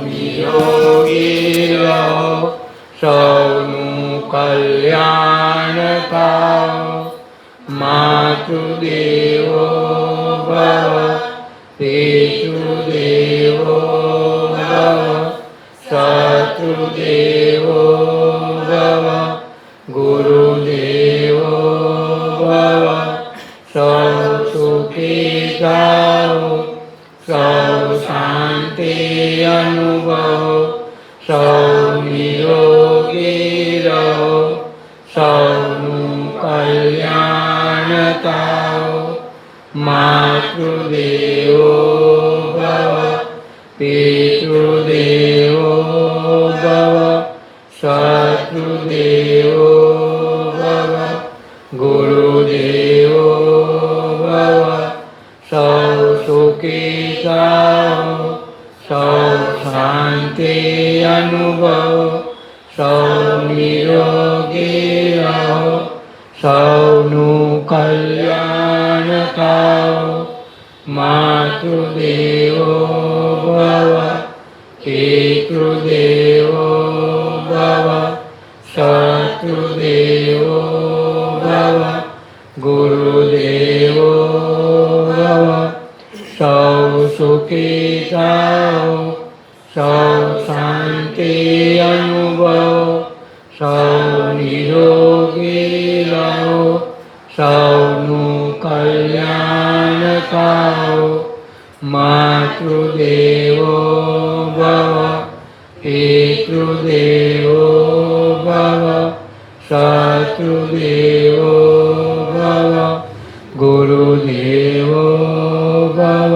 નિરોગી રહો, સૌનું કલ્યાણ થાઓ. માતૃદેવો ભવ, પિતૃદેવો ભવ, શત્રુદેવો ભવ, ગુરુદેવો ભવ. સૌ સુખી થાઓ, સૌ શાંતિ અનુભવો, સૌ નિરોગી રહો, સૌનું કલ્યાણ થાઓ. માતૃદેવો ભવ, પિતૃદેવો ભવ, શત્રુદેવો ભવ, ગુરુદેવો ભવ. સૌ સુખી થાઓ, સૌ શાંતિ અનુભવો, સૌ નિરોગી રહો, સૌનું કલ્યાણ થાઓ. માતૃદેવો ભવ, પિતૃદેવો ભવ, શત્રુદેવો ભવ, ગુરુદેવો ભવ. સૌ સુખી થાઓ, સૌ શાંતિ અનુભવો, સૌ નિરોગી રહો, સૌનું કલ્યાણ થાઓ. માતૃદેવો ભવ, પિતૃદેવો ભવ, શત્રુદેવો ભવ, ગુરુદેવો ભવ.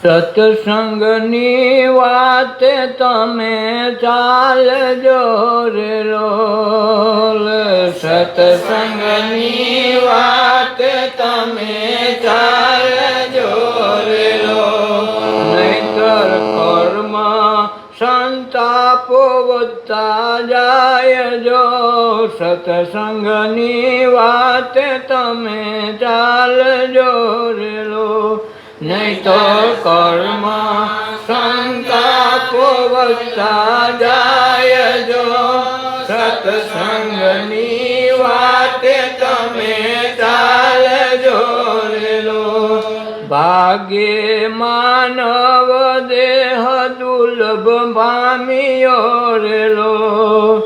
સત્સંગની વાતે તમે ચાલજો રે લોલ. સત્સંગની વાતે તમે ચાલજો રે લોલ. નહીંતર કર્મ સંતાપો વધતા જાય જો. સત્સંગની વાતે તમે ચાલજો રે લોલ. નહીં તો કર્મ સંતાપો વધતા જાય જો. સત્સંગની વાતે તમે ચાલજો રે લોલ. ભાગ્યે માનવ દેહ દુર્લભ પામ્યો રે લોલ.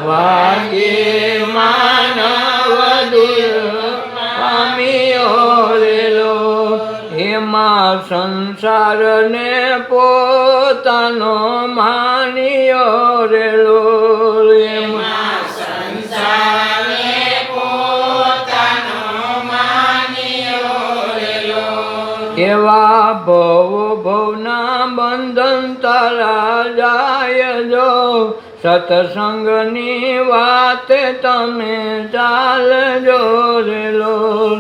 ભાગ્યે માનવ દુર્લભ પામ્યો રે લોલ. એમાં સંસારને પોતાનો માન્યો રે લોલ. એમાં સંસારને પોતાનો માન્યો રે લોલ. એવા ભવ ભવના બંધન તારા જાય જો. સત્સંગની વાતે તમે ચાલજો રે લોલ.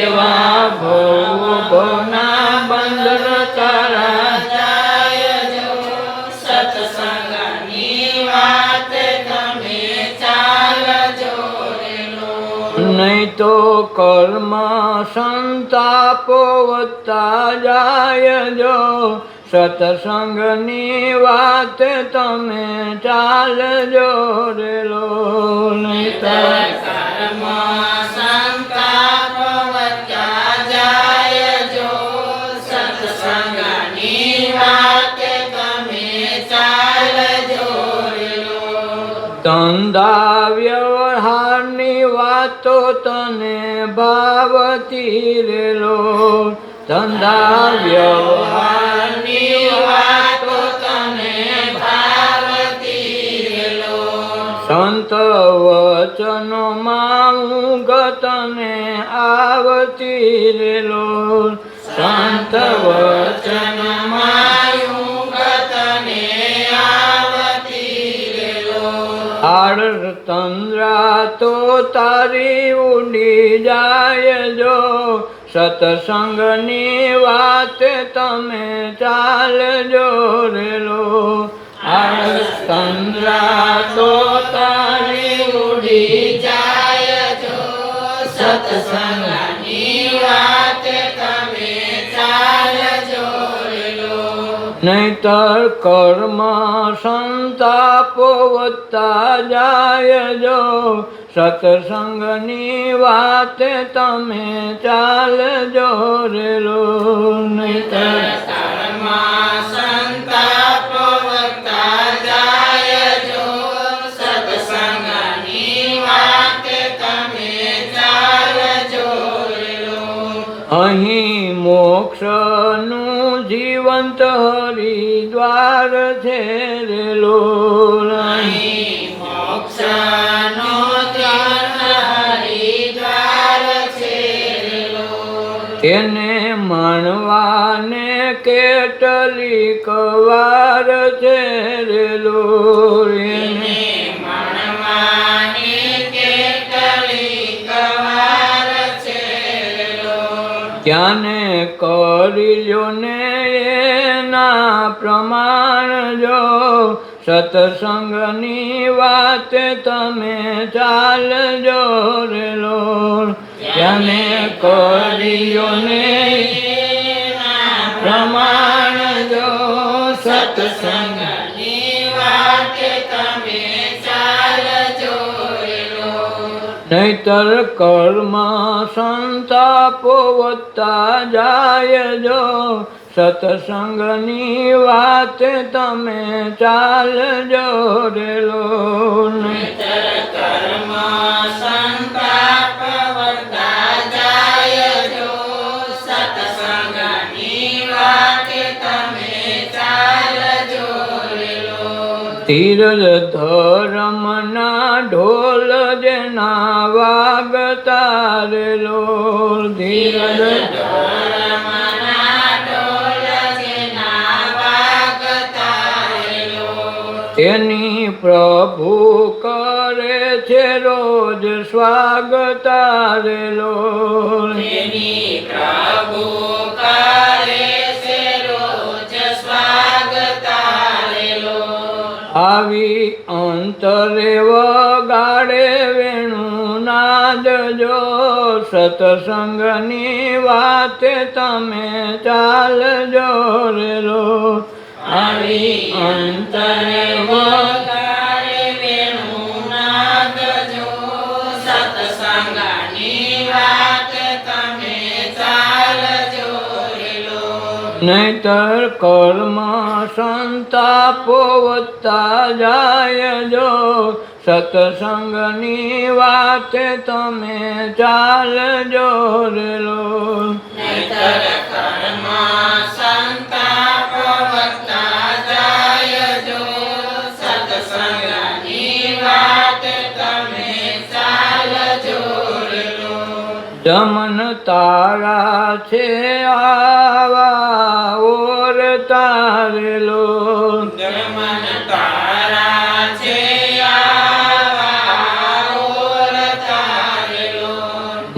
એવા ભવ ભવના બંધન તારા જાય જો. સત્સંગની વાતે તમે ચાલજો રે લોલ. નહીં તો કર્મ સંતાપો વધતા જાય જો. સત્સંગની વાતે તમે ચાલજો રે લોલ. નહીં તો કર્મ સંતાપો વધતા જાય જો. સત્સંગની વાતે તમે ચાલજો રે લોલ. તન ધંધા વ્યવહારની વાતો તને ભાવતી રેલો ધંધા વ્યવહારની વાતો તને ભાવતી રેલો સંત વચનોમાં ઊંઘ તને આવતી રેલો સંત વચનમાં ઊંઘ તને આળસ તંદ્રા તો તારી ઉડી જાય જો સત્સંગની વાત તમે ચાલજો રેલો આળસ તંદ્રા તો તારી ઉડી જાય જો સત્સંગની વાત તમે ચાલજો નહીતર કર્મ સંતાપો વધતા જાય જો સત્સંગની વાત તમે ચાલજો રેલો નહીતર કર્મ સંતાપો વધતા જાય જો સત્સંગની વાત તમે ચાલજો રેલો અહીં મોક્ષનું જીવંત હરિદ્વાર છે રેલો અહીં મોક્ષનો હરિદ્વાર છે રેલો તેને માણવાને કેટલીક વાર છે રેલો એને માણવાને કેટલીક વાર છે રેલો ત્યાંને કરી લ્યો ને એના પ્રમાણ જો સત્સંગની વાત તમે ચાલજો રેલો ત્યાંને કર્યો ને એના પ્રમાણ જો સત્સંગની વાત તમે ચાલજો રેલો નહીતર કર્મ સંતાપો વધતા જાય જો સત્સંગની વાત તમે ચાલજો રેલો નહીતર કર્મ સંતાપ વધતા જાય જો સત્સંગની વાત તમે ચાલજો રેલો ધીરજ ધર્મના ઢોલ જેના વાગતા રેલો ધીરજ તેની પ્રભુ કરે છે રોજ સ્વાગત રેલો તેની પ્રભુ કરે છે રોજ સ્વાગત રેલો આવી અંતરે વગાડે વેણું નાદ જો સત્સંગની વાત તમે ચાલજો રેલો આવી અંતરે વગાડે વેણું નાદ જો સત્સંગની વાત તમે ચાલજો રેલો નહીતર કર્મ સંતાપો વધતા જાય જો સત્સંગની વાત તમે ચાલજો રેલો નહીતર કર્મ સંતાપો વધતા જાય જો સત્સંગની વાત તમે ચાલજો રેલો જમન તારા છે આવા ઓર તારેલો જમન તારા છે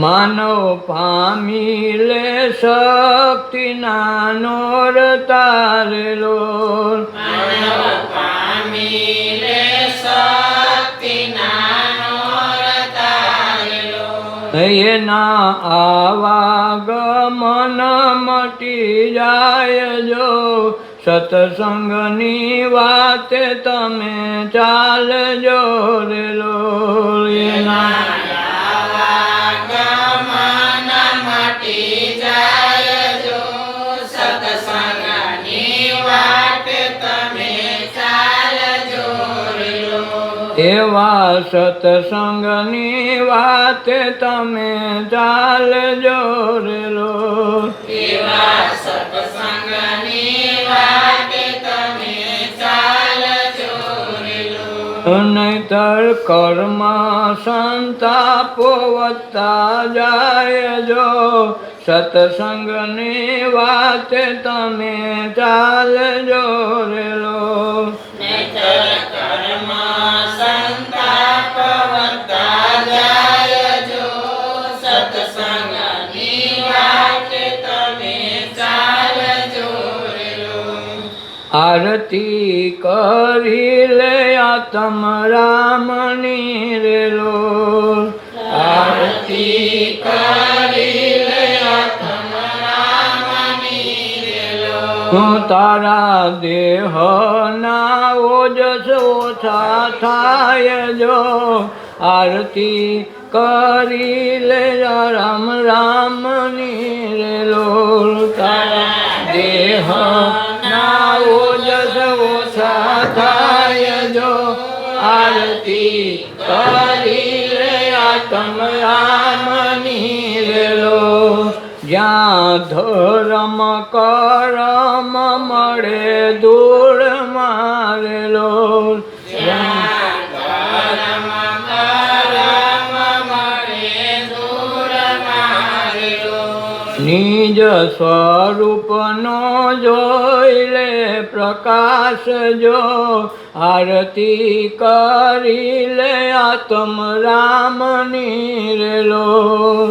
માનવ પામી લે શક્તિના નોર તારેલો માનવ પામી લે શક્તિના નોર તારેલો એના આવાગમન મટી જાય જો સત્સંગની વાત તમે ચાલજો રેલો એના એ એવા સત્સંગની વાત તમે ચાલજો રે લોલ. એવા સત્સંગની વાત તમે ચાલજો રે લોલ. નહીતર કર્મ સંતાપો વધતા જાય જો સત્સંગની વાત તમે ચાલજો રે લોલ. નહીતર કર્મ સંતાપ વધતા જાય જો સત્સંગની વાત તમે ચાલજો રે લોલ. આરતી કરી લે આત્મ રામની રે લોલ. આરતી કરી લે આત્મ રામની રે લોલ. તારા દેહના ઓજસ ઓછા થાય જો આરતી કરી લે રામ રામની રે લોલ. તારા દેહના ઓજસ ઓછા થાય જો આરતી કરી લે આત્મ રામની રે લોલ. જ્યાં ધર્મ કરમ મળે ધૂળ મારેલો. જ્યાં ધર્મ કરમ મળે ધૂળ મારેલો. નિજ સ્વરૂપનો જોઈ લે પ્રકાશ જો આરતી કરી લે આત્મ રામની રે લોલ.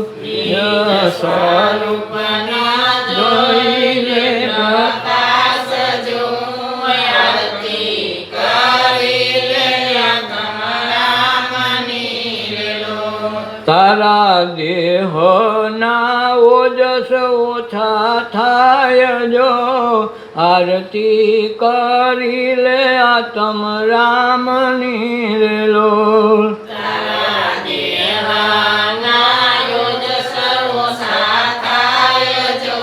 સ્વરૂપના જોઈ લે પ્રકાશ જો આરતી કરી લે આત્મ રામની રે લોલ. તારા દેહના ઓજસ ઓછા થાય જો આરતી કરી લે આત્મ રામની રે લોલ. તારા દેહના ઓજસ ઓછા થાય જો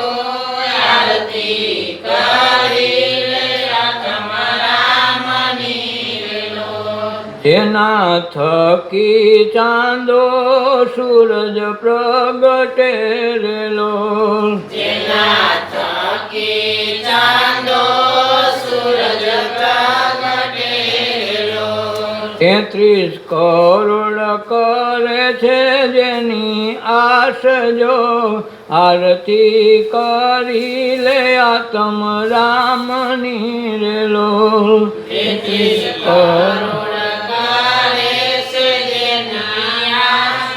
આરતી કરી લે આત્મ રામની રે લોલ. તેના થકી ચાંદો સૂરજ પ્રગટે રે લોલ. જેના થકી ચાંદો સૂરજ પ્રગટે રે લોલ. 33 કરોડ કરે છે જેની આશ જો આરતી કરી લે આત્મ રામની રે લોલ. 33 કરોડ કરે છે જેની આશ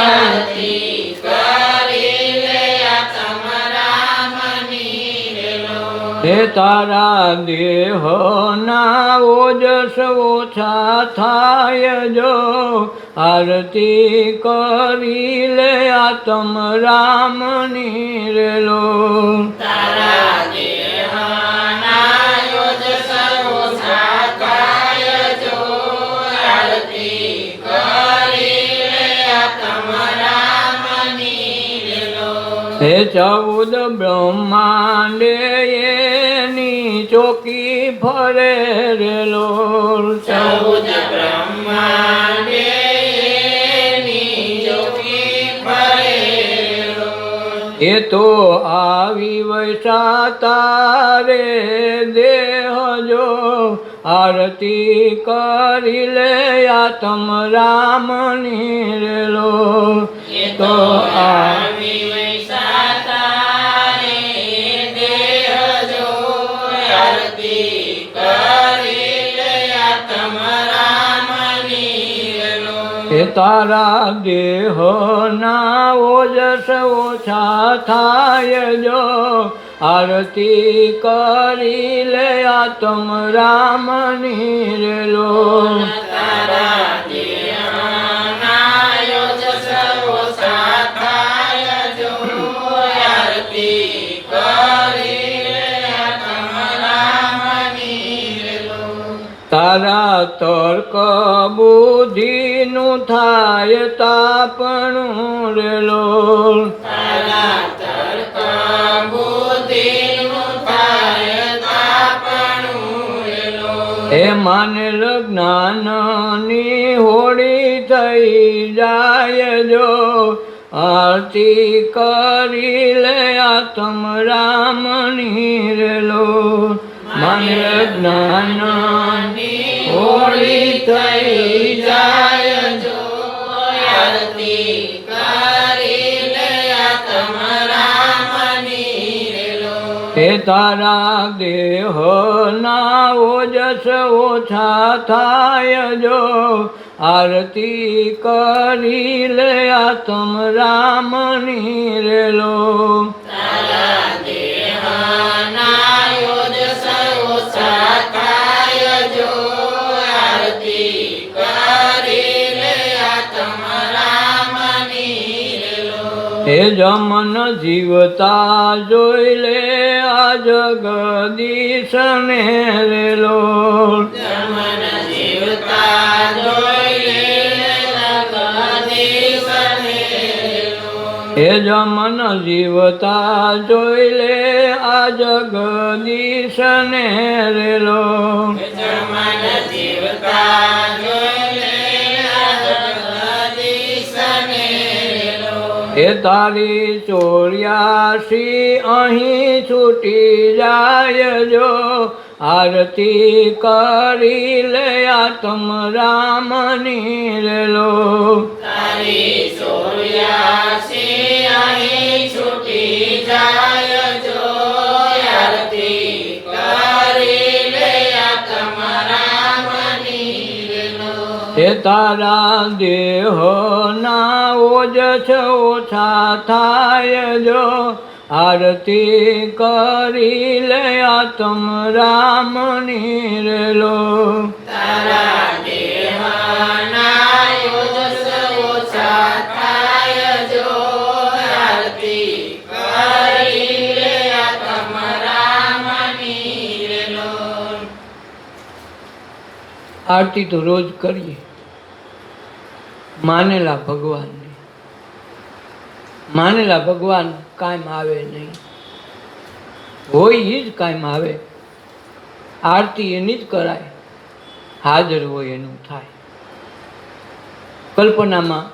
આરતી કરી લે આત્મ રામની રે લોલ. હે તારા દેહના ઓજસ ઓછા થાય જો આરતી કરી લે આત્મ રામની રે લોલ. તારા દેહના ઓજસ ઓછા થાય જો આરતી કરી લે આત્મ રામની રે લોલ. હે 14 બ્રહ્માંડે એની ચોકી ફરે રે લોલ. 14 બ્રહ્માંડે એની ચોકી ફરે રે લોલ. એ તો આવી વૈસા તારે દેહ જો આરતી કરી લે આત્મ રામની રે લોલ. એ તો આવી વૈસા તારે દેહ જો આરતી કરી લે આત્મ રામની રે લોલ. એ તારા દેહના ઓજસ ઓછા થાય જો આરતી કરી લે આત્મ રામની રે લોલ. તારા દેહના ઓજસ ઓછા થાય જો આરતી કરી લે આત્મ રામની રે લોલ. તારા તર્ક બુદ્ધિનું થાય તાપણું રે લોલ. તારા તર્ક બુદ્ધિનું થાય તાપણું રે લોલ. હે માનેલ જ્ઞાનની હોળી થઈ જાય જો આરતી કરી લે આત્મ રામની રેલો માનેલ જ્ઞાનની હોળી થઈ જાય જો આરતી કરી લે આત્મ રામની રેલો તે તારા દેહના ઓજસ ઓછા થાય જો આરતી કરી લે આત્મ રામની રેલો તારા દેહના ઓજસ ઓછા થાય જો આરતી કરી લે આત્મ રામની રેલો હે જમન જીવતા જોઈ લે આ જગદીશને રેલો જમન જીવતા જોઈ લે જગદીશને રેલો હે જમન જીવતા જોઈ લે આ જગદીશને રેલો જમન જીવતા જોઈ લે જગદીશને રેલો હે તારી 84 અહીં છૂટી જાય જો આરતી કરી લે આત્મ રામની રેલો તારી 84 અહીં છૂટી જાય જો આરતી કરી લે આત્મ રામની રેલો હે તારા દેહના ઓજસ ઓછા થાય જો આરતી કરી લે આત્મ રામની રેલો તારા દેહના ઓજસ ઓછા થાય જો આરતી કરી લે આત્મ રામની રેલો આરતી તો રોજ કરીએ માનેલા ભગવાનની માનેલા ભગવાન કાયમ આવે નહીં હોય એ જ કાયમ આવે આરતી એની જ કરાય હાજર હોય એનું થાય કલ્પનામાં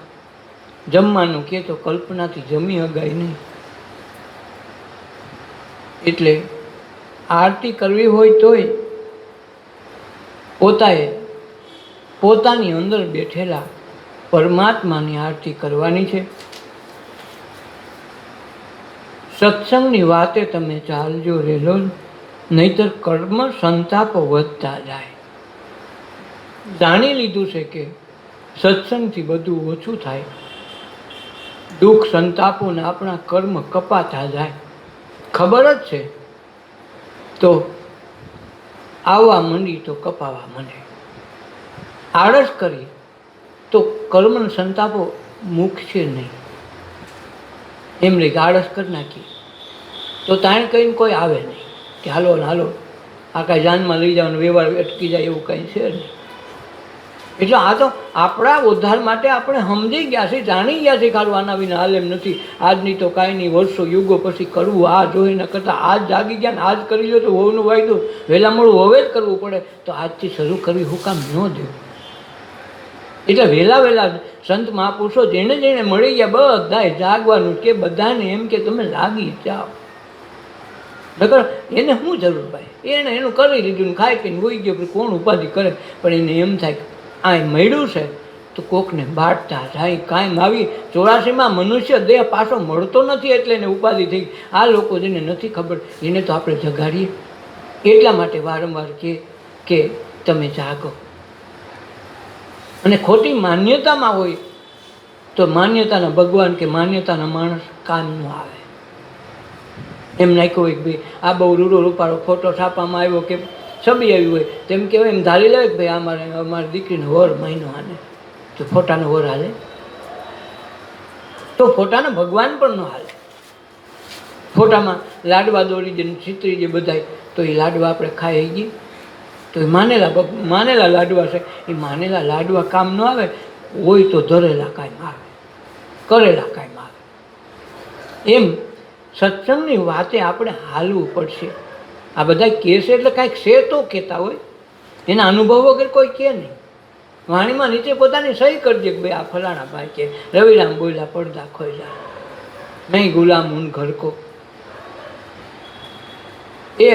જમવાનું કે તો કલ્પનાથી જમી હગાય નહીં એટલે આરતી કરવી હોય તોય પોતાની અંદર બેઠેલા પરમાત્માની આરતી કરવાની છે સત્સંગની વાતે તમે ચાલજો રેલો નહીતર કર્મ સંતાપ વધતા જાય જાણી લીધું છે કે સત્સંગથી બધું ઓછું થાય દુઃખ સંતાપોને આપણા કર્મ કપાતા જાય ખબર જ છે તો આવવા માંડી તો કપાવા માંડે આળસ કરી તો કર્મ સંતાપો મૂકશે નહીં એમ રે આળસ કરી નાખી તો તાણ કહીને કોઈ આવે નહીં કે હાલો ને હાલો આ કાંઈ જાનમાં લઈ જવાનો વ્યવહાર અટકી જાય એવું કંઈ છે નહીં એટલે આ તો આપણા ઉદ્ધાર માટે આપણે સમજી ગયા છે જાણી ગયા છે ખારું આના વિના હાલ એમ નથી આજની તો કાંઈ નહીં વર્ષો યુગો પછી કરવું આ જોઈ ન કરતાં આજ જાગી ગયા ને આજ કરી લો તો હોવનું વાયદું વહેલા મોડું હવે જ કરવું પડે તો આજથી શરૂ કરવી હું કામ ન દેવું એટલે વહેલા સંત મહાપુરુષો જેને જેને મળી ગયા બધાએ જાગવાનું કે બધાને એમ કે તમે લાગી જાઓ નકર એને શું જરૂર ભાઈ એને એનું કરી દીધું ને ખાઈ પીને હોઈ ગયો કોણ ઉપાધિ કરે પણ એને એમ થાય કે આ મળ્યું છે તો કોકને બાંટતા જાય કાંઈ આવી 84માં મનુષ્ય દેહ પાછો મળતો નથી એટલે એને ઉપાધિ થઈ આ લોકો જેને નથી ખબર એને તો આપણે જગાડીએ એટલા માટે વારંવાર કે તમે જાગો અને ખોટી માન્યતામાં હોય તો માન્યતાના ભગવાન કે માન્યતાના માણસ કામ ન આવે એમ નાખ્યું હોય કે ભાઈ આ બહુ રૂડો રૂપાળો ફોટો છાપવામાં આવ્યો કે છબી આવી હોય તેમ કહેવાય એમ ધારી લે કે ભાઈ અમારી દીકરીનો વર મહિનો આને તો ફોટાનો વર હાલે તો ફોટાનો ભગવાન પણ ન હાલે ફોટામાં લાડવા દોરી જે ચિત્રી જે બધાય તો એ લાડવા આપણે ખાઈ ગઈ તો એ માનેલા લાડવા છે એ માનેલા લાડવા કામ ન આવે હોય તો ધરેલા કાયમ આવે કરેલા કાયમ આવે એમ સત્સંગની વાતે આપણે હાલવું પડશે આ બધા કહેશે એટલે કાંઈક છે તો કહેતા હોય એના અનુભવ વગર કોઈ કહે નહીં. વાણીમાં નીચે પોતાની સહી કરજે કે ભાઈ આ ફલાણા ભાઈ કે રવિરામ બોલ્યા પડદા ખોલ્યા, નહીં ગુલામ હું ઘર કો. એ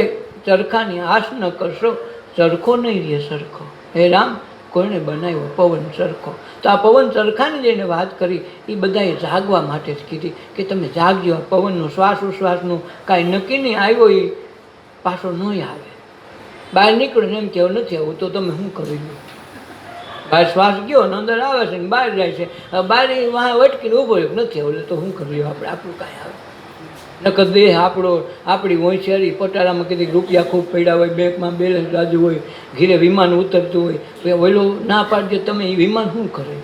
ચરખાની આશ ન કરશો, ચરખો નહીં રહે સરખો. હે રામ, કોઈને બનાવ્યો પવન સરખો. તો આ પવન ચરખાની જઈને વાત કરી એ બધાએ જાગવા માટે જ કીધી કે તમે જાગજો. આ પવનનો શ્વાસ ઉશ્વાસનું કાંઈ નક્કી નહીં, આવ્યો એ પાછો નહીં આવે. બહાર નીકળો ને એમ કહેવું નથી આવું તો તમે શું કરી લો. બહાર શ્વાસ ગયો ને અંદર આવે છે ને બહાર જાય છે. બહાર વાહ વટકીને ઊભો રહ્યો નથી આવું તો શું કર્યું આપણે, આપણું કાંઈ આવે. નકર દેહ આપણો, આપણી હોશિયારી પટારામાં કીધી રૂપિયા ખૂબ પડ્યા હોય, બેંકમાં બેલેન્સ રાજુ હોય, ઘીરે વિમાન ઉતરતું હોય, ઓલો ના પાડજો તમે એ વિમાન શું કરે.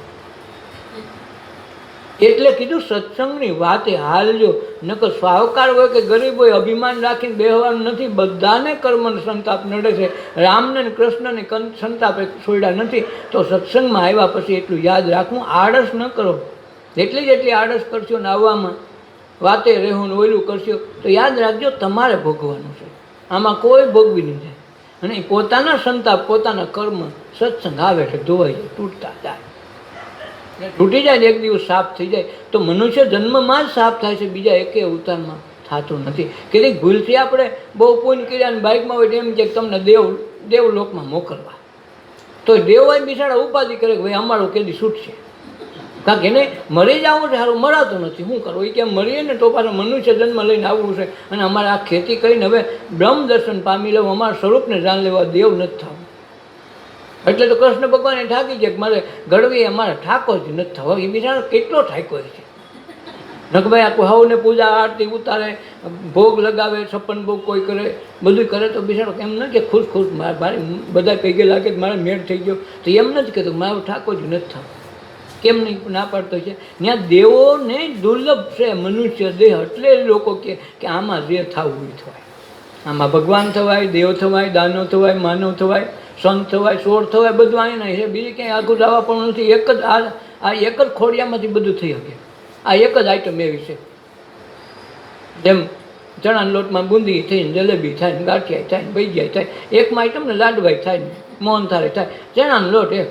એટલે કીધું સત્સંગની વાતે હાલજો. નકર સાહુકાર હોય કે ગરીબ હોય, અભિમાન રાખીને બેહવાનું નથી. બધાને કર્મનો સંતાપ નડે છે. રામને ને કૃષ્ણને સંતાપે છોડ્યા નથી. તો સત્સંગમાં આવ્યા પછી એટલું યાદ રાખવું, આળસ ન કરો. જેટલી આળસ કરશો ને આવવામાં, વાતે રહેવું ને ઓયલું કરશો તો યાદ રાખજો તમારે ભોગવાનું છે. આમાં કોઈ ભોગવી નહીં જાય. અને પોતાના સંતાપ, પોતાના કર્મ સત્સંગ આવે છે ધોવાઈ જાય, તૂટતા જાય. તૂટી જાય ને એક દિવસ સાફ થઈ જાય તો મનુષ્ય જન્મમાં જ સાફ થાય છે, બીજા એકે અવતારમાં થતું નથી. કે ભૂલથી આપણે બહુ પુણ્ય કર્યા અને બાઇકમાં હોય એમ કે તમને દેવલોકમાં મોકલવા, તો દેવોય બિચારા ઉપાધિ કરે કે ભાઈ અમારું કેદી છૂટશે. કારણ કે એને મરી જવું છે, સારું મરાતું નથી, શું કરવું. એ કેમ મરીએ ને તો પાછું મનુષ્ય જન્મ લઈને આવવું છે. અને અમારે આ ખેતી કરીને હવે બ્રહ્મ દર્શન પામી લેવું, અમારા સ્વરૂપને જાણ લેવા, દેવ નથી થવું. એટલે તો કૃષ્ણ ભગવાને ઠાકી છે કે મારે ગળવી અમારે ઠાકો જ નથી થવા. એ બિચારો કેટલો ઠાકો છે. નકભાઈ આખું હવને પૂજા આરતી ઉતારે, ભોગ લગાવે, 56 ભોગ કોઈ કરે, બધું કરે તો બિચારો એમ ન કે ખુશ મારે બધા પૈગે લાગે કે મારે મેળ થઈ ગયો, તો એમ નથી કહેતું મારો ઠાકો જ નથી થવું. કેમ નહીં ના પાડતો છે. ત્યાં દેવોને દુર્લભ છે મનુષ્ય દેહ. એટલે લોકો કે આમાં જે થવું એ થવાય. આમાં ભગવાન થવાય, દેવ થવાય, દાનવ થવાય, માનવ થવાય, સંત થવાય, સોળ થવાય, બધું અહીંયા છે. બીજું ક્યાંય આગળ જવા પણ નથી. એક જ આ એક જ ખોડિયામાંથી બધું થઈ શકે. આ એક જ આઈટમ એવી છે. જેમ ચણાના લોટમાં બુંદી થઈને જલેબી થાય ને, ગાંઠિયા થાય ને, ભજીયા થાય. એકમાં આઈટમ ને લાડવાઈ થાય ને, મોહનથાળી થાય. ચણાનો લોટ એક.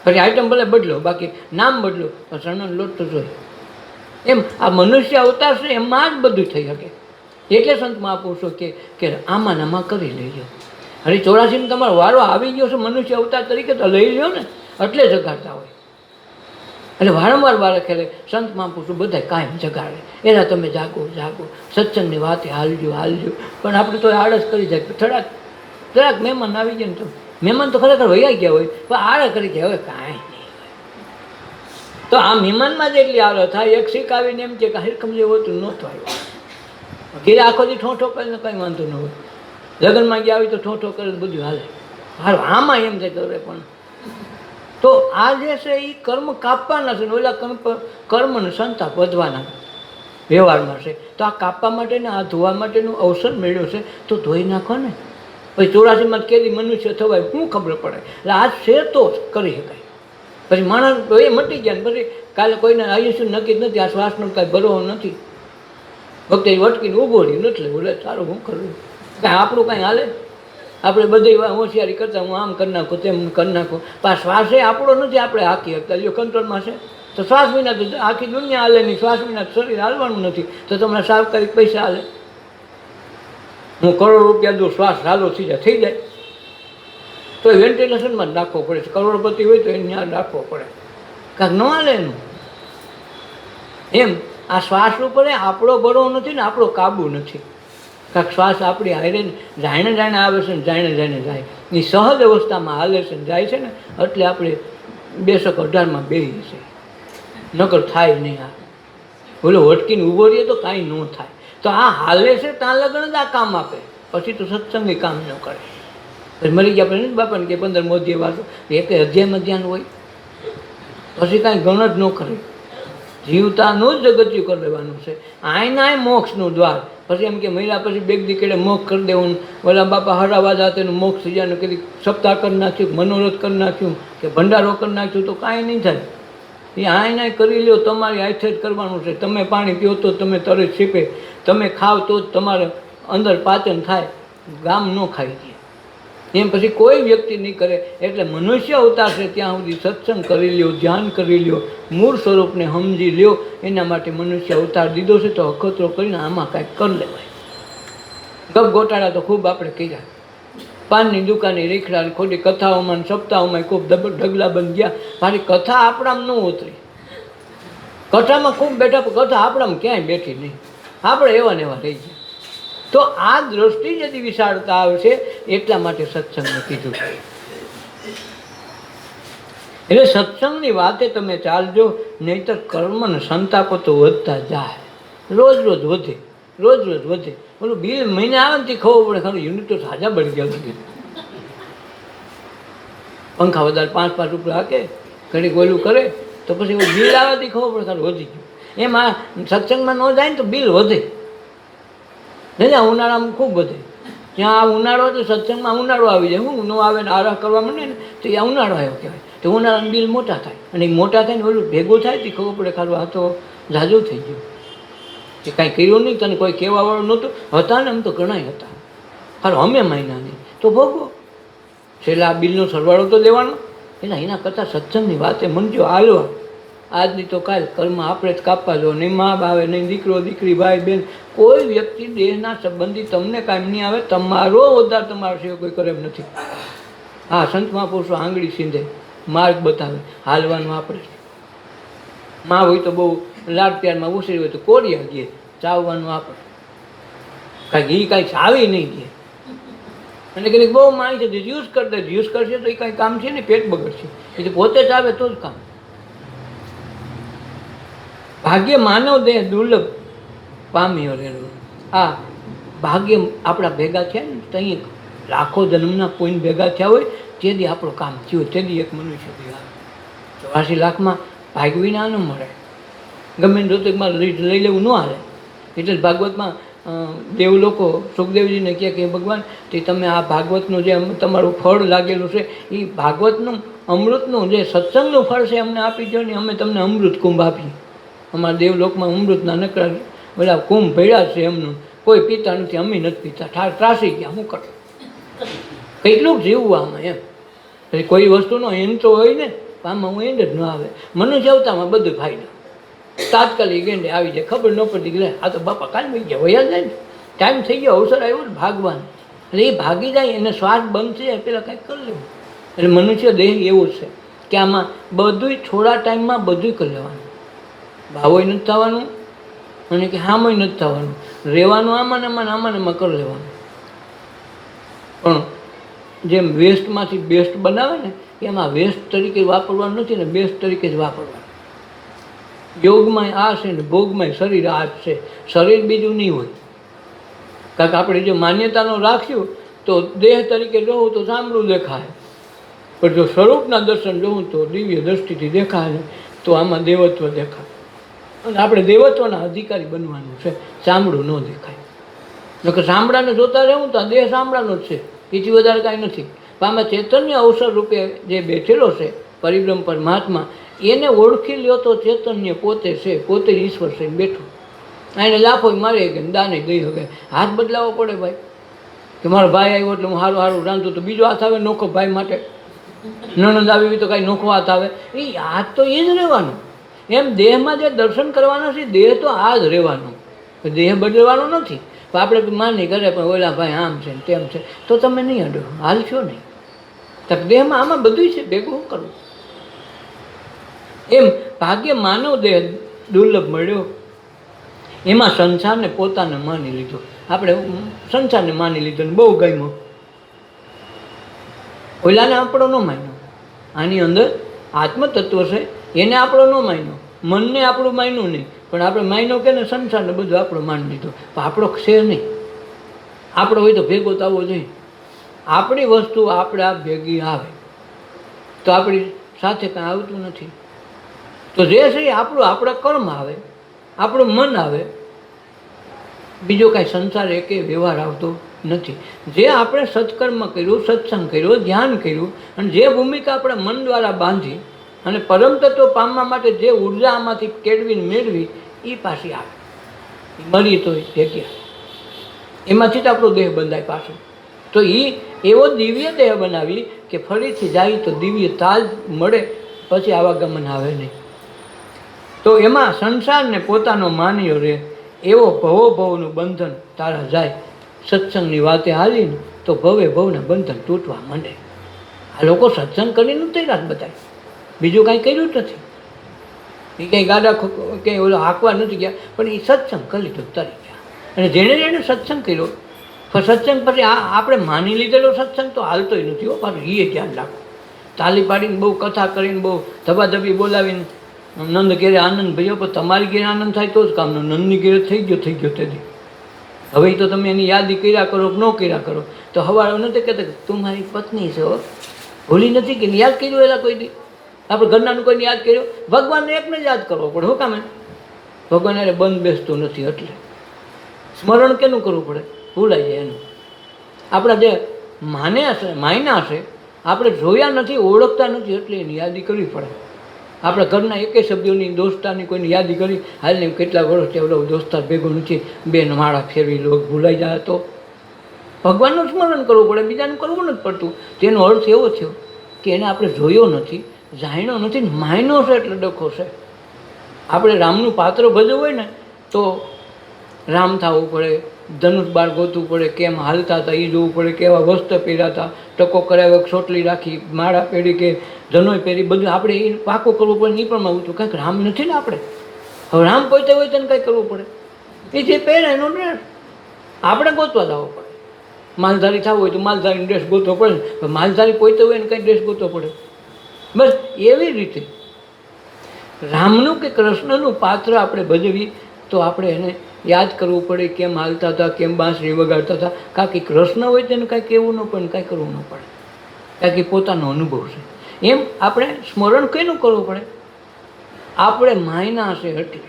પછી આઈટમ ભલે બદલો, બાકી નામ બદલો, પણ ચણાનો લોટ તો જોઈએ. એમ આ મનુષ્ય અવતાર છે એમાં જ બધું થઈ શકે. એટલે સંત મહાપુરુષો કે આમાં આમાં કરી લેજો. અરે 84 તમારો વારો આવી ગયો છે મનુષ્ય અવતાર તરીકે, તો લઈ લ્યો ને. એટલે જગાડતા હોય. એટલે વારંવાર વારે ખેલે સંત મહાપુરુષો બધા કાયમ જગાડે. એના તમે જાગો જાગો, સત્સંગની વાતે હાલજો હાલજો. પણ આપણે તો આળસ કરી જાય. જરાક મહેમાન આવી જાય ને તો મહેમાન તો ખરેખર વૈયા ગયા હોય, પણ આળસ કરી જાય હવે કાંઈ નહીં. તો આ મહેમાનમાં જ એટલી આળસ થાય. એક શીખ આવીને એમ કે હરખમ જેવું હોતું નહોતું આવ્યું. ઘેરે આખો દી ઠોઠો કરીને કંઈ વાંધો ન હોય. લગ્નમાં ગયા આવી તો ઠોઠો કરે બધું હાલે. હારું આમાં એમ થાય કરે. પણ તો આ જે છે એ કર્મ કાપવાના છે ને ઓલા કર્મને સંતાપ વધવાના વ્યવહારમાં છે. તો આ કાપવા માટે ને આ ધોવા માટેનું અવસર મળ્યો છે તો ધોઈ નાખો ને. પછી 84માં કેદી મનુષ્ય થવાય શું ખબર પડે. એટલે આ છે તો કરી શકાય. પછી માણસ એ મટી ગયા ને પછી કાલે કોઈને આયુષ્ય નક્કી જ નથી. આ શ્વાસનો કાંઈ ભરવો નથી. વખતે વટકીને ઊભો રહ્યું એટલે બોલે સારું શું કરવું. કાંઈ આપણું કાંઈ હાલે. આપણે બધી હોશિયારી કરતા હું આમ કરી નાખું તેમ કરી નાખું. પણ શ્વાસ એ આપણો નથી, આપણે હાકી શકતા. જો કંટ્રોલમાં છે તો શ્વાસ વિના તો આખી દુનિયા હાલે નહીં. શ્વાસ વિના શરીર હાલવાનું નથી. તો તમને સાર્વકારિક પૈસા હાલે. હું કરોડ રૂપિયા દઉં, શ્વાસ ચાલુ થઈ જાય તો વેન્ટિલેશનમાં જ નાખવો પડે છે. કરોડપતિ હોય તો એને ત્યાં રાખવો પડે. કાંઈક ન હાલે એનું. એમ આ શ્વાસ ઉપર આપણો બળવો નથી ને આપણો કાબુ નથી. કાંઈક શ્વાસ આપણી હારે જાણે જાણે આવે છે ને જાણે જાણે જાય. એ સહજ અવસ્થામાં હાલે છે ને જાય છે ને એટલે આપણે 218માં બેસીએ છીએ. નકર થાય નહીં. આ બોલો વટકીને ઊભો રહીએ તો કાંઈ ન થાય. તો આ હાલે છે ત્યાં લગ્ન જ આ કામ આપે. પછી તો સત્સંગી કામ ન કરે. પછી મરી ગયા પછી બાપાને કે 15 અધ્યાય વાંચો, એક અધ્યાયમાં ધ્યાન હોય પછી કાંઈ ગણ જ ન કરે. જીવતાનું જ જગત્યું કરી લેવાનું છે. આયના મોક્ષનું દ્વાર. પછી એમ કે મહિલા પછી બેગ દીકડે મોક્ષ કરી દેવું. ઓલા બાપા હરાવા જાતેનું મોક્ષ થઈ જાય. કદી સપ્તાહ કરી નાખ્યું, મનોરથ કરી નાખ્યું કે ભંડારો કરી નાખ્યું તો કાંઈ નહીં થાય. એ આયના કરી લ્યો. તમારી હાથે જ કરવાનું છે. તમે પાણી પીઓ તો તમે તરત છીપે, તમે ખાવ તો જ તમારે અંદર પાચન થાય. ગામ ન ખાઈ દે. એમ પછી કોઈ વ્યક્તિ નહીં કરે. એટલે મનુષ્ય અવતાર છે ત્યાં સુધી સત્સંગ કરી લ્યો, ધ્યાન કરી લ્યો, મૂળ સ્વરૂપને સમજી લ્યો. એના માટે મનુષ્ય અવતાર દીધો છે. તો અખતરો કરીને આમાં કાંઈક કરી લેવાય. ગપ ગોટાળા તો ખૂબ આપણે કર્યા. પાનની દુકાને રેખડા ખોટી કથાઓમાં સપ્તાહોમાં ખૂબ ઢગલા બંધ ગયા. મારી કથા આપણામાં ન ઉતરી. કથામાં ખૂબ બેઠા પણ કથા આપણામાં ક્યાંય બેઠી નહીં. આપણે એવા ને એવા રહી ગયા. તો આ દ્રષ્ટિ જેથી વિશાળતા આવશે એટલા માટે સત્સંગને કીધું છે. એટલે સત્સંગની વાતે તમે ચાલજો, નહીંતર કર્મને સંતાપો તો વધતા જાય. રોજ રોજ વધે, રોજ રોજ વધે. બોલું બિલ મહિને આવે ને તે ખબર પડે ખરું યુનિટ તો સાજા બળી ગયા છે. પંખા વધારે 5-5 રૂપિયા હાકે, ઘડી ગોલું કરે તો પછી એવું બિલ આવે તે ખબર પડે ખરું વધી ગયું. એમાં સત્સંગમાં ન જાય ને તો બિલ વધે. નહીં ઉનાળામાં ખૂબ વધે. ત્યાં ઉનાળો તો સત્સંગમાં ઉનાળો આવી જાય. હું ન આવે ને આરાહ કરવા માંડે ને તો એ ઉનાળો આવ્યો કહેવાય. તો ઉનાળાનું બિલ મોટા થાય. અને એ મોટા થાય ને ઓલું ભેગું થાય તો ખબર પડે ખારું આ તો ઝાઝું થઈ ગયું. એ કાંઈ કર્યું નહીં, તને કોઈ કહેવાવાળું નહોતું. હતા ને એમ તો ઘણાય હતા. ખારું અમે માયના નહીં તો ભોગવો. છેલ્લા આ બિલનો સરવાળો તો દેવાનો. એના કરતાં સત્સંગની વાતે મનજો હાલવા. આજની તો કાલ કર્મ આપણે જ કાપવા જો. નહીં મા આવે, નહીં દીકરો દીકરી, ભાઈ બહેન, કોઈ વ્યક્તિ દેહના સંબંધી તમને કાંઈ નહીં આવે. તમારો ઉદ્ધાર તમારા સિવાય કોઈ કરે એમ નથી. હા, સંત મહાપુરુષો આંગળી સીંધે, માર્ગ બતાવે, હાલવાનું આપણે. માં હોય તો બહુ લાડ પ્યારમાં ઉછેરી હોય તો કોરિયા ગયે, ચાવવાનું આપણે. કાંઈક એ કાંઈ ચાવી નહીં ગયે. અને કંઈક બહુ માણી છે જ્યુસ કરી દે. જ્યુસ કરશે તો એ કાંઈ કામ છે ને, પેટ બગડશે. એટલે પોતે ચાવે તો જ કામ. ભાગ્ય માનવ દેહ દુર્લભ પામ્યો રહેલો. આ ભાગ્ય આપણા ભેગા થયા ને તો અહીં લાખો જન્મના પોઈન્ટ ભેગા થયા હોય તેથી આપણું કામ થયું. તેથી એક મનુષ્ય ભેગા 84 લાખમાં ભાગવીના ન મળે. ગમે ઋતુકમાં લઈ લેવું ન હાલે. એટલે જ ભાગવતમાં દેવ લોકો સુખદેવજીને કહે કે ભગવાન તે તમે આ ભાગવતનું જે તમારું ફળ લાગેલું છે એ ભાગવતનું અમૃતનું જે સત્સંગનું ફળ છે અમને આપી દો ને, અમે તમને અમૃત કુંભ આપીએ. અમારા દેવલોકમાં અમૃતના નકરા બધા કુંભ ભર્યા છે. એમનું કોઈ પીતા નથી, અમે નથી પીતા. ત્રાસી ગયા. શું કરે? કેટલું જીવવું આમાં એમ. એટલે કોઈ વસ્તુનો એન્ડ તો હોય ને, આમાં હું એન્ડ જ ન આવે. મનુષ્ય અવતારમાં બધું ફાયદો તાત્કાલિક એન્ડે આવી જાય. ખબર ન પડતી કે આ તો બાપા કાલ વહી ગયા, વયા જાય ને, ટાઈમ થઈ ગયો, અવસર આવ્યો ને ભાગવાનો. એટલે એ ભાગી જાય, એને શ્વાસ બંધ છે પેલા કંઈક કરી લેવું. એટલે મનુષ્ય દેહ એવું છે કે આમાં બધું થોડા ટાઈમમાં બધું કરી લેવાનું. ભાવોય નથી થવાનું અને કે હામોય નથી થવાનું. રહેવાનું આમાં આમાં કરી લેવાનું. પણ જેમ વેસ્ટમાંથી બેસ્ટ બનાવે ને એમાં વેસ્ટ તરીકે વાપરવાનું નથી ને, બેસ્ટ તરીકે જ વાપરવાનું. યોગમાં આ છે ને ભોગમાં શરીર આ જ છે. શરીર બીજું નહીં હોય. કારણ કે આપણે જો માન્યતાનો રાખ્યું તો દેહ તરીકે જોવું તો સાંભળું દેખાય, પણ જો સ્વરૂપના દર્શન જોવું તો દિવ્ય દ્રષ્ટિથી દેખાય ને તો આમાં દેવત્વ દેખાય. અને આપણે દેવત્વના અધિકારી બનવાનું છે. સાંભળું ન દેખાય. નકર સાંભળાને જોતા રહેવું તો દેહ સાંભળાનો જ છે, એથી વધારે કાંઈ નથી. પણ આમાં ચૈતન્ય અવસર રૂપે જે બેઠેલો છે પરિબ્રહ્મ પરમાત્મા, એને ઓળખી લ્યો તો ચૈતન્ય પોતે છે, પોતે ઈશ્વર છે બેઠો. એને લાફો મારે કે દાને દઈ શકે. હાથ બદલાવવો પડે ભાઈ. કે મારો ભાઈ આવ્યો એટલે હું સારું સારું રાંધું તો બીજો હાથ આવે નોખો ભાઈ માટે. નણંદ આવી હોય તો કાંઈ નોખો હાથ આવે. એ હાથ તો એ જ રહેવાનો. એમ દેહમાં જે દર્શન કરવાના છે દેહ તો આ જ રહેવાનો, દેહ બદલવાનો નથી. પણ આપણે માની કરે પણ ઓલા ભાઈ આમ છે ને તેમ છે તો તમે નહીં અડો, હાલશો નહીં. તો દેહમાં આમાં બધું છે, ભેગું કરવું. એમ ભાગ્ય માનવ દેહ દુર્લભ મળ્યો. એમાં સંસારને પોતાને માની લીધો. આપણે સંસારને માની લીધો ને બહુ ગમ્યો. ઓલાને આપણો ન માન્યો. આની અંદર આત્મતત્વ છે એને આપણો ન માન્યો, મનને આપણું માન્યું નહીં. પણ આપણે માન્યો કે ને સંસારને બધું આપણો માની લીધો. પણ આપણો છે નહીં. આપણો હોય તો ભેગો તો આવવો જોઈએ. આપણી વસ્તુ આપણે આ ભેગી આવે તો આપણી સાથે કાંઈ આવતું નથી. તો જે છે એ આપણું આપણા કર્મ આવે, આપણું મન આવે. બીજો કાંઈ સંસાર એકે વ્યવહાર આવતો નથી. જે આપણે સત્કર્મ કર્યું, સત્સંગ કર્યો, ધ્યાન કર્યું અને જે ભૂમિકા આપણા મન દ્વારા બાંધી અને પરમ તત્વ પામવા માટે જે ઉર્જા આમાંથી કેળવીને મેળવી એ પાછી આવે. મરી તો જગ્યા એમાંથી જ આપણો દેહ બંધાય પાછો. તો એ એવો દિવ્ય દેહ બનાવી કે ફરીથી જાય તો દિવ્ય તાજ મળે, પછી આવાગમન આવે નહીં. તો એમાં સંસારને પોતાનો માન્યો રહે એવો ભવો ભવનું બંધન તારા જાય. સત્સંગની વાતે હાલીને તો ભવે ભવના બંધન તૂટવા માંડે. આ લોકો સત્સંગ કરીને નથી રાત બધા, બીજું કાંઈ કર્યું જ નથી. એ કંઈ ગાડા કંઈ ઓલો હાંકવા નથી ગયા, પણ એ સત્સંગ કરી તો તરી ગયા. અને જેણે સત્સંગ કર્યો, પણ સત્સંગ પછી આપણે માની લીધેલો સત્સંગ તો હાલતોય નથી હો. પાછું એ ધ્યાન રાખો. તાલી પાડીને બહુ કથા કરીને બહુ ધબાધબી બોલાવીને નંદ ઘેરે આનંદ ભયો, પણ તમારી ઘેરે આનંદ થાય તો જ કામનો. નંદની ઘેરે થઈ ગયો તેથી. હવે તો તમે એની યાદી કર્યા કરો કે ન કર્યા કરો, તો હવારે નથી કહેતા તું મારી પત્ની છો, ભૂલી નથી કે યાદ કર્યું એલા કોઈ દી? આપણે ઘરનાનું કોઈને યાદ કર્યો? ભગવાનને એકને જ યાદ કરવો પડે. શું કામે? ભગવાન એને બંધ બેસતું નથી, એટલે સ્મરણ કેનું કરવું પડે? ભૂલાઈ જાય એનું. આપણા જે માયના છે, આપણે જોયા નથી, ઓળખતા નથી, એટલે એની યાદી કરવી પડે. આપણા ઘરના એકે સભ્યોની દોસ્તારની કોઈની યાદી કરી, હાલને કેટલા વર્ષથી એવડો દોસ્તાર ભેગો નથી, બેન માળા ફેરવી લો, ભૂલાઈ જાય તો ભગવાનનું સ્મરણ કરવું પડે, બીજાનું કરવું નથી પડતું. તેનો અર્થ એવો થયો કે એને આપણે જોયો નથી, જાણ્યો નથી, માયનો છે એટલે ડખો છે. આપણે રામનું પાત્ર ભજવું હોય ને તો રામ થવું પડે, ધનુષ બાર ગોતવું પડે, કેમ હાલતા હતા એ જોવું પડે, કેવા વસ્ત્ર પહેર્યા હતા, ટકો કરાવ્યો, સોટલી રાખી, માળા પહેરી કે ધનોય પહેરી, બધું આપણે એ પાકું કરવું પડે. એ પણ આવું હતું, કાંઈક રામ નથી ને આપણે. હવે રામ પોતે હોય તેને કંઈક કરવું પડે. એ જે પહેરે એનો ડ્રેસ આપણે ગોતવા જવો પડે. માલધારી થવું હોય તો માલધારીનો ડ્રેસ ગોતવો પડે, માલધારી પોતે હોય ને કંઈ ડ્રેસ ગોતવો પડે. બસ એવી રીતે રામનું કે કૃષ્ણનું પાત્ર આપણે ભજવીએ તો આપણે એને યાદ કરવું પડે, કેમ હાલતા હતા, કેમ બાંસરી વગાડતા હતા. કારણ કે કૃષ્ણ હોય તેને કાંઈ કહેવું ન પડે, કાંઈ કરવું ન પડે, કારણ કે પોતાનો અનુભવ છે. એમ આપણે સ્મરણ કેનું કરવું પડે? આપણે માયના હશે એટલે.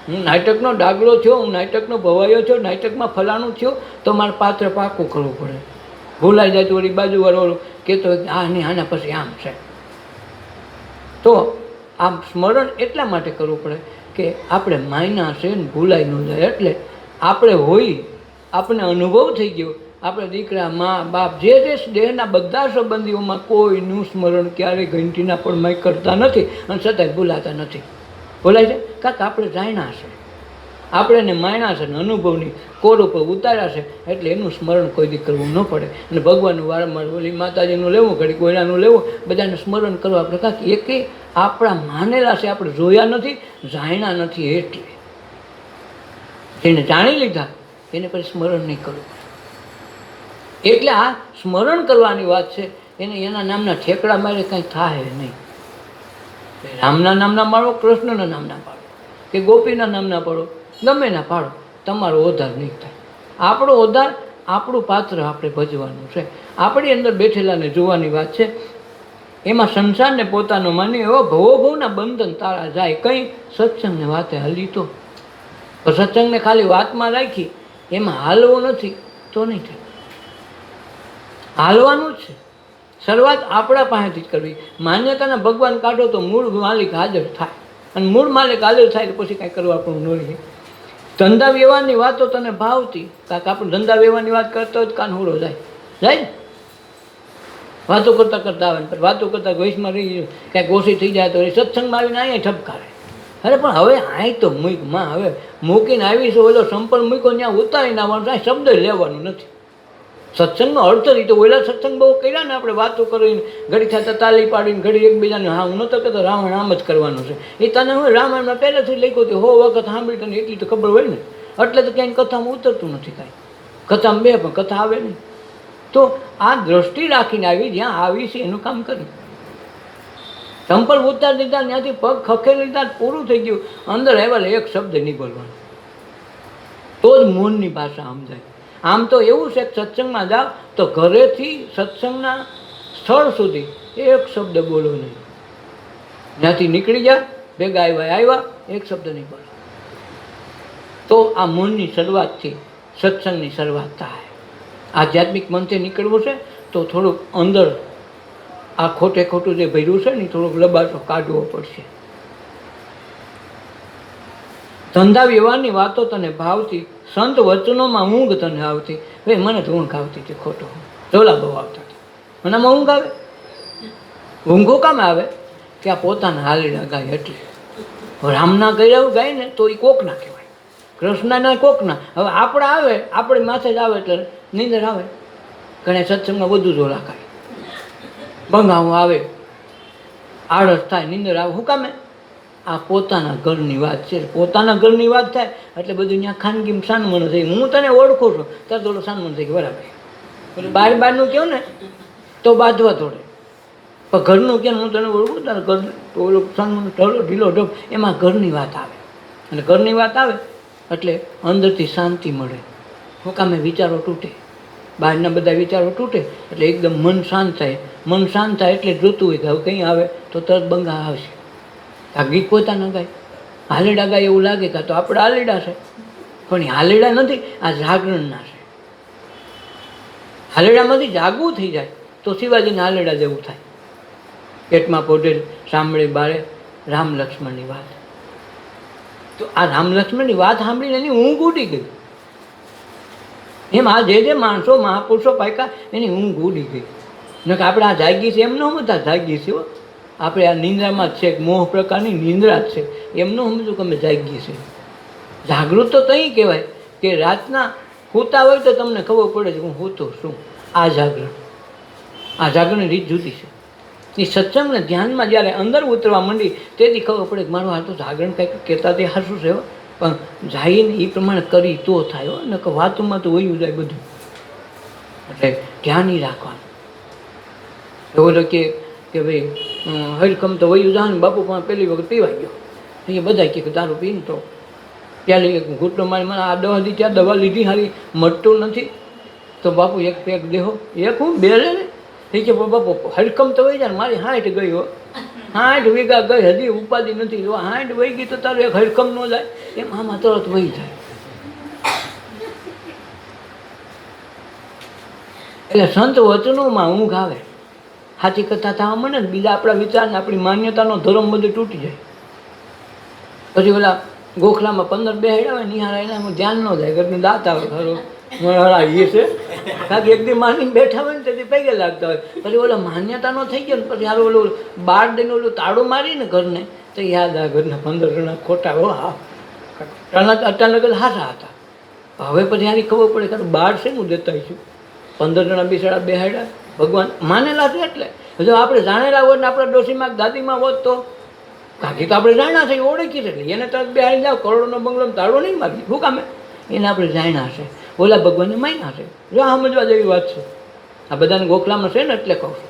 હું નાટકનો ડાગલો થયો, હું નાટકનો ભવાયો થયો, નાટકમાં ફલાણું થયો, તો મારે પાત્ર પાકું કરવું પડે. ભૂલાઈ જાય તો વળી બાજુવાળો કહેતો આ નહીં, આના પછી આમ છે. તો આમ સ્મરણ એટલા માટે કરવું પડે કે આપણે માયના છે ને ભૂલાઈ ન જાય. એટલે આપણે હોય, આપણને અનુભવ થઈ ગયો, આપણે દીકરા, મા, બાપ, જે દેહના બધા સંબંધીઓમાં કોઈનું સ્મરણ ક્યારેય ઘંટીના પડમાં કરતા નથી, અને છતાંય ભૂલાતા નથી. ભૂલાય છે કારણ કે આપણે જાણ્યા છે, આપણે એને માણ્યા છે ને અનુભવની કોર ઉપર ઉતાર્યા છે, એટલે એનું સ્મરણ કોઈ દી કરવું ન પડે. અને ભગવાનનું વારંવાર ઓલી માતાજીનું લેવું, ઘડી કોયલાનું લેવું, બધાને સ્મરણ કરવા આપણે. કારણ કે એકે આપણા માનેલા છે, આપણે જોયા નથી, જાણ્યા નથી. એટલે જેને જાણી લીધા એને પછી સ્મરણ નહીં કરવું. એટલે આ સ્મરણ કરવાની વાત છે. એને એના નામના ઠેકડા મારે કાંઈ થાય નહીં. રામના નામના પાડો, કૃષ્ણના નામના પાડો, કે ગોપીના નામના પાડો, ગમે ના પાડો, તમારો ઉદ્ધાર નહીં થાય. આપણો ઉદ્ધાર, આપણું પાત્ર આપણે ભજવાનું છે. આપણી અંદર બેઠેલાને જોવાની વાત છે. એમાં સંસારને પોતાનો માની એવો ભવોભવના બંધન તારા જાય. કંઈ સત્સંગને વાતે હાલી તો સત્સંગને ખાલી વાતમાં રાખી, એમાં હાલવું નથી તો નહીં થાય. હાલવાનું જ છે. શરૂઆત આપણા પાસેથી જ કરવી. માન્યતાના ભગવાન કાઢો તો મૂળ માલિક હાજર થાય, અને મૂળ માલિક હાજર થાય તો પછી કાંઈ કરવા આપણું ન રહીએ. ધંધા વ્યવહારની વાતો તને ભાવતી, કારણ કે આપણે ધંધા વ્યવહારની વાત કરતા હોય તો કાન હોળો જાય ને. વાતો કરતાં કરતાં આવે ને વાતો કરતાં વયસમાં રહી કાંઈક ઓછી થઈ જાય તો એ સત્સંગમાં આવીને અહીંયા ઠપકારે. અરે પણ હવે આય તો મૂક માં, હવે મૂકીને આવીશું, ઓલો સંપર્ક મૂક્યો ત્યાં ઉતારીને આવવાનું, કાંઈ શબ્દ લેવાનું નથી. સત્સંગનો અર્થ નહીં તો ઓલા સત્સંગ બહુ કર્યા ને આપણે, વાતો કરીને ઘડી થતાં તાલી પાડીને ઘડી એકબીજાને હા હું નતો કહેતો રામાયણ આમ જ કરવાનું છે. એ તને હું રામાયણમાં પહેલેથી લખ્યું હતું, હો વખત સાંભળી તને એટલી તો ખબર હોય ને. એટલે તો ક્યાંય કથામાં ઉતરતું નથી કાંઈ. કથામાં બે પણ કથા આવે નહીં. તો આ દ્રષ્ટિ રાખીને આવી, જ્યાં આવી છે એનું કામ કર્યું. સંપર્ક ઉતારી દીધા, ત્યાંથી પગ ખખેલી લીધા, પૂરું થઈ ગયું. અંદર આવ્યા એક શબ્દ નહીં બોલવાનો, તો જ મૌનની ભાષા સમજાય. આમ તો એવું છે કે સત્સંગમાં જાઓ તો ઘરેથી સત્સંગના સ્થળ સુધી એક શબ્દ બોલો નહીં. ત્યાંથી નીકળી જા, ભેગા આવ્યા, એક શબ્દ નહીં બોલો. તો આ મૌનની શરૂઆતથી સત્સંગની શરૂઆત થાય. આધ્યાત્મિક મનથી નીકળવું છે તો થોડુંક અંદર આ ખોટે ખોટું જે ભર્યું છે ને થોડુંક લબાટો કાઢવો પડશે. ધંધા વ્યવહારની વાતો તને ભાવતી, સંત વચનોમાં ઊંઘ તને આવતી. ભાઈ મને તો ઊંઘ આવતી હતી, ખોટો ઢોલા બહુ આવતા હતા. મને આમાં ઊંઘ આવે. ઊંઘો કામ આવે કે આ પોતાના હાલીડા ગાય એટલે. રામના કર્યા ગાય ને તો એ કોકના કહેવાય, કૃષ્ણના કોકના. હવે આપણે આવે, આપણે માથે જ આવે એટલે નીંદર આવે. ઘણા સત્સંગમાં બધું ઢોલા ખાય, ભંગાવું આવે, આળસ થાય, નીંદર આવે. શું કામે? આ પોતાના ઘરની વાત છે. પોતાના ઘરની વાત થાય એટલે બધું ત્યાં ખાનગી સાનમણ થઈ. હું તને ઓળખું છું ત્યારે થોડું સાનમણ થઈ ગયું, બરાબર. એટલે બહારનું કહો ને તો બાંધવા થોડે, પણ ઘરનું કે હું તને ઓળખું તારે ઘર ઓલો સાનમણ ઢોલો ઢીલો ઢોપ, એમાં ઘરની વાત આવે. અને ઘરની વાત આવે એટલે અંદરથી શાંતિ મળે. શું કામે? વિચારો તૂટે, બહારના બધા વિચારો તૂટે એટલે એકદમ મન શાંત થાય. મન શાંત થાય એટલે જોતું હોય કે હવે કંઈ આવે તો તરત બંગા આવશે. આ ગીત પોતાના ગાય, હાલેડા ગાય એવું લાગે કે તો આપણે હાલેડા છે, પણ એ હાલેડા નથી, આ જાગરણના છે. હાલેડામાંથી જાગવું થઈ જાય તો શિવાજીના હાલેડા જેવું થાય. પેટમાં પોઢેલ સાંભળે બાળે રામ લક્ષ્મણની વાત. તો આ રામ લક્ષ્મણની વાત સાંભળીને એની ઊંઘ ઉડી ગઈ. એમ આ જે માણસો મહાપુરુષો પાક્યા એની ઊંઘ ઉડી ગઈ. ન કે આપણે આ જાગી છે એમ ન સમજતા, જાગી છે આપણે આ નિંદ્રામાં જ છે, મોહ પ્રકારની નિંદ્રા જ છે એમ ન સમજવું કે અમે જાગીએ છીએ. જાગૃત તો તઈ કહેવાય કે રાતના સૂતા હોય તો તમને ખબર પડે છે હું સૂતો શું. આ જાગરણ, આ જાગરણની રીત જુદી છે. એ સત્સંગને ધ્યાનમાં જ્યારે અંદર ઉતરવા માંડી તેથી ખબર પડે કે મારું આ તો જાગરણ કંઈક કહેતા તે હાસું છે, પણ જઈને એ પ્રમાણે કરી તો થાય. ન કે વાતોમાં તો વયું જાય બધું. એટલે ધ્યાન ઈ રાખવાનું. એવું કે ભાઈ હરકમ તો વયું જાય ને બાપુ પણ પહેલી વખત પીવાઈ ગયો. એ બધા કે દારૂ પીને તો પહેલી એક ઘૂંટો મારી મને આ દવા દીધી, આ દવા લીધી હારી મટતું નથી તો બાપુ એક પેક દેહો. એક હું બે લે ને એ કે બાપુ હરકમ તો વહી જાય ને મારી 60 ગઈ હો, 60 વીઘા ગઈ, હજી ઉપાધિ નથી. 60 વહી ગઈ તો તારું એક હરકમ ન જાય એમ આમાં તરત વહી જાય. એટલે સંત વચનોમાં ઊંઘ આવે. સાચી કથા થવા મને ને બીજા આપણા વિચાર ને આપણી માન્યતાનો ધર્મ બધું તૂટી જાય. પછી ઓલા ગોખલામાં 15 બેહાડ્યા હોય નિહાળા એના ધ્યાન ન જાય, ઘરની દાંત આવે ખરું મારા એ છે કારણ કે એક દી માનીને બેઠા હોય ને તેથી પૈગે લાગતા હોય. પછી ઓલા માન્યતાનો થઈ ગયો ને પછી હારું ઓલું બાર દઈને ઓલું તાળું મારીને ઘરને તો યાદ આવે ઘરના 15 જણા ખોટા હો. હા અચાનક જ હાથા હતા. હવે પછી આની ખબર પડે કે બાર શેનું દેતા છું. 15 જણા બિચારા બેહાડ્યા ભગવાન માનેલા છે. એટલે જો આપણે જાણેલા હોત ને આપણા ડોશીમાં દાદીમાં હોત તો કાકી તો આપણે જાણ્યા છે, ઓળખી છે, એટલે એને તરત બેહાડી જાવ કરોડોનો બંગલો તાળો નહીં મારી. શું કામે? એને આપણે જાણ્યા છે, ઓલા ભગવાનને માન્યા છે. જો સમજવા જેવી વાત છે. આ બધાને ગોખલામાં છે ને એટલે કહું છું.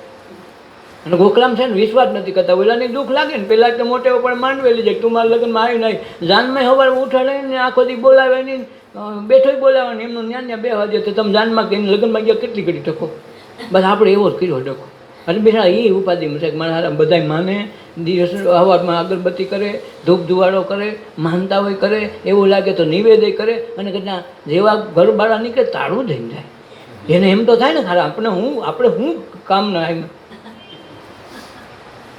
અને ગોખલામાં છે ને વિશ્વાસ નથી કરતા. ઓલાને દુઃખ લાગે ને પહેલાં તો મોટે પણ માંડવેલી જાય તું મારા લગ્નમાં આવી નહીં જાનમાં સવારે ઉઠાડીને આખો દી બોલાવે નહીં, બેઠો બોલાવે એમનું ન્યા બેવા દે તો તમે જાનમાં કહીને લગ્નમાં ગયા કેટલી ઘડી ટકો. બસ આપણે એવો જ કર્યો ડકો. અને બેઠા એ ઉપાધિમાં છે કે મારા બધા માને દિવસ સવારમાં અગરબત્તી કરે, ધૂપ ધુવાડો કરે, માનતા હોય કરે, એવું લાગે તો નિવેદય કરે અને કદાચ જેવા ઘર બાળા નીકળે તાળું જઈને જાય. એને એમ તો થાય ને ખરા આપણે શું કામ ના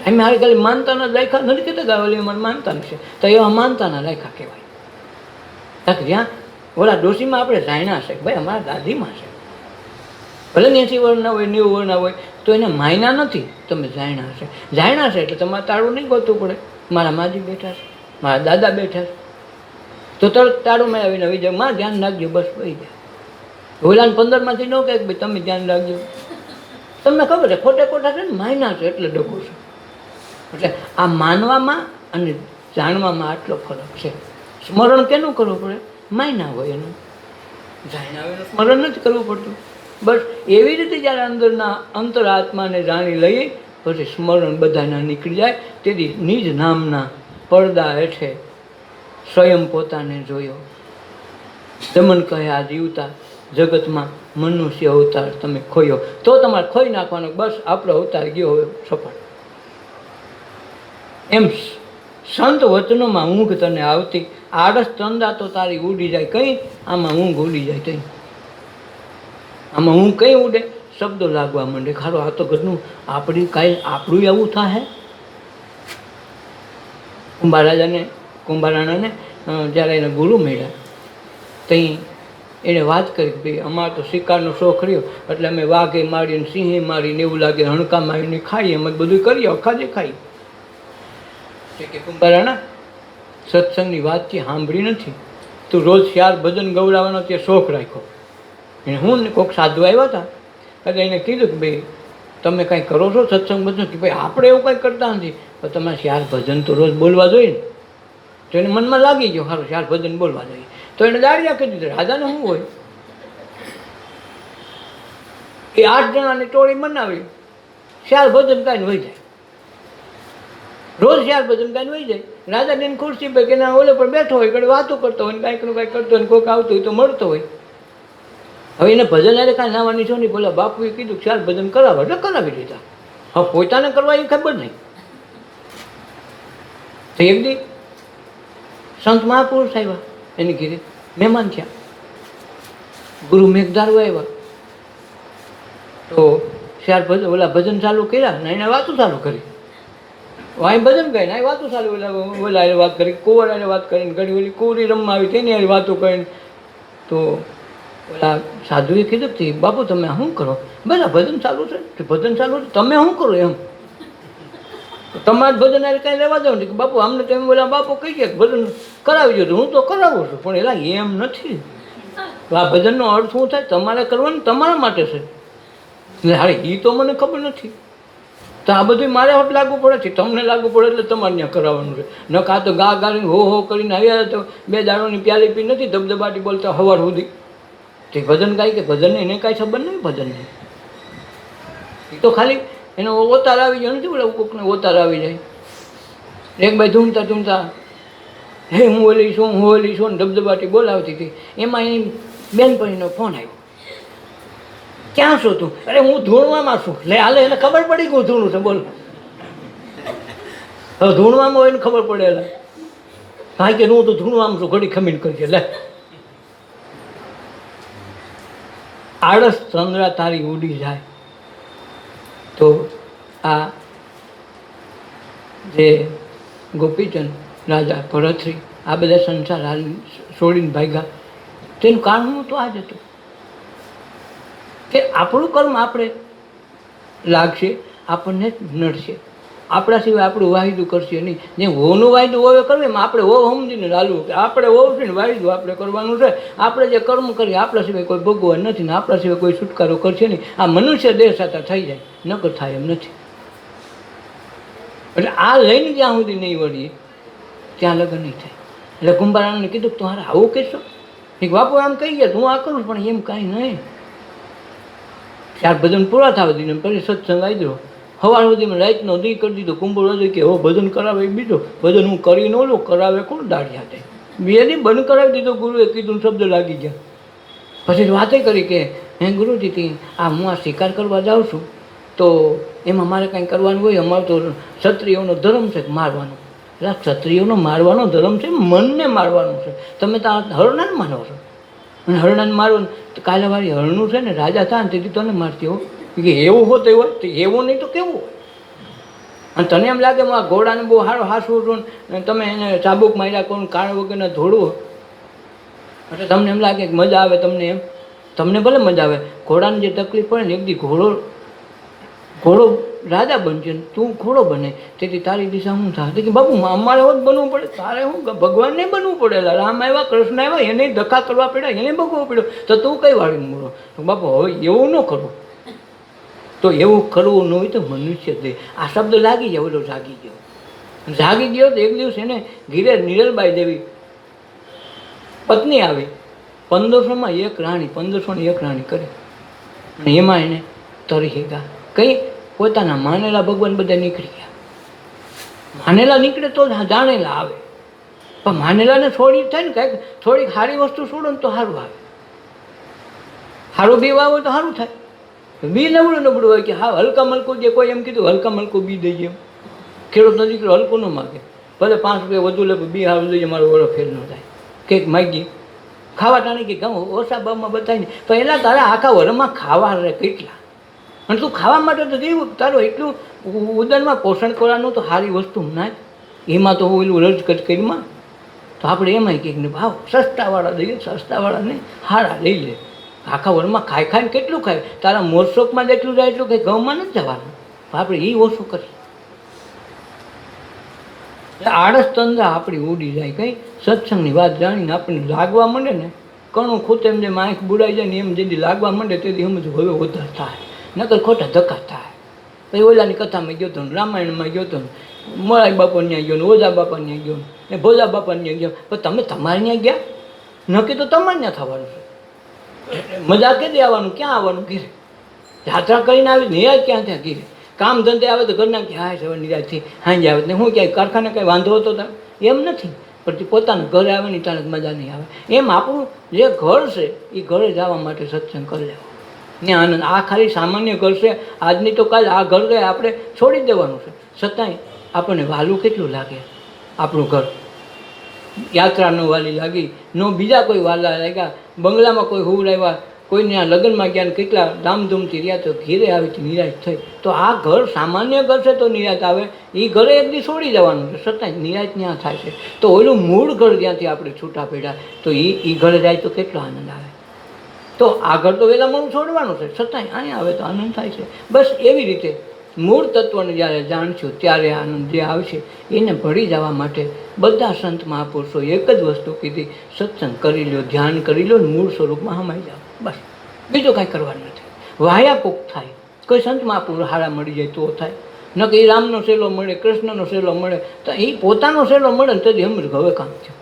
એમ હારી ખાલી માનતાના લાયકા નથી કહેતા ગાવલી અમારે માનતા છે તો એવા માનતાના લાયકા કહેવાય. જ્યાં ઓલા ડોશીમાં આપણે જાણ્યા છે ભાઈ અમારા દાદીમાં છે, ભલે 80 વર્ષના હોય 90 વર્ષના હોય તો એને માયના નથી, તમે જાણ્યા છે. જાણ્યા છે એટલે તમારે તાળું નહીં ગોતવું પડે. મારા માજી બેઠા છે, મારા દાદા બેઠા છે તો તરત તાળું મેં આવીને આવી જાય માં ધ્યાન રાખજો બસ વહી જાય. ઓલાને 15માંથી ન કહે ભાઈ તમે ધ્યાન રાખજો. તમને ખબર છે ખોટે ખોટા છે ને માયના છે એટલે ડકો છે. એટલે આ માનવામાં અને જાણવામાં આટલો ફરક છે. સ્મરણ કેનું કરવું પડે? માયના હોય એનું, જાણ્યા હોય એનું સ્મરણ નથી કરવું પડતું. બસ એવી રીતે જ્યારે અંદરના અંતરાત્માને જાણી લઈએ પછી સ્મરણ બધાના નીકળી જાય. તેથી નિજ નામના પડદા હેઠે સ્વયં પોતાને જોયો. દમન કહે આ જીવતા જગતમાં મનુષ્ય અવતાર તમે ખોયો. તો તમારે ખોઈ નાખવાનો, બસ આપણો અવતાર ગયો હવે સફળ. એમ સંત વચનોમાં ઊંઘ તને આવતી, આળસ તંદા તો તારી ઉડી જાય. કંઈ આમાં ઊંઘ ઉડી જાય. કંઈ આમાં ઊંઘ કંઈ ઉડે? શબ્દો લાગવા માંડે. ખારો આ તો ઘરનું આપણી કાંઈ આપણું એવું થાય. કુંભારાજાને કુંભારાણાને જ્યારે એને ગુરુ મળ્યા ત્યાં એણે વાત કરી કે ભાઈ અમારે તો શિકારનો શોખ રહ્યો એટલે અમે વાઘે મારીને સિંહે મારીને એવું લાગે હણકા મારીને ખાઈએ અમે બધું કરીએ અખાજે ખાઈએ કે કુંભારાણા સત્સંગની વાત છે સાંભળી નથી તું રોજ 4 ભજન ગવડાવવાનો ત્યાં શોખ રાખ્યો એને હું ને કોઈક સાધુ આવ્યા હતા એટલે એને કીધું કે ભાઈ તમે કાંઈ કરો છો સત્સંગ ભજન કે ભાઈ આપણે એવું કાંઈ કરતા નથી પણ તમારે 4 ભજન તો રોજ બોલવા જોઈએ ને તો એને મનમાં લાગી ગયો સારું 4 ભજન બોલવા જોઈએ તો એને દાડિયા કરી દીધી રાજાને શું હોય એ 8 જણાની ટોળી બનાવી 4 ભજન કાંઈ વહી જાય રોજ 4 ભજન કાંઈ વહી જાય રાજા એની ખુરશી પર કે ના ઓલે પર બેઠો હોય કંઈ વાતો કરતો હોય કાંઈકનું કાંઈ કરતો હોય કોઈક આવતું હોય તો મળતો હોય હવે એને ભજન અરે કાંઈ નાવાની છો નહીં બોલા બાપુએ કીધું 4 ભજન કરાવો એટલે કરાવી દીધા હવે પોતાને કરવા એ ખબર નહીં તો એક દી સંત મહાપુરુષ આવ્યા એની ઘીરે મહેમાન થયા ગુરુ મેઘધારુ આવ્યા તો 4 ભજન ઓલા ભજન ચાલુ કર્યા ને એને વાતો ચાલુ કરી અહીં ભજન કરીને અહીં વાતો ચાલુ ઓલા વાત કરી કુંવર એને વાત કરીને ઘણી ઓલી કુંવરી રમવા આવી તેની હારે વાતો કરીને તો ઓલા સાધુએ કીધું કે બાપુ તમે શું કરો બધા ભજન ચાલુ છે ભજન ચાલુ છે તમે શું કરો એમ તમારે ભજન હારે કાંઈ લેવા દો ને કે બાપુ અમને તો એમ બોલા બાપુ કહી ગયા ભજન કરાવી દો હું તો કરાવું છું પણ એલા એમ નથી આ ભજનનો અર્થ શું થાય તમારે કરવાનું તમારા માટે છે એટલે હારે એ તો મને ખબર નથી તો આ બધું મારે હોટ લાગુ પડે છે તમને લાગુ પડે એટલે તમારે ત્યાં કરાવવાનું છે ન કાં તો ગા ગાળીને હો કરીને આવ્યા તો 2 દાડોની પ્યાલી પી નથી ધબધબાટી બોલતા સવાર સુધી તે ભજન ગાય કે ભજનને એને કાંઈ ખબર નહીં ભજનને એ તો ખાલી એનો ઓતાર આવી જાય નથી બોલે કોકને ઓતાર આવી જાય એક ભાઈ ધૂમતા ધૂમતા હે હું ઓલી છું ને ધબધબાટી બોલાવતી હતી એમાં એની બેનપણીનો ફોન આવ્યો ક્યાં છો તું અરે હું ધૂણવામાં છું લે હાલે એને ખબર પડી ગયું ધૂણું છે બોલ હવે ધૂણવામાં હોય એને ખબર પડે એટલે હા કે હું તો ધૂણવામાં છું ઘડી ખમીને કરીએ લે આળસ ચંદ્રા તારી ઉડી જાય તો આ જે ગોપીચંદ રાજા ભરતશ્રી આ બધા સંસાર હાલ છોડીને ભાગ્યા તેનું કારણ તો આ જ હતું કે આપણું કર્મ આપણે લાગશે આપણને નડશે આપણા સિવાય આપણું વાયદું કરશે નહીં જે હોનું વાયદું હોવે કરવું એમાં આપણે હો સમજીને ચાલવું કે આપણે હોવ છે ને વાયદું આપણે કરવાનું છે આપણે જે કર્મ કરીએ આપણા સિવાય કોઈ ભગવાન નથી ને આપણા સિવાય કોઈ છુટકારો કરશે નહીં આ મનુષ્ય દેહ સાથે થઈ જાય નકર થાય એમ નથી એટલે આ લઈને જ્યાં સુધી નહીં વળીએ ત્યાં લગ્ન નહીં થાય એટલે કુંભારાને કીધું કે તમારે આવું કહેશો એક બાપુ આમ કહી ગયા હું આ કરું પણ એમ કાંઈ નહીં 4 ભજન પૂરા થવા દીધો પછી સત્સંગ આવી દો સવાર સુધીમાં રાતનો દી કરી દીધો કુંભળ હતો કે હો ભજન કરાવે બીજો ભજન હું કરીને ઓલું કરાવે કોણ દાઢિયા થાય બે દી બંધ કરાવી દીધો ગુરુએ કીધું શબ્દ લાગી ગયા પછી વાતે કરી કે હે ગુરુજી આ હું આ શિકાર કરવા જાઉં છું તો એમાં મારે કાંઈ કરવાનું હોય અમારો તો ક્ષત્રિયોનો ધર્મ છે મારવાનો એટલે ક્ષત્રિયોનો મારવાનો ધર્મ છે મનને મારવાનું છે તમે તો હરણાને માનો છો અને હરણાને મારો તો કાલાવાળી હરણું છે ને રાજા થાય ને તેથી તને મારતી હો કે એવું હોતું હોય તો એવું નહીં તો કેવું હોય અને તને એમ લાગે આ ઘોડાને બહુ સારો હાસવું છું ને તમે એને ચાબુક માર્યા કરો કાળ વગરના ધોળવું એટલે તમને એમ લાગે કે મજા આવે તમને ભલે મજા આવે ઘોડાને જે તકલીફ પડે ને એક દી ઘોડો રાજા બનશે ને તું ઘોડો બને તેથી તારી દિશા શું થાય કે બાપુ અમારે હોત બનવું પડે તારે શું ભગવાનને બનવું પડે રામ આવ્યા કૃષ્ણ આવ્યા એને ધક્કા કરવા પડ્યા એને ભગવો પડ્યો તો તું કઈ વાળી મૂળો બાપુ હવે એવું ન કરો તો એવું કરવું ન હોય તો મનુષ્ય દે આ શબ્દ લાગી જાય ઓલો જાગી ગયો તો એક દિવસ એને ઘીરે નિરલબાઈ દેવી પત્ની આવી 1500માં 1 રાણી 1501 રાણી કરી અને એમાં એને તરી ગયા કંઈ પોતાના માનેલા ભગવાન બધા નીકળી ગયા માનેલા નીકળે તો જાણેલા આવે પણ માનેલાને છોડી થાય ને કાંઈક થોડીક સારી વસ્તુ છોડો ને તો સારું આવે સારું બી વાવો તો સારું થાય બી નબળું હોય કે હા હલકા મલકું જે કોઈ એમ કીધું હલકા મલકું બી દઈએ ખેડૂતનો દીકરો હલકું ન માગે ભલે 5 રૂપિયા વધુ લે બી સારું દઈએ મારો વડો ફેર ન થાય કંઈક માગી ખાવા ટાણી કે ગામ ઓછા ભાવમાં બતાવીને તો એના તારા આખા વરમાં ખાવા રહે કેટલા અને તું ખાવા માટે તો જેવું તારું એટલું ઉદરમાં પોષણ કરવાનું તો સારી વસ્તુ ના એમાં તો ઓલું રજકટ કરીમાં તો આપણે એમાંય કંઈક ને ભાવ સસ્તાવાળા દઈએ, સસ્તાવાળાને હારા લઈ લે. આખા વરમાં ખાઈ ખાઈને કેટલું ખાય? તારા મોરશોકમાં જેટલું જાય એટલું કંઈ ઘઉંમાં નથી જવાનું. આપણે એ ઓછું કરીએ. આળસ તંદ્રા આપણી ઉડી જાય. કંઈ સત્સંગની વાત જાણીને આપણને લાગવા માંડે ને, કણું ખૂતે એમ જેમ આંખ બુડાઈ જાય ને એમ જેથી લાગવા માંડે તેથી સમજો હવે વધારે થાય, નકર ખોટા ધક્કા થાય. પછી ઓલાની કથામાં ગયો હતો ને, રામાયણમાં ગયો હતો ને, મોરારી બાપા ત્યાં ગયો ને, ઓઝા બાપા ત્યાં ગયો ને, ભોલા બાપા ત્યાં ગયો. પણ તમે તમારે ત્યાં ગયા, નક્કી તો તમારે ત્યાં થવાનું છે. મજા કેદી આવવાનું, ક્યાં આવવાનું? ઘીરે યાત્રા કરીને આવી નિરાશ ક્યાં ત્યાં ઘીરે. કામ ધંધે આવે તો ઘરના કે હા સવાર નિરાશથી હાંજે આવે ને હું ક્યાંય કારખાને કાંઈ વાંધો હતો તો એમ નથી. પણ પોતાના ઘરે આવે ને ત્યારે મજા નહીં આવે. એમ આપણું જે ઘર છે એ ઘરે જવા માટે સત્સંગ કરી લેવો ને આનંદ. આ ખાલી સામાન્ય ઘર છે, આજની તો કાલે આ ઘર ગયે આપણે છોડી દેવાનું છે. છતાંય આપણને વાલું કેટલું લાગે આપણું ઘર. યાત્રા ન વાલી લાગી, ન બીજા કોઈ વાલા લાગ્યા, બંગલામાં કોઈ હુવડાવ્યા, કોઈને આ લગ્નમાં ગયા ને કેટલા ધામધૂમથી રહ્યા તો ઘેરે આવી નિરાશ થઈ. તો આ ઘર સામાન્ય ઘર છે તો નિરાશ આવે, એ ઘરે એક દી છોડી જવાનું છે. છતાંય નિરાશ ત્યાં થાય છે. તો ઓલું મૂળ ઘર જ્યાંથી આપણે છૂટા પડ્યા તો એ ઘરે જાય તો કેટલો આનંદ આવે. તો આ ઘર તો વહેલા મોડું છોડવાનું છે, છતાંય અહીંયા આવે તો આનંદ થાય છે. બસ એવી રીતે મૂળ તત્વને જ્યારે જાણશું ત્યારે આનંદ જે આવશે એને ભળી જવા માટે બધા સંત મહાપુરુષો એક જ વસ્તુ કીધી, સત્સંગ કરી લો, ધ્યાન કરી લો, મૂળ સ્વરૂપમાં હમાઈ જાઓ. બસ બીજું કાંઈ કરવાનું નથી. વાયા કોક થાય, કોઈ સંત મહાપુરુષ હારા મળી જાય તો થાય, ન કે એ રામનો સેલો મળે, કૃષ્ણનો સેલો મળે તો એ પોતાનો સેલો મળે ને તેથી સમજ હવે કામ થયું.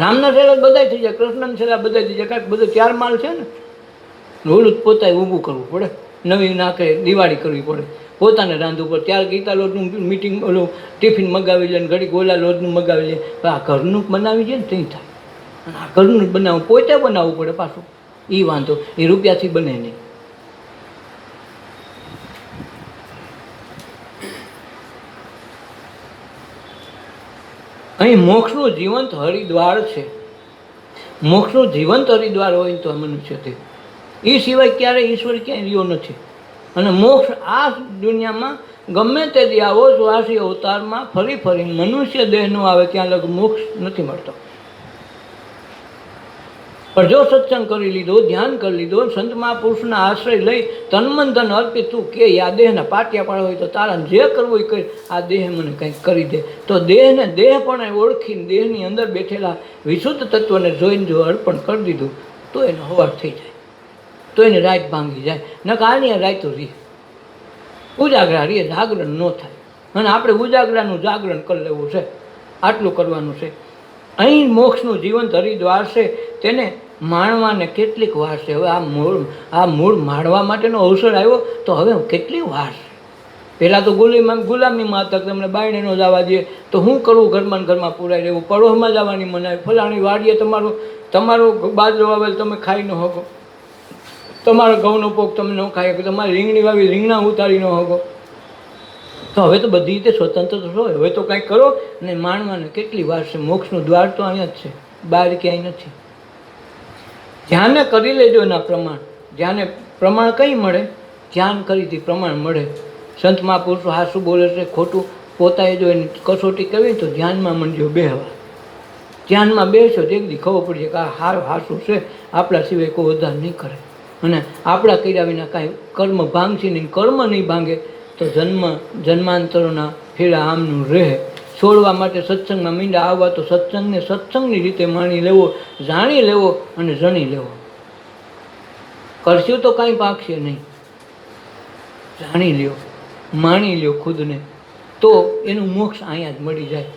રામના સેલા બધા થઈ જાય, કૃષ્ણના સેલા બધા થઈ જાય, કાંઈક બધો ચાર માલ છે ને. ઓલું પોતાએ ઊભું કરવું પડે, નવી નાખે દિવાળી કરવી પડે, પોતાને રાંધવું પડે. ત્યારે ગીતા લોટનું મીટિંગ ઓલું ટિફિન મગાવી લે ને ઘડી ગોલા લોટનું મગાવી લે. આ ઘરનું બનાવી જાય ને ત્યાં થાય. અને આ ઘરનું બનાવવું પોતે બનાવવું પડે પાછું, એ વાંધો. એ રૂપિયાથી બને નહીં. અહીં મોક્ષનું જીવંત હરિદ્વાર છે. મોક્ષનું જીવંત હરિદ્વાર હોય તો મનુષ્યથી એ સિવાય ક્યારેય ઈશ્વર ક્યાંય રહ્યો નથી. અને મોક્ષ આ દુનિયામાં ગમે તેથી આવો સ્વાસી અવતારમાં ફરી ફરી મનુષ્ય દેહનો આવે ત્યાં લગ મોક્ષ નથી મળતો. પણ જો સત્સંગ કરી લીધો, ધ્યાન કરી લીધો, સંત મહાપુરુષના આશ્રય લઈ તન મન ધન અર્પિત તું કે આ દેહના પાટિયા પાડવા હોય તો તારા જે કરવું એ કરી, આ દેહ મને કંઈક કરી દે. તો દેહને દેહ પણ ઓળખીને દેહની અંદર બેઠેલા વિશુદ્ધ તત્વને જોઈને જો અર્પણ કરી દીધું તો એનો હવાર થઈ જાય, તો એને રાત ભાંગી જાય. ન કારણે રાતો રહે, ઉજાગરા રહે, જાગરણ ન થાય. અને આપણે ઉજાગરાનું જાગરણ કરી લેવું છે, આટલું કરવાનું છે. અહીં મોક્ષનું જીવંત હરિદ્વાર છે, તેને માણવાને કેટલીક વાર છે. હવે આ મૂળ માણવા માટેનો અવસર આવ્યો તો હવે કેટલી વાર છે. પહેલાં તો ગુલામીમાં હતા, તમને બાયણે ન જવા દે તો શું કરવું? ઘરમાં ઘરમાં પૂરાઈ રહેવું, પડોશમાં જવાની મનાય, ફલાણી વાડીએ તમારો બાજરો આવેલ તમે ખાઈ ન શકો, તમારો ઘઉંનો પોક તમે ન ખાઈ શકો, તમારી રીંગણી વાવી રીંગણા ઉતારી ન શકો. તો હવે તો બધી રીતે સ્વતંત્ર છો, હવે તો કાંઈક કરો ને. માણવાને કેટલી વાર છે. મોક્ષનું દ્વાર તો અહીંયા જ છે, બહાર ક્યાંય નથી. ધ્યાને કરી લેજો એના પ્રમાણ. ધ્યાને પ્રમાણ કંઈ મળે? ધ્યાન કરીથી પ્રમાણ મળે. સંત મહાપુરુષો હાસું બોલે છે ખોટું? પોતાએ જો એની કસોટી કરવી તો ધ્યાનમાં મંડ્યો બેહવા. ધ્યાનમાં બેસો તો એકદી ખબર પડશે કે આ હાસું છે, આપણા સિવાય કોઈ વધાર નહીં કરે. અને આપણા કર્યા વિના કાંઈ કર્મ ભાંગશે નહીં. કર્મ નહીં ભાંગે તો જન્માંતરોના ફેરા આમનું રહે. છોડવા માટે સત્સંગમાં મીંડા આવવા તો સત્સંગને સત્સંગની રીતે માણી લેવો, જાણી લેવો અને જણી લેવો. કરશું તો કાંઈ પાકશે નહીં. જાણી લ્યો, માણી લ્યો ખુદને, તો એનું મોક્ષ અહીંયા જ મળી જાય.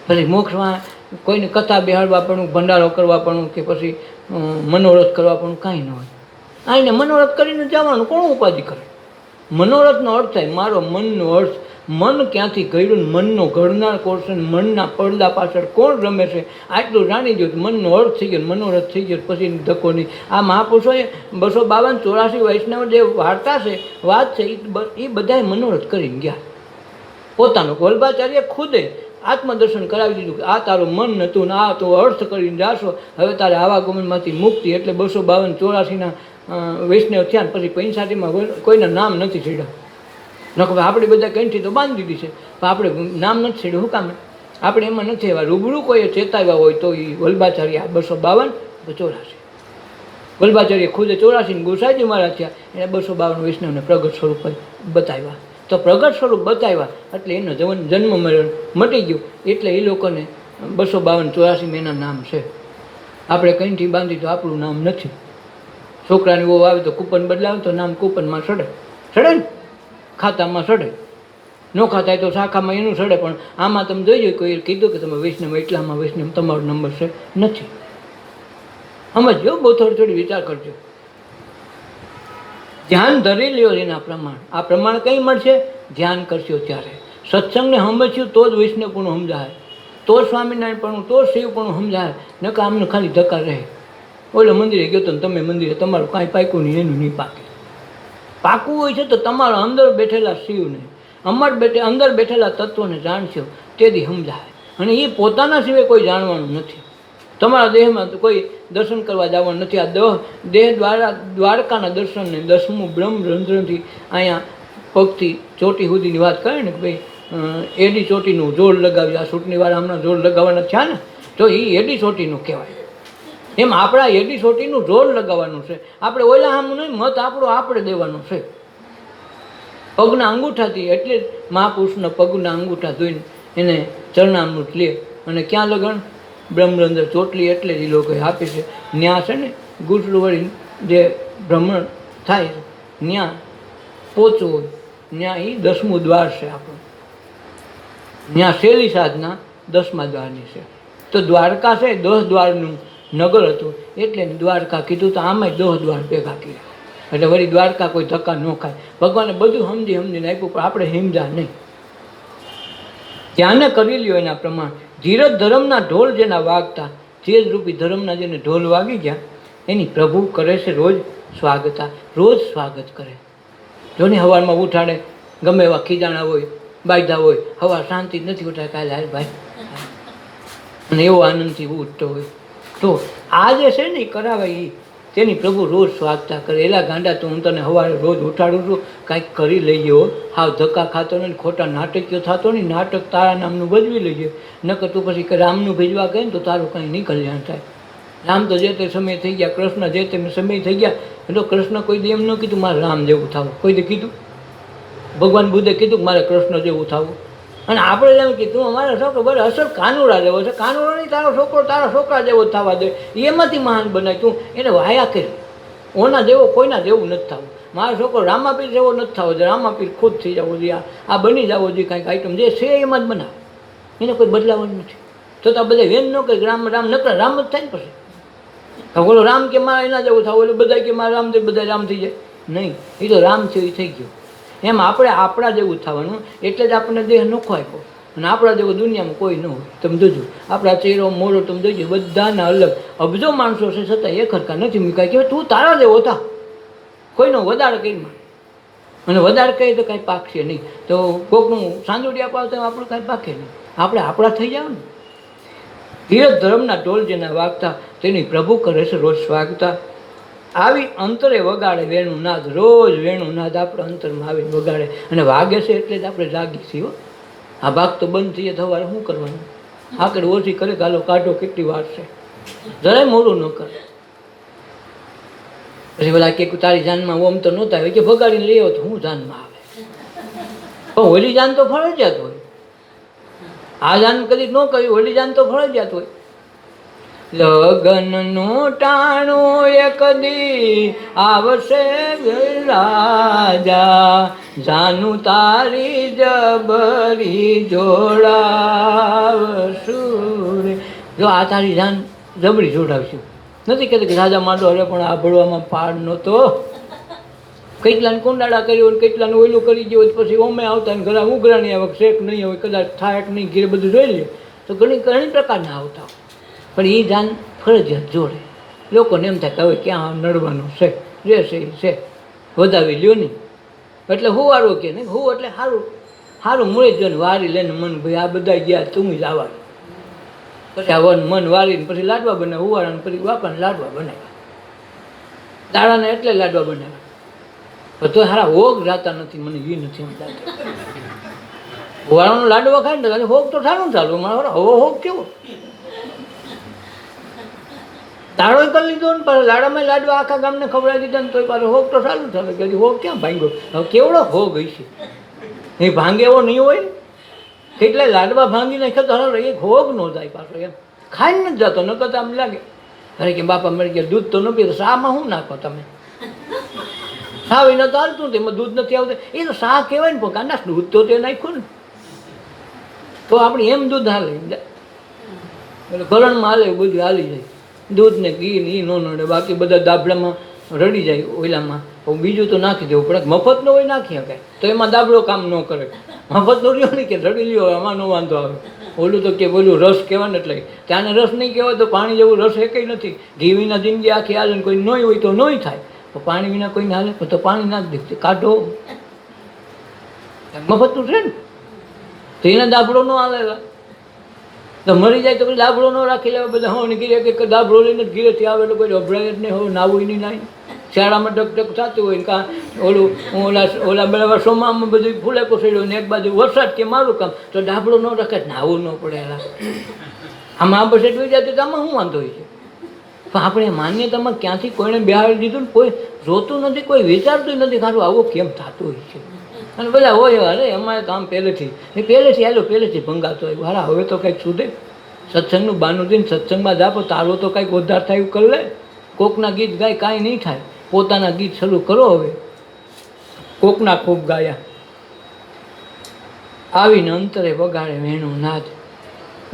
પછી મોક્ષમાં કોઈને કથા બેહાડવા પણ, ભંડારો કરવા પણ કે પછી મનોરથ કરવા પણ કાંઈ ન હોય. આને મનોરથ કરીને જવાનું, કોણ ઉપાધિ કરે? મનોરથનો અર્થ થાય મારો મનનો અર્થ. મન ક્યાંથી ઘડ્યું, મનનો ઘડનાર કોણ છે, મનના પડદા પાછળ કોણ રમે છે, આટલું જાણી ગયું. મનનો અર્થ થઈ ગયો, મનોરથ થઈ ગયો, પછી ધક્કો નહીં. આ મહાપુરુષોએ 252-84 વૈષ્ણવ જે વાર્તા છે, વાત છે, એ બધાએ મનોરથ કરીને ગયા પોતાનો. વલ્ભાચાર્ય ખુદે આત્મદર્શન કરાવી દીધું કે આ તારું મન નહોતું ને આ તો અર્થ કરીને જાશો, હવે તારે આવાગમનમાંથી મુક્તિ. એટલે 252-84 વૈષ્ણવ થયા. પછી 65માં કોઈના નામ નથી છેડ્યા. નકર આપણે બધા કંઠી તો બાંધી દીધી છે, પણ આપણે નામ નથી છેડ્યું. શું કામ? આપણે એમાં નથી એવા રૂબરૂ કોઈએ ચેતાવ્યા હોય તો એ વલ્ભાચાર્ય 252 84. વલ્ભાચાર્ય ખુદે 84 ને ગોસાઈજી મહારાજ થયા એને 252 વૈષ્ણવને પ્રગટ સ્વરૂપ બતાવ્યા. તો પ્રગટ સ્વરૂપ બતાવ્યા એટલે એનો જન્મ મરણ મટી ગયું. એટલે એ લોકોને 252 84 એના નામ છે. આપણે કંઈથી બાંધી તો આપણું નામ નથી. છોકરાની બહુ આવે તો કૂપન બદલાવે તો નામ કૂપનમાં ચડે ને, ખાતામાં ચડે. ન ખાતા તો શાખામાં એનું ચડે. પણ આમાં તમે જોઈ જોઈએ કોઈ કીધું કે તમે વૈષ્ણવ એટલામાં વૈષ્ણવ તમારો નંબર છે નથી. સમજો, બહુ થોડી વિચાર કરજો. ધ્યાન ધરી લ્યો એના પ્રમાણ. આ પ્રમાણ કંઈ મળશે? ધ્યાન કરશો ત્યારે. સત્સંગને સમજ્યું તો જ વૈષ્ણવપણું સમજાય, તો સ્વામિનારાયણપણું, તો શિવપણું સમજાય. નકર આમને ખાલી ધક્કા રહે. ઓલો મંદિરે ગયો તો તમે મંદિરે તમારું કાંઈ પાક્યું નહીં, એનું નહીં પાકે. પાકવું હોય છે તો તમારા અંદર બેઠેલા શિવને, અંદર બેઠેલા તત્વોને જાણશો તેથી સમજાય. અને એ પોતાના સિવાય કોઈ જાણવાનું નથી. તમારા દેહમાં તો કોઈ દર્શન કરવા જવાનું નથી. આ દેહ દ્વારકાના દર્શનને 10મું બ્રહ્મરંધ્રથી અહીંયા પગથી ચોટી સુધીની વાત કરે ને કે ભાઈ એડી ચોટીનું જોડ લગાવી. આ ચૂંટણી વાળા હમણાં જોડ લગાવવાના થયા ને, તો એ એડી ચોટીનું કહેવાય. એમ આપણા એડી ચોટીનું જોડ લગાવવાનું છે. આપણે ઓલા આમનું નહીં, મત આપણો આપણે દેવાનો છે. પગના અંગૂઠાથી એટલે જ મહાપુરુષના પગના અંગૂઠા ધોઈને એને ચરણામૃત લે. અને ક્યાં લગણ? બ્રહ્મરંધ્ર ચોટલી એટલે જ એ લોકોએ આપી છે. ન્યા છે ને ગુસલું વળી જે ભ્રમણ થાય ત્યાં પહોંચવું હોય, ત્યાં એ 10મું દ્વાર છે આપણું. ત્યાં શેલી સાધના 10મા દ્વારની છે. તો દ્વારકા છે 10 દ્વારનું નગર હતું એટલે દ્વારકા કીધું. તો આમાંય 10 દ્વાર ભેગા કર્યા એટલે વળી દ્વારકા કોઈ ધક્કા ન ખાય. ભગવાને બધું સમજીને આપ્યું, પણ આપણે સમજા નહીં. ધ્યાને કરી લ્યો એના પ્રમાણ. ધીરજ ધર્મના ઢોલ જેના વાગતા, તેજ રૂપી ધર્મના જેને ઢોલ વાગી ગયા એની પ્રભુ કરે છે રોજ સ્વાગતા. રોજ સ્વાગત કરે. જોને સવારમાં ઉઠાડે, ગમે એવા ખીજાણા હોય, બાયધા હોય, હવા શાંતિ નથી ઉઠાય, કાલે હાલ ભાઈ, અને એવો આનંદથી ઉઠતો હોય. તો આ જે છે ને એ કરાવે એ તેની પ્રભુ રોજ સ્વાગતા કરે. એલા ગાંડા તો હું તને સવારે રોજ ઉઠાડું છું, કાંઈક કરી લઈએ હો. હાવ ધક્કા ખાતો નહીં, ખોટા નાટકીઓ થતો નહીં. નાટક તારા નામનું ભજવી લઈએ. નકર તું પછી કે રામનું ભજવા કહે ને તો તારું કંઈ નહીં કલ્યાણ થાય. રામ તો જે તે સમય થઈ ગયા, કૃષ્ણ જે તે સમય થઈ ગયા. એટલે કૃષ્ણ કોઈ દી એમ ન કીધું મારે રામ જેવું થવું, કોઈ દી કીધું? ભગવાન બુદ્ધે કીધું કે મારે કૃષ્ણ જેવું થવું. અને આપણે એમ કીધું અમારા છોકરો બરાબર અસલ કાનુડા જેવો છે. કાનુડા નહીં, તારો છોકરો તારા છોકરા જેવો જ થવા દે. એમાંથી મહાન બનાય. તું એને વાયા કરી. ઓના જેવો કોઈના જેવું નથી થવું. મારો છોકરો રામાપીર જેવો નથી થવો જોઈએ. રામાપીર ખુદ થઈ જવો જોઈએ. આ બની જવો જોઈએ. કાંઈક આઈટમ જે છે એમાં જ બનાવે. એને કોઈ બદલાવાનું નથી. તો આ બધા વેન ન કહે રામ રામ નકર રામ જ થાય ને. પછી બોલો રામ કે મારે એના જેવું થવું એટલે બધા કે મારે રામદેવ બધા રામ થઈ જાય. નહીં, એ તો રામ છે એ થઈ ગયો. એમ આપણે આપણા જેવું થવાનું. એટલે જ આપણને દેહ નોખો આપ્યો. અને આપણા જેવો દુનિયામાં કોઈ ન હોય. તમે જોજો આપણા ચહેરો મોઢો તમે જોજો બધાના અલગ. અબજો માણસો છે છતાં એક હરખા નથી. મેં કાંઈ કહેવાય તું તારા જેવો થા, કોઈનો વધારે કઈમાં. અને વધારે કહે તો કાંઈ પાકશે નહીં. તો કોકનું સાંજોડિયા પાવ તો આપણું કાંઈ પાકે નહીં. આપણે આપણા થઈ જાવ ને. ધીરજ ધર્મના ઢોલ જેના વાગતા તેની પ્રભુ કરે છે રોજ સ્વાગતા. આવી અંતરે વગાડે વેણું નાદ. રોજ વેણું નાદ આપણે અંતરમાં આવીને વગાડે. અને વાગે છે એટલે જ આપણે જાગી છીએ. આ ભાગ તો બંધ થઈએ સવારે શું કરવાનું? આકડ ઓછી કરે ગાલો કાઢો કેટલી વાર છે. જરાય મોડું ન કરે. પછી પેલા કે તારી જાનમાં ઓમ તો નહોતા હોય કે ભગાડીને લઈ આવો તો હું જાનમાં આવે. પણ હોલી જાન તો ફરજિયાત હોય. આ જાન કદી ન કહ્યું, હોલી જાન તો ફરજિયાત હોય. લગનનો ટાણો એક દી આવશે રાજા, જાનું તારી જબરી જોડાવશું. જો આ તારી જાન જબરી જોડાવશું. નથી કહેતી કે રાજા માંડો અરે પણ આ ભળવામાં પાડ નહોતો. કેટલાને કુંડાળા કર્યું હોય, કેટલાને ઓયલું કરી ગયું હોય, પછી ઓમે આવતા ને ઘરે ઉઘરાણી આવે, શેક નહીં હોય, કદાચ થાય નહીં, ઘીરે બધું જોઈ લે તો ઘણી પ્રકારના આવતા. પણ એ જાન ફરજિયાત જોડે. લોકોને એમ થાય કે હવે ક્યાં નડવાનું છે, જે છે એ છે, વધાવી લ્યો નહીં. એટલે હું વાળું કે નહીં, હું એટલે સારું સારું મળે જ ને વારી લઈને મન ભાઈ આ બધા ગયા તું જ આવવાનું. પછી આ મન વારીને પછી લાડવા બનાવે, હુવાળાને પછી બાપાને લાડવા બનાવ્યા. દાડાને એટલે લાડવા બનાવ્યા. તો સારા ઓગ જાતા નથી, મને એ નથી સમજાતું. વાળાનો લાડવા ખાય ને તો હોગ તો સારું ચાલુ, મારો હવે હોગ કેવો તાળો કરી લીધો ને પાછો લાડામાં લાડવા આખા ગામને ખવડાવી દીધા ને તો પાછો હોગ તો સારું ચાલે કે હોગ ક્યાં ભાંગ્યો, હવે કેવડો હોગ હશે એ ભાંગે એવો નહીં હોય ને, કેટલાય લાડવા ભાંગી નાખ્યા તો હવે એક હોગ ન જાય પાછો, એમ ખાઈને નથી જતો. નકર તો આમ લાગે અરે કે બાપા મળી ગયા દૂધ તો ન પીએ, શામાં શું નાખો તમે, શા વિના તો હાલતું ને એમાં દૂધ નથી આવતું, એ તો શા કહેવાય ને પણ કાના દૂધ તો તે નાખ્યું ને તો આપણે એમ દૂધ હાલે એટલે ઘરણમાં હાલે બધું હાલી જાય, દૂધ ને ઘી ને એ ન નડે, બાકી બધા દાબડામાં રડી જાય ઓઈલામાં, બીજું તો નાખી દેવું પડે, મફતનો હોય નાખી શકાય તો એમાં દાબડો કામ ન કરે, મફતનો રહ્યો નહીં કે રડી લ્યો એમાં ન વાંધો આવે. ઓલું તો કે બોલું રસ કહેવાય ને એટલે ત્યાંને રસ નહીં કહેવાય તો પાણી જેવું રસ એ કંઈ નથી, ઘી વિના જિંદગી આખી હાલે ને કોઈ નહીં હોય તો નહીં થાય, તો પાણી વિના કોઈને હાલે તો પાણી નાખ દે કાઢો, મફતનું છે ને તો એને દાબડો ન હાલેલા તો મરી જાય તો પછી દાબડો ન રાખી લેવા, બધા હું ગીરે કે દાબડો લઈને ઘીરેથી આવે એટલે કોઈ અભરાય જ નહીં, હવે નાવું નહીં નાય, શિયાળામાં ડક થતું હોય ને કાં ઓલું ઓલા બરાબર સોમામાં બધું ફૂલે કોસેડ્યું ને એક બાજુ વરસાદ કે મારું કામ તો દાબડો ન રાખે, નાવું ન પડે એલા, આમાં આ બસ એટલું જાય તો આમાં શું વાંધો હોય છે. પણ આપણે માન્યતામાં ક્યાંથી કોઈને બેહાડી દીધું ને કોઈ જોતું નથી, કોઈ વિચારતું નથી ખારું આવું કેમ થતું હોય છે. અને બધા હોય અરે અમારે કામ પહેલેથી આવેલો પહેલેથી ભંગાતો હોય, હારા હવે તો કંઈક સુધે, સત્સંગનું બાનું દઈને સત્સંગમાં જાપો તારો તો કંઈક ઉદ્ધાર થાય કરી લે, કોકના ગીત ગાય કાંઈ નહીં થાય, પોતાના ગીત શરૂ કરો. હવે કોકના ખૂબ ગાયા આવીને અંતરે વગાડે વેણું નાદ,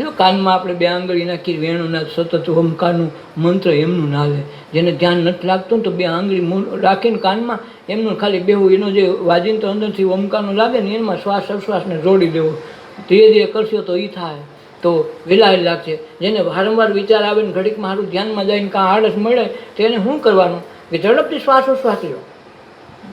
જો કાનમાં આપણે બે આંગળી નાખી વેણું નાદ સતત ઓમકારનું મંત્ર એમનું નાદે, જેને ધ્યાન નથી લાગતું ને તો બે આંગળી રાખીને કાનમાં એમનું ખાલી બેવું, એનો જે વાજીને તો અંદરથી ઓમકારનું લાગે ને એમાં શ્વાસ અશ્વાસને જોડી દેવો, ધીરે ધીરે કરશો તો એ થાય તો વેલા લાગશે. જેને વારંવાર વિચાર આવે ને ઘડીકમાં સારું ધ્યાનમાં જાય ને કાં આળસ મળે તો એને શું કરવાનું કે ઝડપથી શ્વાસોશ્વાસ લો,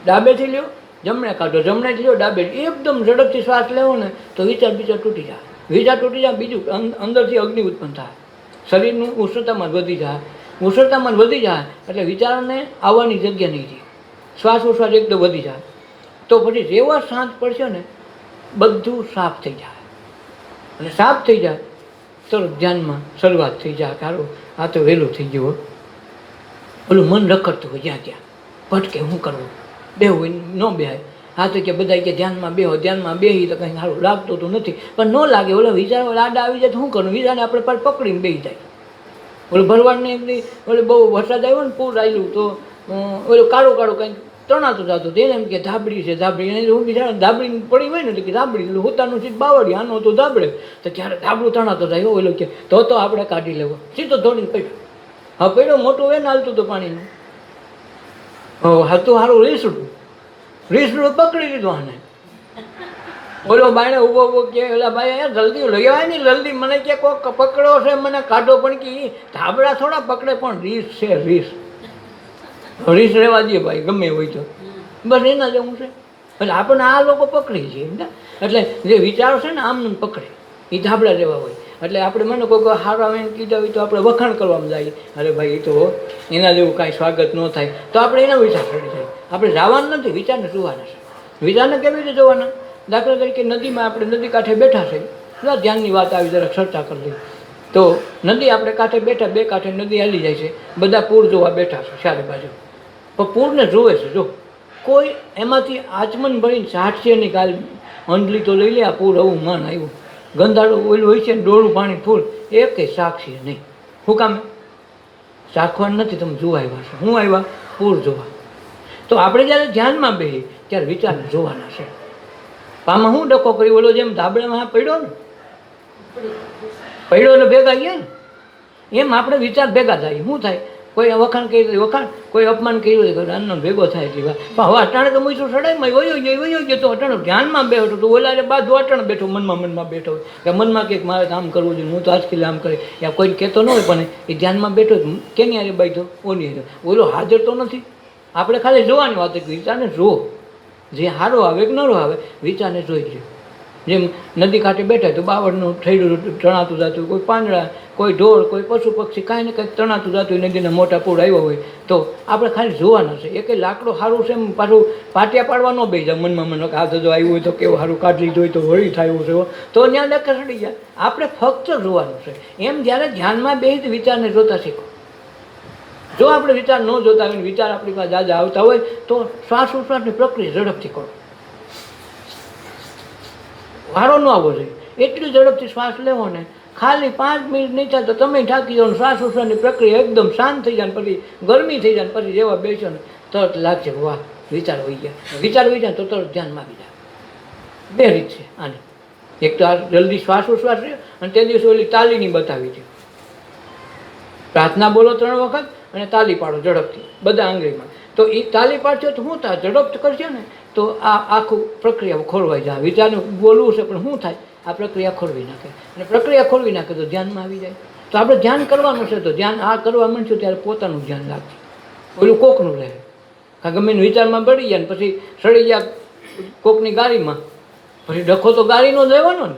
ડાબેથી લ્યો જમણે કાઢો, જમણેથી લ્યો ડાબે, એકદમ ઝડપથી શ્વાસ લેવો ને તો વિચાર તૂટી જાય, વિચાર તૂટી જાય, બીજું અંદરથી અગ્નિ ઉત્પન્ન થાય, શરીરનું ઉષ્ણતામાન વધી જાય, ઉષ્ણતામાન વધી જાય એટલે વિચારોને આવવાની જગ્યા નહીં રહે, શ્વાસોશ્વાસ એકદમ વધી જાય તો પછી જેવા શાંત પડશે ને બધું સાફ થઈ જાય, અને સાફ થઈ જાય તો ધ્યાનમાં શરૂઆત થઈ જાય. સારું આ તો વહેલું થઈ ગયું, ઓલું મન રખડતું હોય જ્યાં ત્યાં ભટકે શું કરવું, બેહવું ન બેહાય, હા તો કે બધા કે ધ્યાનમાં બેહો, ધ્યાનમાં બેહી તો કંઈ સારું લાગતું તો નથી, પણ ન લાગે ઓલા વિચારો લાડા આવી જાય તો શું કરવું, વિચારને આપણે પર પકડીને બેસી જાય. ઓલું ભરવાડને એકદી ઓલે બહુ વરસાદ આવ્યો ને પૂર આવેલું તો ઓલું કાળું કંઈક તણાતું જતું, તેને એમ કે ધાબડી છે ધાબડી, એને હું બિચારા ધાબડી પડી હોય ને કે ધાબડી એટલે હોતાનું સીટ બાવડી, આનો તો ધાબડે, તો ત્યારે ધાબડું તણાતો જાય ઓલો કે તો આપણે કાઢી લેવો, સીધો ધોડીને પડ્યો, હા પડ્યો મોટું હોય ને હાલતું હતું પાણીનું, હતું સારું રીસડું પકડી લીધું આને, ઓલો બાયણે ઊભો કે ઓલા ભાઈ યાર જલ્દી લઈ આવે ને જલ્દી, મને કે કોક પકડો છે મને કાઢો, પણ કે ધાબડા થોડા પકડે પણ રીસ છે, રીસ રહેવા દઈએ ભાઈ ગમે હોય તો, બસ એના જેવું છે. એટલે આપણને આ લોકો પકડી છે એમ, એટલે જે વિચારો છે ને આમને પકડે એ ધાબળા જેવા હોય, એટલે આપણે મને કોઈ સારું આવે ને કીધા હોય તો આપણે વખાણ કરવામાં જઈએ, અરે ભાઈ એ તો એના જેવું કાંઈ સ્વાગત ન થાય તો આપણે એના વિચાર ચડી જાય. આપણે જવાનું નથી, વિચારને જોવાના છે. વિચારને કેવી રીતે જોવાના? દાખલા તરીકે નદીમાં આપણે નદી કાંઠે બેઠા છે, ધ્યાનની વાત આવી જરાક ચર્ચા કરી લઈએ તો નદી આપણે કાંઠે બેઠા, બે કાંઠે નદી હાલી જાય છે, બધા પૂર જોવા બેઠા છે ચારે બાજુ, પણ પૂરને જોવે છે, જો કોઈ એમાંથી આચમન ભરીને સાઠશે નહીં કાલ અંજલી તો લઈ લે આ પૂર આવું મન આવ્યું, ગંધાડું ઓલું હોય છે ને ડોળું પાણી ફૂલ એ કંઈ સાક્ષી નહીં. શું કામ? ચાખવાનું નથી, તમે જોવા આવ્યા છો, હું આવ્યા પૂર જોવા. તો આપણે જ્યારે ધ્યાનમાં બેસીએ ત્યારે વિચારને જોવાના છે. આમાં હું ડખો કરી, ઓલો જેમ ધાબળામાં પડ્યો ને ભેગા ગયા ને એમ આપણે વિચાર ભેગા થાય. શું થાય? કોઈ વખાણ કરી વખાણ, કોઈ અપમાન કર્યું હોય અન્ન ભેગો થાય એટલી વાત, પણ હવે અટાણે તો મૂછું સડાઈમાં વયો ગયો તો અટાણે ધ્યાનમાં બેઠો તો ઓલા બાજુ અટાણે બેઠો મનમાં બેઠો હોય કે મનમાં કંઈક મારે આમ કરવું જોઈએ, હું તો આજકાલ આમ કરે, યા કોઈ કહેતો ન હોય પણ એ ધ્યાનમાં બેઠો કેની હારે બાઈધો ઓની હારે, ઓલો હાજર તો નથી. આપણે ખાલી જોવાની વાત, વિચારને જો જે સારો આવે કે ન આવે વિચારને જોઈ લે. જેમ નદી કાંઠે બેઠા તો બાવળનું થયેલું તણાતું જતું, કોઈ પાંદડા, કોઈ ઢોર, કોઈ પશુ પક્ષી કાંઈ ને કંઈક તણાતું જતું હોય, નદીના મોટા પૂર આવ્યો હોય તો આપણે ખાલી જોવાના છે. એ કંઈ લાકડું સારું છે એમ પાછું પાટિયા પાડવા ન બે જાય મનમાં મને આ જો આવ્યું હોય તો કેવું સારું કાઢ લીધું હોય તો વળી થયું છે તો ત્યાં ડક્કર ચડી જાય. આપણે ફક્ત જોવાનું છે. એમ જ્યારે ધ્યાનમાં બેસી વિચારને જોતા શીખો. જો આપણે વિચાર ન જોતા હોય, વિચાર આપણી પાસે જાજા આવતા હોય તો શ્વાસ ઉશ્વાસની પ્રક્રિયા ઝડપથી કરો. વારો ન આવવો જોઈએ. એટલી ઝડપથી શ્વાસ લેવો ને ખાલી 5 મિનિટ નહીં થાય તો તમે થાકી જાઓ. શ્વાસ ઉશ્વાસની પ્રક્રિયા એકદમ શાંત થઈ જાય, પછી ગરમી થઈ જાય, પછી જેવા બેસો ને તરત લાગશે વાહ વિચાર હોઈ ગયા. વિચાર હોઈ જાય તો તરત ધ્યાનમાં આવી જાય. 2 રીત છે આની. એક તો આ જલ્દી શ્વાસ ઉશ્વાસ રહ્યો, અને તે દિવસે ઓલી તાલીની બતાવી છે. પ્રાર્થના બોલો 3 વખત અને તાલી પાડો ઝડપથી બધા આંગળીમાં. તો એ તાલી પાડશો તો શું થાય, ઝડપ કરશો ને તો આ આખું પ્રક્રિયા ખોરવાઈ જાય. વિચારને બોલવું છે પણ શું થાય, આ પ્રક્રિયા ખોરવી નાખે. અને પ્રક્રિયા ખોરવી નાખે તો ધ્યાનમાં આવી જાય. તો આપણે ધ્યાન કરવાનું છે તો ધ્યાન આ કરવા માંડશું ત્યારે પોતાનું ધ્યાન લાગશે, ઓલું કોકનું રહે. કારણ ગમે વિચારમાં પડી જાય ને પછી સડી ગયા કોકની ગાડીમાં, પછી ડખો તો ગાડીનો જ લેવાનો ને.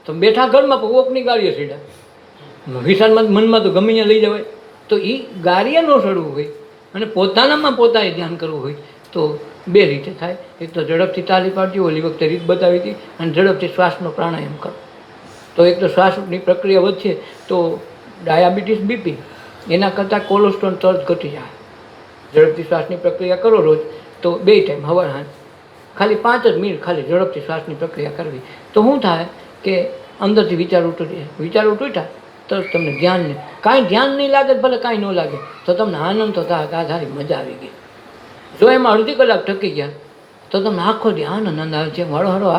તો બેઠા ઘરમાં પણ કોકની ગાડીએ સીધા વિચારમાં મનમાં તો ગમે લઈ જવાય. તો એ ગાડીએ ન સડવું હોય અને પોતાનામાં પોતાએ ધ્યાન કરવું હોય તો 2 રીતે થાય. એક તો ઝડપથી તાલી પાડજો, ઓલી વખતે રીત બતાવી હતી, અને ઝડપથી શ્વાસનો પ્રાણાયામ કરો. તો એક તો શ્વાસની પ્રક્રિયા વધશે તો ડાયાબિટીસ બીપી એના કરતાં કોલેસ્ટ્રોલ તરત ઘટી જાય. ઝડપથી શ્વાસની પ્રક્રિયા કરો રોજ તો 2 ટાઈમ હવાર હાંજ ખાલી 5 જ મિનિટ ખાલી ઝડપથી શ્વાસની પ્રક્રિયા કરવી. તો શું થાય કે અંદરથી વિચાર ઉઠ્યા તો તમને ધ્યાન કાંઈ ધ્યાન નહીં લાગે, ભલે કાંઈ ન લાગે તો તમને આનંદ તો થાય કે આ સારી મજા આવી ગઈ. જો એમાં અડધી કલાક ટકી ગયા તો તમને આખો દી આનંદ આવે છે. હળો હળો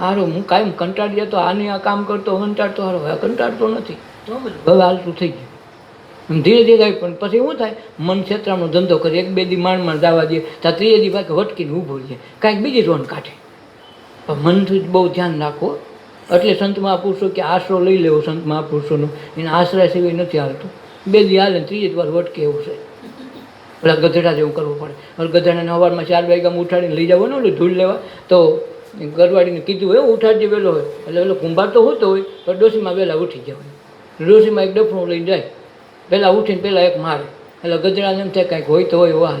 હારો હું કાયમ કંટાળી જતો, આને આ કામ કરતો કંટાળતો, હારો હવે કંટાળતો નથી, તો હવે હાલતું થઈ ગયું. ધીરે ધીરે થાય પણ પછી શું થાય, મન ક્ષેત્રનો ધંધો કરી 1-2 દી માંડ જવા દે, ત્યાં 3 દી બાકી વટકીને ઊભો રહીએ, કાંઈક બીજી રોન કાઢે. પણ મનથી જ બહુ ધ્યાન રાખો. એટલે સંત મહાપુરુષો કે આશરો લઈ લેવો સંત મહાપુરુષોનો, એના આશ્રય સિવાય નથી હાલતું. 2 દી હાલે 3 વાર વટકે એવું છે. પેલા ગધેડા જેવું કરવું પડે. હવે ગધેડાને સવારમાં 4 વાગ્યામાં ઉઠાડીને લઈ જવાનું એટલે ધૂળ લેવા, તો ગરવાડીને કીધું હોય ઉઠાડજે વહેલો હોય, એટલે પેલો કુંભાર તો હોતો હોય પણ ડોશીમાં વહેલા ઉઠી જવાય. ડોશીમાં એક ડફણું લઈને જાય, પહેલાં ઉઠીને પહેલાં એક મારે, એટલે ગધેડાને એમ થાય કાંઈક હોય તો હોય વાહ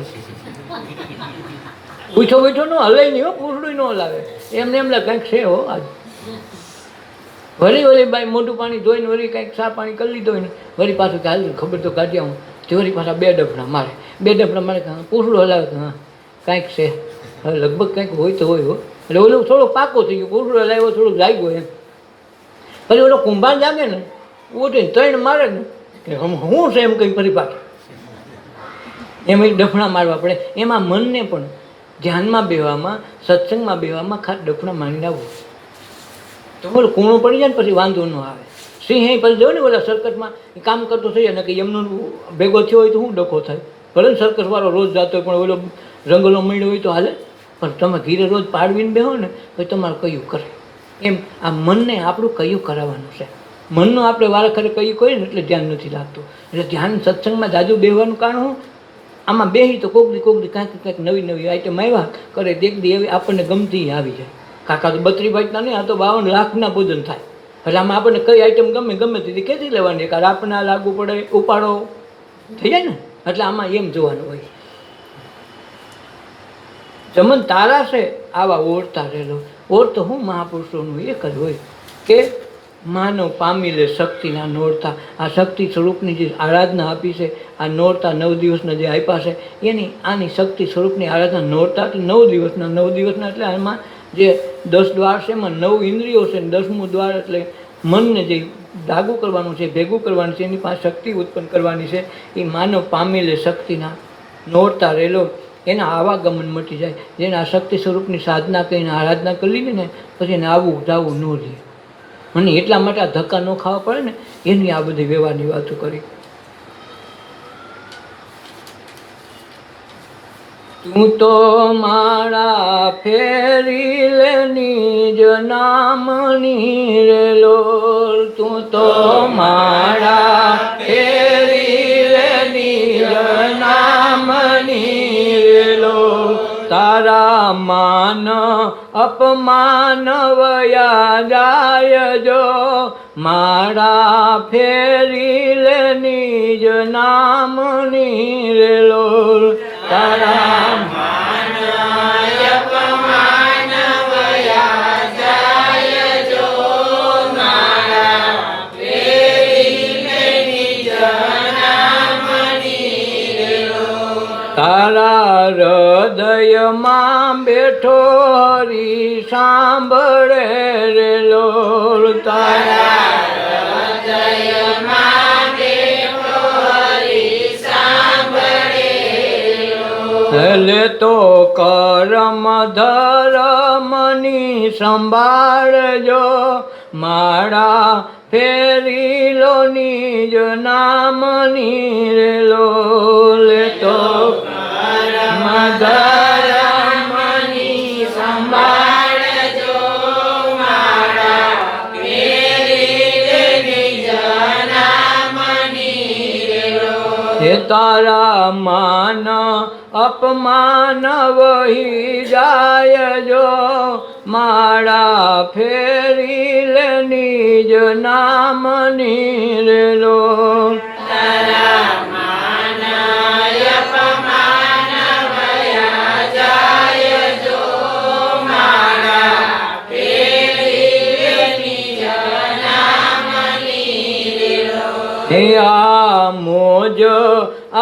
ઉઠો ન હલાય નહીં હો, પૂછડું ન હલાવે, એમને એમ લાગે કાંઈક છે હો આજ. વળી બાઈ મોઢું પાણી ધોઈને વળી કાંઈક ચા પાણી કરી લીધો હોય ને વળી પાછું કે હાલ ખબર તો કાઢ્યા હું, તે વળી પાછા 2 ડફડા મારે, 2 ડફડા મારે પૂછડું હલાવે કે હા કાંઈક છે, હવે લગભગ કંઈક હોય તો હોય હો. એટલે ઓલું થોડો પાકો થઈ ગયો, પૂછડું હલાવ્યો થોડુંક લાગ્યું એમ. પછી ઓલો કુંભાર જાગે ને ઉઠીને 3 મારે ને કે હું છે એમ કંઈ ફરી પાછું એમ એક ડફણા મારવા પડે. એમાં મનને પણ ધ્યાનમાં બેવામાં, સત્સંગમાં બેવામાં ખાસ ડફણા મારીને આવવું તો બોલો કૂણું પડી જાય ને પછી વાંધો ન આવે. સિંહ અહીં પછી જવું ને બધા સર્કસમાં કામ કરતો થઈ જાય ને કે એમનો ભેગો થયો હોય તો શું ડખો થાય. ભલે ને સર્કસવાળો રોજ જતો હોય પણ ઓલો જંગલો મળ્યો હોય તો હાલે, પણ તમે ઘીરે રોજ પાડવીને બેહો ને પછી તમારે કયું કરે. એમ આ મનને આપણું કયું કરાવવાનું છે. મનનું આપણે વારખરે કયું કરીએ ને એટલે ધ્યાન નથી લાગતું. એટલે ધ્યાન સત્સંગમાં જાજુ બેહવાનું કારણ હું, આમાં બેસી તો કોકદી કાંઈક નવી આઈટમ આવ્યા કરે, દેખદી એવી આપણને ગમતી આવી જાય. કાકા તો 32 બાઈટના નહીં, આ તો 52 લાખના ભોજન થાય. એટલે આમાં આપણને કઈ આઈટમ ગમે તેથી કેથી લેવાની, કારણ આપણને આ લાગુ પડે ઉપાડો થઈ જાય ને. એટલે આમાં એમ જોવાનું હોય. જમન તારા છે આવા ઓળતા રહેલો. ઓળતો હું મહાપુરુષોનું એક જ હોય કે માનવ પામી લે શક્તિના નોરતા. આ શક્તિ સ્વરૂપની જે આરાધના આપી છે, આ નોરતા 9 દિવસના જે આપ્યા છે એની આની શક્તિ સ્વરૂપની આરાધના નોરતા એટલે 9 દિવસના એટલે આમાં જે 10 દ્વાર છે એમાં 9 ઇન્દ્રિયો છે, 10મું દ્વાર એટલે મનને જે ડાગું કરવાનું છે, ભેગું કરવાનું છે, એની પાસે શક્તિ ઉત્પન્ન કરવાની છે. એ માનવ પામી લે શક્તિના નોરતા રહેલો, એના આવાગમન મટી જાય. જેને આ શક્તિ સ્વરૂપની સાધના કરીને આરાધના કરી લીધી ને પછી એને આવું જાવું ન રહે. મને એટલા માટે આ ધક્કા ન ખાવા પડે ને એની આ બધી વ્યવહારની વાતો કરી. તું તો મારા ફેરી લે નિજ નામની રેલો, તું તો મારા ફેરી લે નિજ નામની રેલો, તારા માન અપમાન વયા જાય જો માળા ફેરી લે નિજ નામની રે લોલ તારા માન અપમાન વયા જાય જો માળા ફેરી લે નિજ નામની રે લોલ. તારા હૃદયમાં બેઠો હરી સાંભળે રે લોલ તારા હૃદયમાં બેઠો હરી સાંભળે લોલ. લે તો કરમ ધર્મની સંભાળજો માળા ફેરી લો નિજ નામની રે લોલ તો કરમ ધર્મની સંભાળજો માળા ફેરી લે નિજ નામની રે લોલ. હે તારા માન અપમાન વહી જાય જો માળા ફેરી લે નિજ નામની રે લોલ તારા માન અપમાન વયા જાય જો માળા ફેરી લે નિજ નામની રે લોલ. હે આ મોજ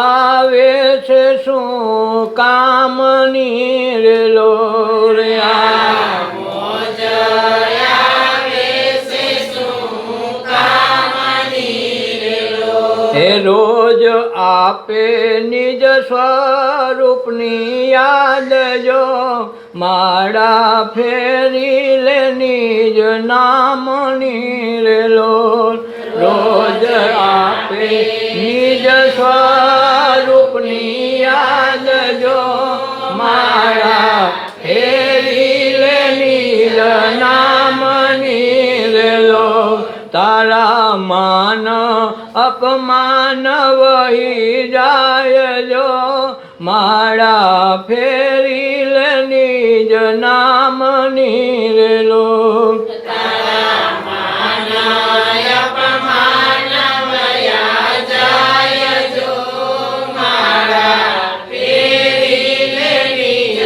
આવે છે શું કામની રે લોલ આ મોજ આવે છે શું કામની રે લોલ. હે રોજ આપે નિજ સ્વરૂપની યાદ જો માળા ફેરી લે નિજ નામની રે લોલ રોજ આપે નિજ સ્વરૂપની યાદ જો માળા ફેરી લે નિજ નામની રે લોલ તારા માન અપમાન વહી જાય જો માળા ફેરી લે નિજ નામની રે લોલ તારા માન અપમાન વયા જાય જો માળા ફેરી લે નિજ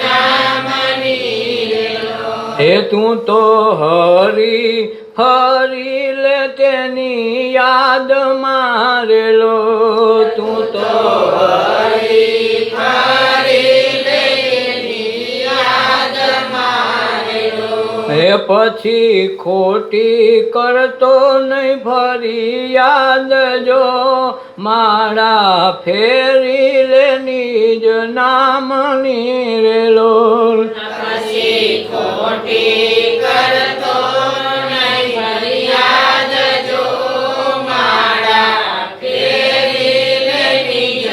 નામની રે લોલ. હે તું તો હરી ફરી લે તેની યાદ મારેલો તું તો હરી ફરી લે તેની યાદ મારેલો. હે પછી ખોટી કરતો નહીં ફરી યાદ જો મારા ફેરી લે નિજ નામની રેલો પછી ખોટી કરતો નહીં ફરિયાદ જો મારા ફેરી લે નિજ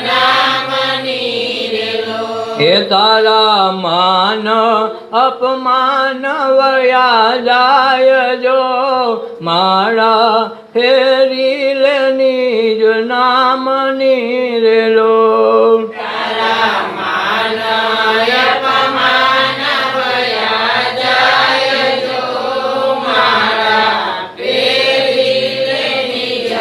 નામની રેલો. હે તારા માન અપમાન વયા જાય જો મારા ફેરી લે નિજ નામની રેલો તારા માન અપમાન વયા જાય જો મારા ફેરી લે નિજ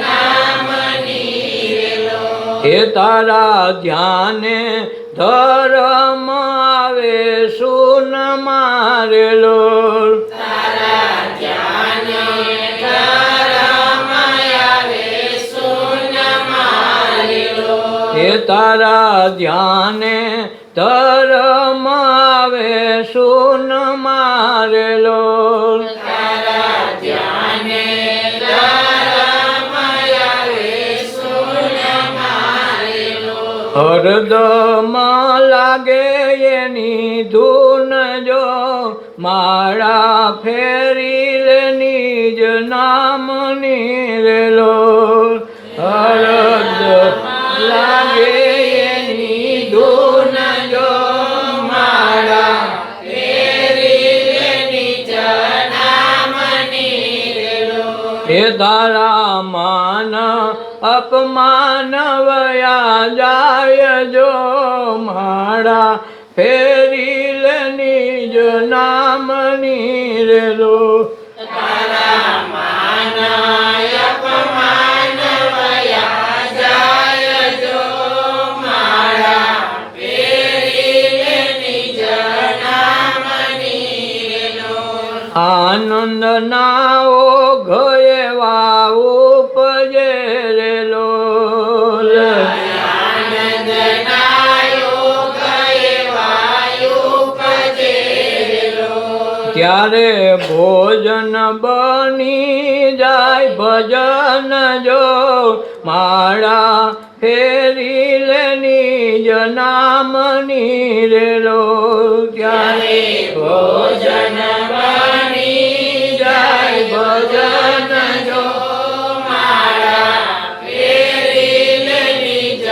નામની રેલો. હે તારા ધ્યાને ધર્મ આવે સુન મારેલો તારા ધ્યાને ધર્મ આવે સુન મારેલો. હે તારા ધ્યાને ધર્મ આવે સુન મારેલો તારા ધ્યાને ધર્મ આવે સુન મારેલો. હરદમ લાગે એની ધૂન જો માળા ફેરી લે નિજ નામની રેલો હરદ લાગે એની ધૂન જો મારા ફેરી લે નિજ નામની રેલો. હે તારા માન અપમાન વયા જાય જો માળા ફેરી લે નિજ નામની રેલો. તારા માન અપમાન વયા જાય જો માળા ફેરી લે નિજ નામની રેલો. આનંદ નાઓ ઘયે વાવ ઉપજે રેલો. આનંદ નાયો ગયે વાયુ પજેલો. ત્યારે ભોજન બની જાય ભજન જો માળા ફેરી લે નિજ નામની રેલો. ત્યારે ભોજન બની જાય ભજન જો માળા ફેરી લે નિજ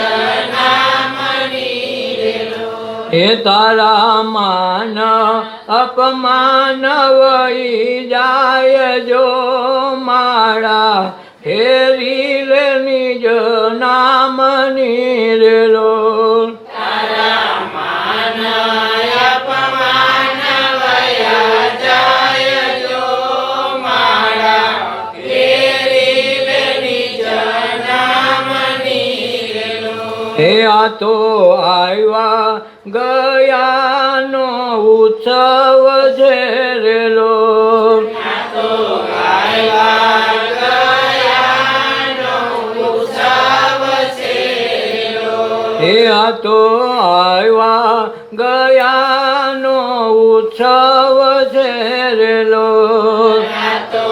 નામની રેલો. હે તારા માન અપમાન વહી જાય જો માળા ફેરી લે નિજ નામની રેલો. તારા માન અપમાન વયા જાય જો માળા ફેરી લે નિજ નામની રેલો. હે આ તો આવ્યા ગયાનો ઉત્સવ છે રેલો. આ તો આવ્યા ગયાનો ઉત્સવ છે રેલો. હે આ તો આવ્યા ગયાનો ઉત્સવ છે રેલો. આ તો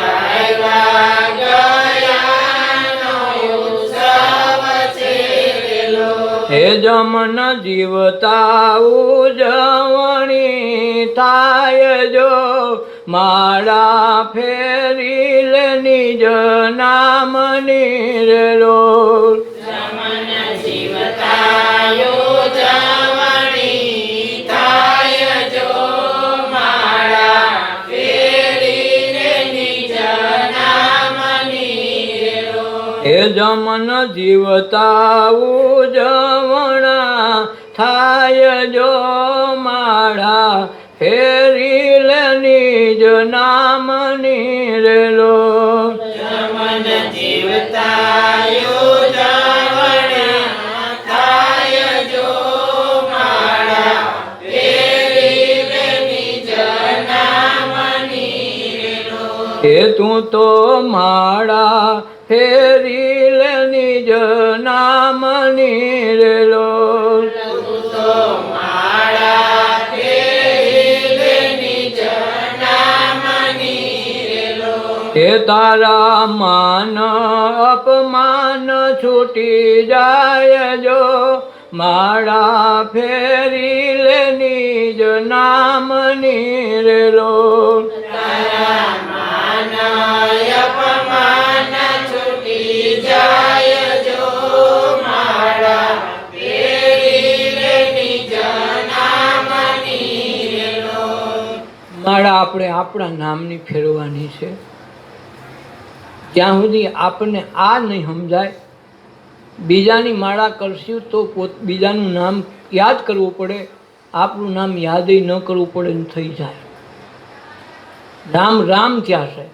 આવ્યા ગયાનો ઉત્સવ છે રેલો. હે જમન જીવતા ઉજવણી થાય જો માળા ફેરી લે નિજ નામની રેલો. જમન જીવતાયો જવણી થાય જો માળા ફેરી લે નિજ નામની રેલો. હે જમન જીવતા ઉજવણા થાય જો માળા ફેરી લે નિજ નામની રેલો. જમન જીવતાયો જવણી થાય જો માળા ફેરી લે નિજ નામની રેલો. હે તું તો માળા ફેરી લે નિજ નામની રેલો. તું તો માળા ફેરી લે નિજ નામની રેલો. હે તારા માન અપમાન છૂટી જાય જો માળા ફેરી લે નિજ નામની રેલો. તારા માન અપમાન છૂટી જાય જો માળા ફેરી લે નિજ નામની રેલો. માળા આપણે આપણા નામની ફેરવાની છે. જ્યાં સુધી આપણને આ નહીં સમજાય, બીજાની માળા કરશું તો બીજાનું નામ યાદ કરવું પડે, આપણું નામ યાદય ન કરવું પડે ને થઈ જાય. રામ રામ ત્યાં છે,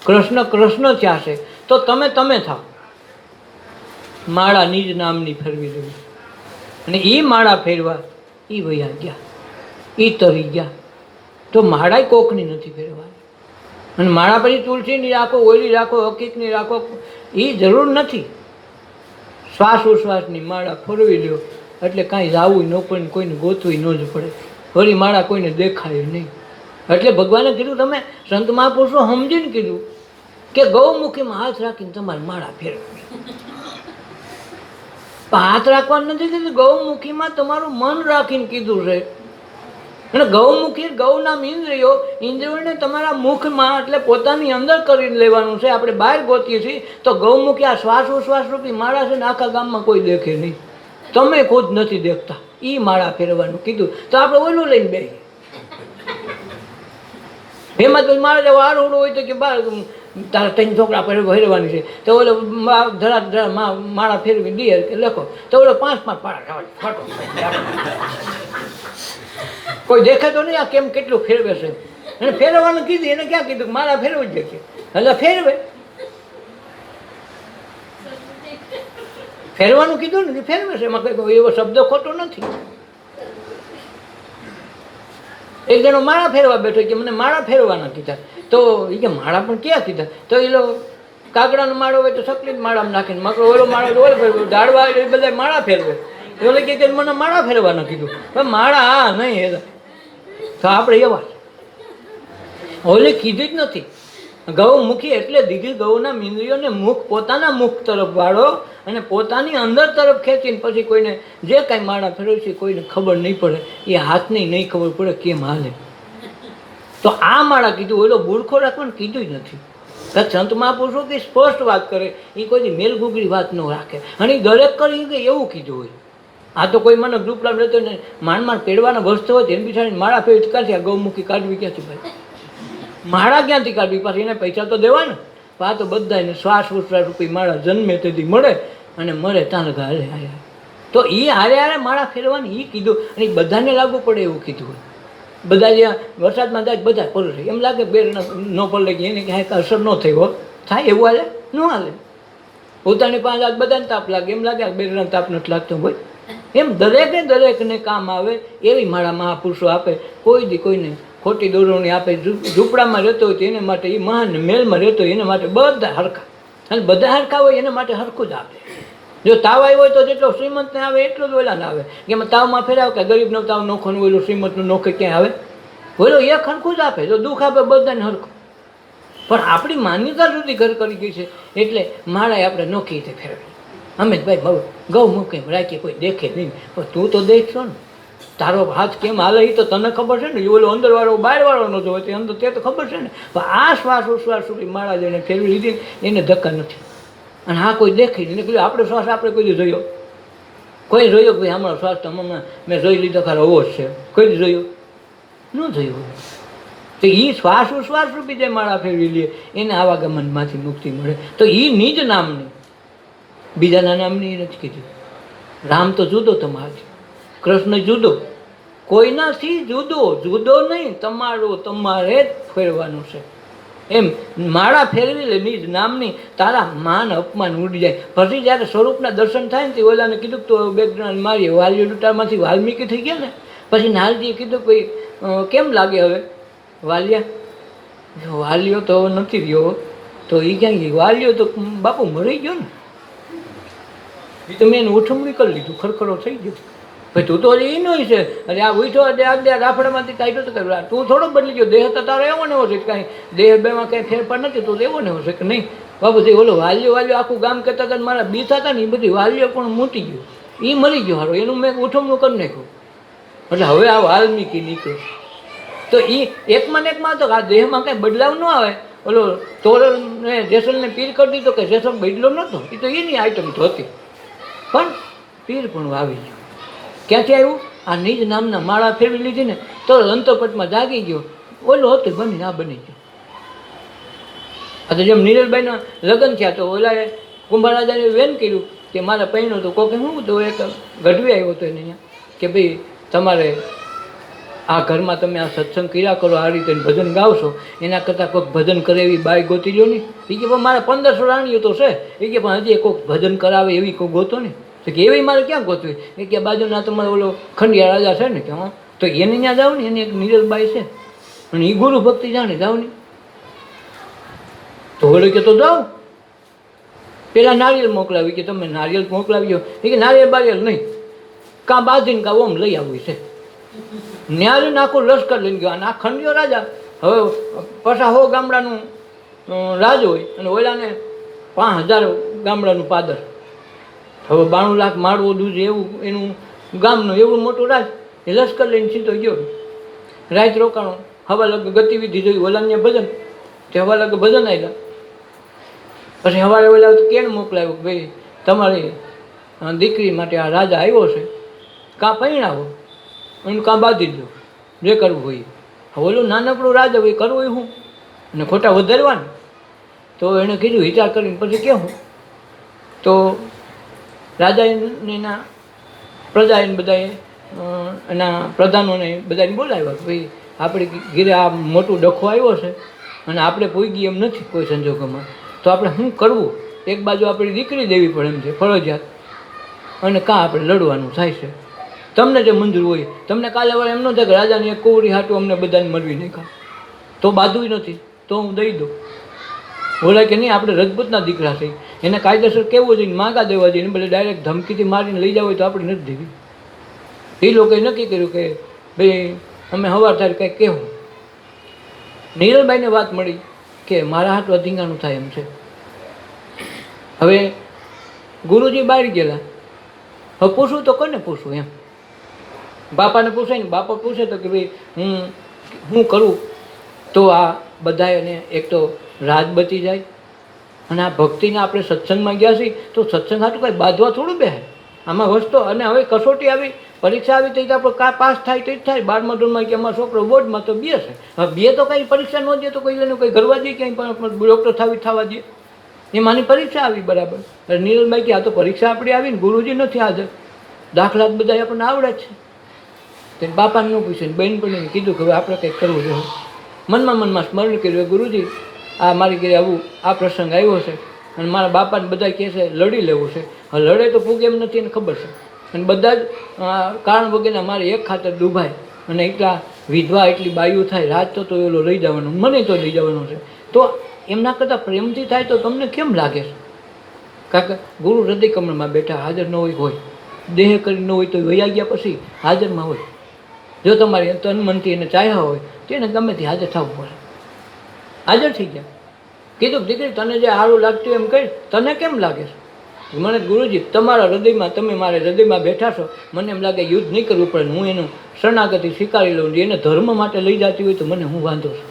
કૃષ્ણ કૃષ્ણ ત્યાં છે, તો તમે થાવ. માળા નિજ નામની ફેરવી દેવી. અને એ માળા ફેરવા એ વયા ગયા, એ તરી ગયા. તો માળાય કોકની નથી ફેરવાની. અને માળા પછી તુલસીની રાખો, ઓલી રાખો, હકીકની રાખો, એ જરૂર નથી. શ્વાસ ઉશ્વાસની માળા ફરવી લ્યો એટલે કાંઈ જાવું ન પડે, કોઈને ગોતવી ન જ પડે. ફરી માળા કોઈને દેખાય નહીં. એટલે ભગવાને કીધું, તમે સંત મહાપુરુષો સમજીને કીધું કે ગૌમુખીમાં હાથ રાખીને તમારે માળા ફેરવવી. હાથ રાખવાનું નથી કીધું, ગૌમુખીમાં તમારું મન રાખીને કીધું છે. અને ગૌમુખી ગૌનામ ઇન્દ્રિયો, ઇન્દ્રિયોને તમારા મુખમાં એટલે પોતાની અંદર કરી લેવાનું છે. આપણે બહાર ગોતીએ છીએ તો ગૌમુખી આ શ્વાસ ઉશ્વાસ રૂપી માળા છે ને આખા ગામમાં કોઈ દેખે નહીં. તમે ખુદ નથી દેખતા, એ માળા ફેરવાનું કીધું. તો આપણે ઓલું લઈને બેસીએ. એમાં તો મારા જેવો આરોડો હોય તો કે બાર તારા 3 છોકરા ફેરવાની છે, તો ઓલો ધરા માળા ફેરવી દે કે લખો, તો ઓલો 5 પાડા ખાવા ખોટો. કોઈ દેખે તો નહીં આ કેમ કેટલું ફેરવે છે. એને ફેરવવાનું કીધું, એને ક્યાં કીધું માળા ફેરવી જ છે. એટલે ફેરવે, ફેરવાનું કીધું ને ફેરવે છે, એમાં કઈ એવો શબ્દ ખોટો નથી. એક જણો માળા ફેરવા બેઠો કે મને માળા ફેરવાના કીધા. તો એ કે માળા પણ ક્યાં કીધા? તો એ લોકો કાગડાનો માળો હોય તો સકલીત માળામાં નાખીને મકડો ઓલો માળો ઓલો ફેરવે, ઝાડવા હોય એ બધા માળા ફેરવે. ઓલે કે મને માળા ફેરવાના કીધું, પણ માળા હા નહીં. તો આપણે એવા ઓલે કીધું જ નથી. ગૌમુખી એટલે દીધી ગૌના ઇન્દ્રિયોને મુખ પોતાના મુખ તરફ વાળો અને પોતાની અંદર તરફ ખેંચીને પછી કોઈને જે કાંઈ માળા ફેરવે છે કોઈને ખબર નહીં પડે, એ હાથની નહીં ખબર પડે કેમ હાલે. તો આ માળા કીધું, ઓલો બુરખો રાખવાનું કીધું જ નથી. સંત મહાપુરુષો કે સ્પષ્ટ વાત કરે, એ કોઈ મેલઘૂગરી વાત ન રાખે. અને દરેક કરી કે એવું કીધું હોય. આ તો કોઈ મને ગ્રુપલામ રહેતો ને માંડ પેડવાના વસ્તુ હોય એને બિચારીને માળા ફેરવી ક્યાંથી? આ ગૌમુખી કાઢવી ક્યાંથી ભાઈ? માળા ક્યાંથી કાઢવી? પાછી એને પૈસા તો દેવા ને. આ તો બધાને શ્વાસ ઉશ્વાસ રૂપી માળા જન્મે તેથી મળે અને મરે ત્યાં લગા હારે હારે. તો એ હારે હારે માળા ફેરવાની એ કીધું, અને બધાને લાગુ પડે એવું કીધું હોય. બધા જ્યાં વરસાદમાં જાય બધા પલળે, એમ લાગે બેર ન પલળે કે એને કાંઈક અસર ન થઈ હોય, થાય એવું હાલે ન હાલે. પોતાની પાંચ હાથ બધાને તાપ લાગે, એમ લાગે બેરના તાપ નથી લાગતો હોય. એમ દરેકને કામ આવે એવી માળા મહાપુરુષો આપે. કોઈ દી કોઈને ખોટી દોરવણી આપે. ઝૂંપડામાં રહેતો હોય તો એને માટે, એ મહાન મેલમાં રહેતો હોય એના માટે બધા હરખા, અને બધા હરખા હોય એના માટે હરખું જ આપે. જો તાવ આવ્યો હોય તો જેટલો શ્રીમંતને આવે એટલો જ ઓલાને આવે. કે એમાં તાવમાં ફેરાવે કે ગરીબનો તાવ નોખો ને ઓલું શ્રીમંતનું નોખે ક્યાંય આવે? ઓલો એક હરખું જ આપે. જો દુઃખ આપે બધાને હરખું. પણ આપણી માન્યતા સુધી ઘર કરી ગઈ છે એટલે માળા આપણે નોખી રીતે ફેરવી. અમે ભાઈ ગૌ મૂકે રાખીએ, કોઈ દેખે નહીં, પણ તું તો દેખશો ને. તારો હાથ કેમ હાલે એ તો તને ખબર છે ને. ઓલો અંદરવાળો બહારવાળો નતો હોય તે અંદર તે તો ખબર છે ને. પણ આ શ્વાસ ઉશ્વાસ સુધી માળા જઈને ફેરવી લીધી એને ધક્કા નથી. અને હા કોઈ દેખી નહીં કીધું આપણો શ્વાસ આપણે કોઈ જોયો? કોઈ જોયો કે ભાઈ અમારો શ્વાસ તો હમણાં મેં જોઈ લીધો ખરો હોવો જ છે? કોઈ જોયો ન જોયો? તો એ શ્વાસ ઉશ્વાસ રૂપી જે માળા ફેરવી લે એને આવાગમનમાંથી મુક્તિ મળે. તો એ નિજ નામની, બીજાના નામની એ નથી કીધું. રામ તો જુદો તમારાથી, કૃષ્ણ જુદો, કોઈનાથી જુદો જુદો નહીં, તમારો તમારે જ ફેરવાનું છે. એમ માળા ફેરવી લે નિજ નામની, તારા માન અપમાન ઉડી જાય. પછી જ્યારે સ્વરૂપના દર્શન થાય ને તે ઓલાને કીધું તો બેકગ્રાઉન્ડ મારી વાલ્યો ડૂટામાંથી વાલ્મીકી થઈ ગયા ને. પછી નારજીએ કીધું ભાઈ કેમ લાગે હવે વાલ્યા? વાલ્યો તો નથી રહ્યો. તો એ ક્યાં ગઈ? વાલ્યો તો બાપુ મરી ગયો ને. એ તો મેં એને ઉઠમણી કરી લીધું, ખરખરો થઈ ગયો. ભાઈ તું તો હજી એ નહીં છે. અરે આ ઉઠો રાફડામાંથી કાઢ્યો તો કર્યું. તું થોડો બદલી ગયો. દેહ તો તારો એવો ને એવો છે, કાંઈ દેહ બેમાં કાંઈ ફેરફાર નથી. તો એવો ને એવો છે કે નહીં? બાબુ જે ઓલો વાલ્યો આખું ગામ કહેતા હતા મારા બીતા હતા ને એ બધી વાલ્યો પણ મૂટી ગયો, એ મરી ગયો હારો. એનું મેં ઉઠમણું કરી નાખ્યું. એટલે હવે આ વાલ્મીકી નીકળ્યો. તો એ એકમાં ને એકમાં તો આ દેહમાં કાંઈ બદલાવ ન આવે. ઓલો તોરણને જેસલને પીર કરી દીધો કે જેસલ બદલો નહોતો, એ તો એની આઈટમ તો હતી, પણ પીર પણ આવી ગયો. ક્યાંથી આવ્યું? આ નિજ નામના માળા ફેરવી લીધી ને તો અંતરપટમાં જાગી ગયો. ઓલો હતો બની આ બની ગયો. આ તો જેમ નીરલભાઈના લગ્ન થયા તો ઓલાએ કુંભારાજાને વેન કર્યું કે મારા પૈણો તો કોકે શું તો એક ગઢવી આવ્યો હતો એને અહીંયા કે ભાઈ તમારે આ ઘરમાં તમે આ સત્સંગ કર્યા કરો, આ રીતે ભજન ગાવશો, એના કરતાં કોઈક ભજન કરે એવી બાઈ ગોતી લો નહીં. એ કે પણ મારે 1500 રાણીઓ તો છે. એ કે પણ હજી કોઈક ભજન કરાવે એવી કોઈ ગોતો નહીં. તો કે એવી મારે ક્યાં ગોતવી? એ કે બાજુના તમારે ઓલો ખંડિયા રાજા છે ને કે હા, તો એને ત્યાં જાવ ને, એની એક નીરલબાઈ છે અને એ ગુરુ ભક્તિ જાણે જાવ ને. તો ઓલો કે તો જાઓ. પેલા નારિયેલ મોકલાવી કે તમે નારિયેલ મોકલાવ્યો. એ કે નારિયેલ બારિયેલ નહીં, કાં બાંધીને કાં ઓમ લઈ આવવી છે. ન્યારીને આખું લશ્કર લઈને ગયો. અને આ ખંડિયો રાજા હવે 50 ગામડાનું રાજ હોય અને ઓલાને 5000 ગામડાનું પાદર. હવે 92 લાખ માળવો દૂધ એવું એનું ગામનું એવું મોટું રાજ. એ લશ્કર લઈને સીધો ગયો. રાત રોકાણો, હવા લગ ગતિવિધિ જોઈ ઓલાને ભજન, તે હવા લગ ભજન આવ્યા. પછી સવારે ઓલા કેમ મોકલાવ્યું ભાઈ તમારી દીકરી માટે આ રાજા આવ્યો છે, કાં પૈણાવો એનું કાં બાંધી દો, જે કરવું હોય. હવે ઓલું નાનકડું રાજા હોય કરવું હું અને ખોટા વધારવાનું. તો એણે કીધું વિચાર કરીને પછી કેવું. તો રાજા એના પ્રજા એને બધાએ એના પ્રધાનોને બધાને બોલાવ્યા કે ભાઈ આપણે ઘીરે આ મોટું ડખો આવ્યો છે અને આપણે પૂગી એમ નથી કોઈ સંજોગોમાં, તો આપણે શું કરવું? એક બાજુ આપણી દીકરી દેવી પડે એમ છે ફરજિયાત, અને કાં આપણે લડવાનું થાય છે. તમને જે મંજૂર હોય, તમને કાલે વાળા એમ ન થાય કે રાજાની એક કુંવરી હાટું અમને બધાને મળવી નહીં ખા, તો બાંધવું નથી, તો હું દઈ દઉં. બોલાય કે નહીં, આપણે રજપૂતના દીકરા છે, એને કાયદેસર કેવું જોઈએ, માગા દેવા જોઈએ, ભલે ડાયરેક્ટ ધમકીથી મારીને લઈ જાવ હોય તો આપણે નથી દેવી. એ લોકોએ નક્કી કર્યું કે ભાઈ અમે સવાર થાય કંઈક કહેવું. નીરલબાઈને વાત મળી કે મારા હાથમાં ધીંગાણું થાય એમ છે. હવે ગુરુજી બહાર ગયેલા, હવે પૂછવું તો કોને પૂછવું એમ? બાપાને પૂછાય ને, બાપા પૂછે તો કે ભાઈ હું કરું તો આ બધાને એક તો રાજ બચી જાય, અને આ ભક્તિને આપણે સત્સંગમાં ગયા છીએ તો સત્સંગ હાટું કાંઈ બાંધવા થોડું બેસે આમાં વસ્તુ. અને હવે કસોટી આવી, પરીક્ષા આવી તો આપણે કાં પાસ થાય તો જ થાય. 12મા ધોરણમાં કે અમારો છોકરો બોર્ડમાં તો બે છે, હવે બે તો કાંઈ પરીક્ષા ન દે તો કોઈ એને કોઈ ઘરવા દે ક્યાંય પણ ડૉક્ટર થવા દે, એમાંની પરીક્ષા આવી બરાબર. એટલે નીરલભાઈ કે આ તો પરીક્ષા આપણી આવી ને ગુરુજી નથી હાજર, દાખલા બધા આપણને આવડે જ છે. તો બાપાને ન પૂછ્યું, બહેનપણીને કીધું કે હવે આપણે કંઈક કરવું જોઈએ. મનમાં સ્મરણ કર્યું, ગુરુજી આ મારી ઘરે આવું આ પ્રસંગ આવ્યો છે અને મારા બાપાને બધા કહે છે લડી લેવું છે. હવે લડે તો પૂગે એમ નથી એને ખબર છે, અને બધા જ કારણ વગેરે મારે એક ખાતર ડૂબાય અને એટલા વિધવા એટલી બાયું થાય, રાત તો એલો લઈ જવાનું, મને તો લઈ જવાનું છે. તો એમના કરતાં પ્રેમથી થાય તો તમને કેમ લાગે છે? કારણ કે ગુરુ હૃદય કમળમાં બેઠા હાજર ન હોય, દેહ કરી ન હોય તો વયા ગયા પછી હાજરમાં હોય. જો તમારી તન મનથી એને ચાહ્યા હોય તો એને ગમેથી હાજર થવું પડે. હાજર થઈ ગયા. કીધું દીકરી તને જે સારું લાગતું એમ કહી, તને કેમ લાગે છે? મને ગુરુજી તમારા હૃદયમાં, તમે મારા હૃદયમાં બેઠા છો, મને એમ લાગે યુદ્ધ નહીં કરવું પડે, હું એનું શરણાગતિ સ્વીકારી લઉં, એને ધર્મ માટે લઈ જતી હોય તો મને હું વાંધો છું?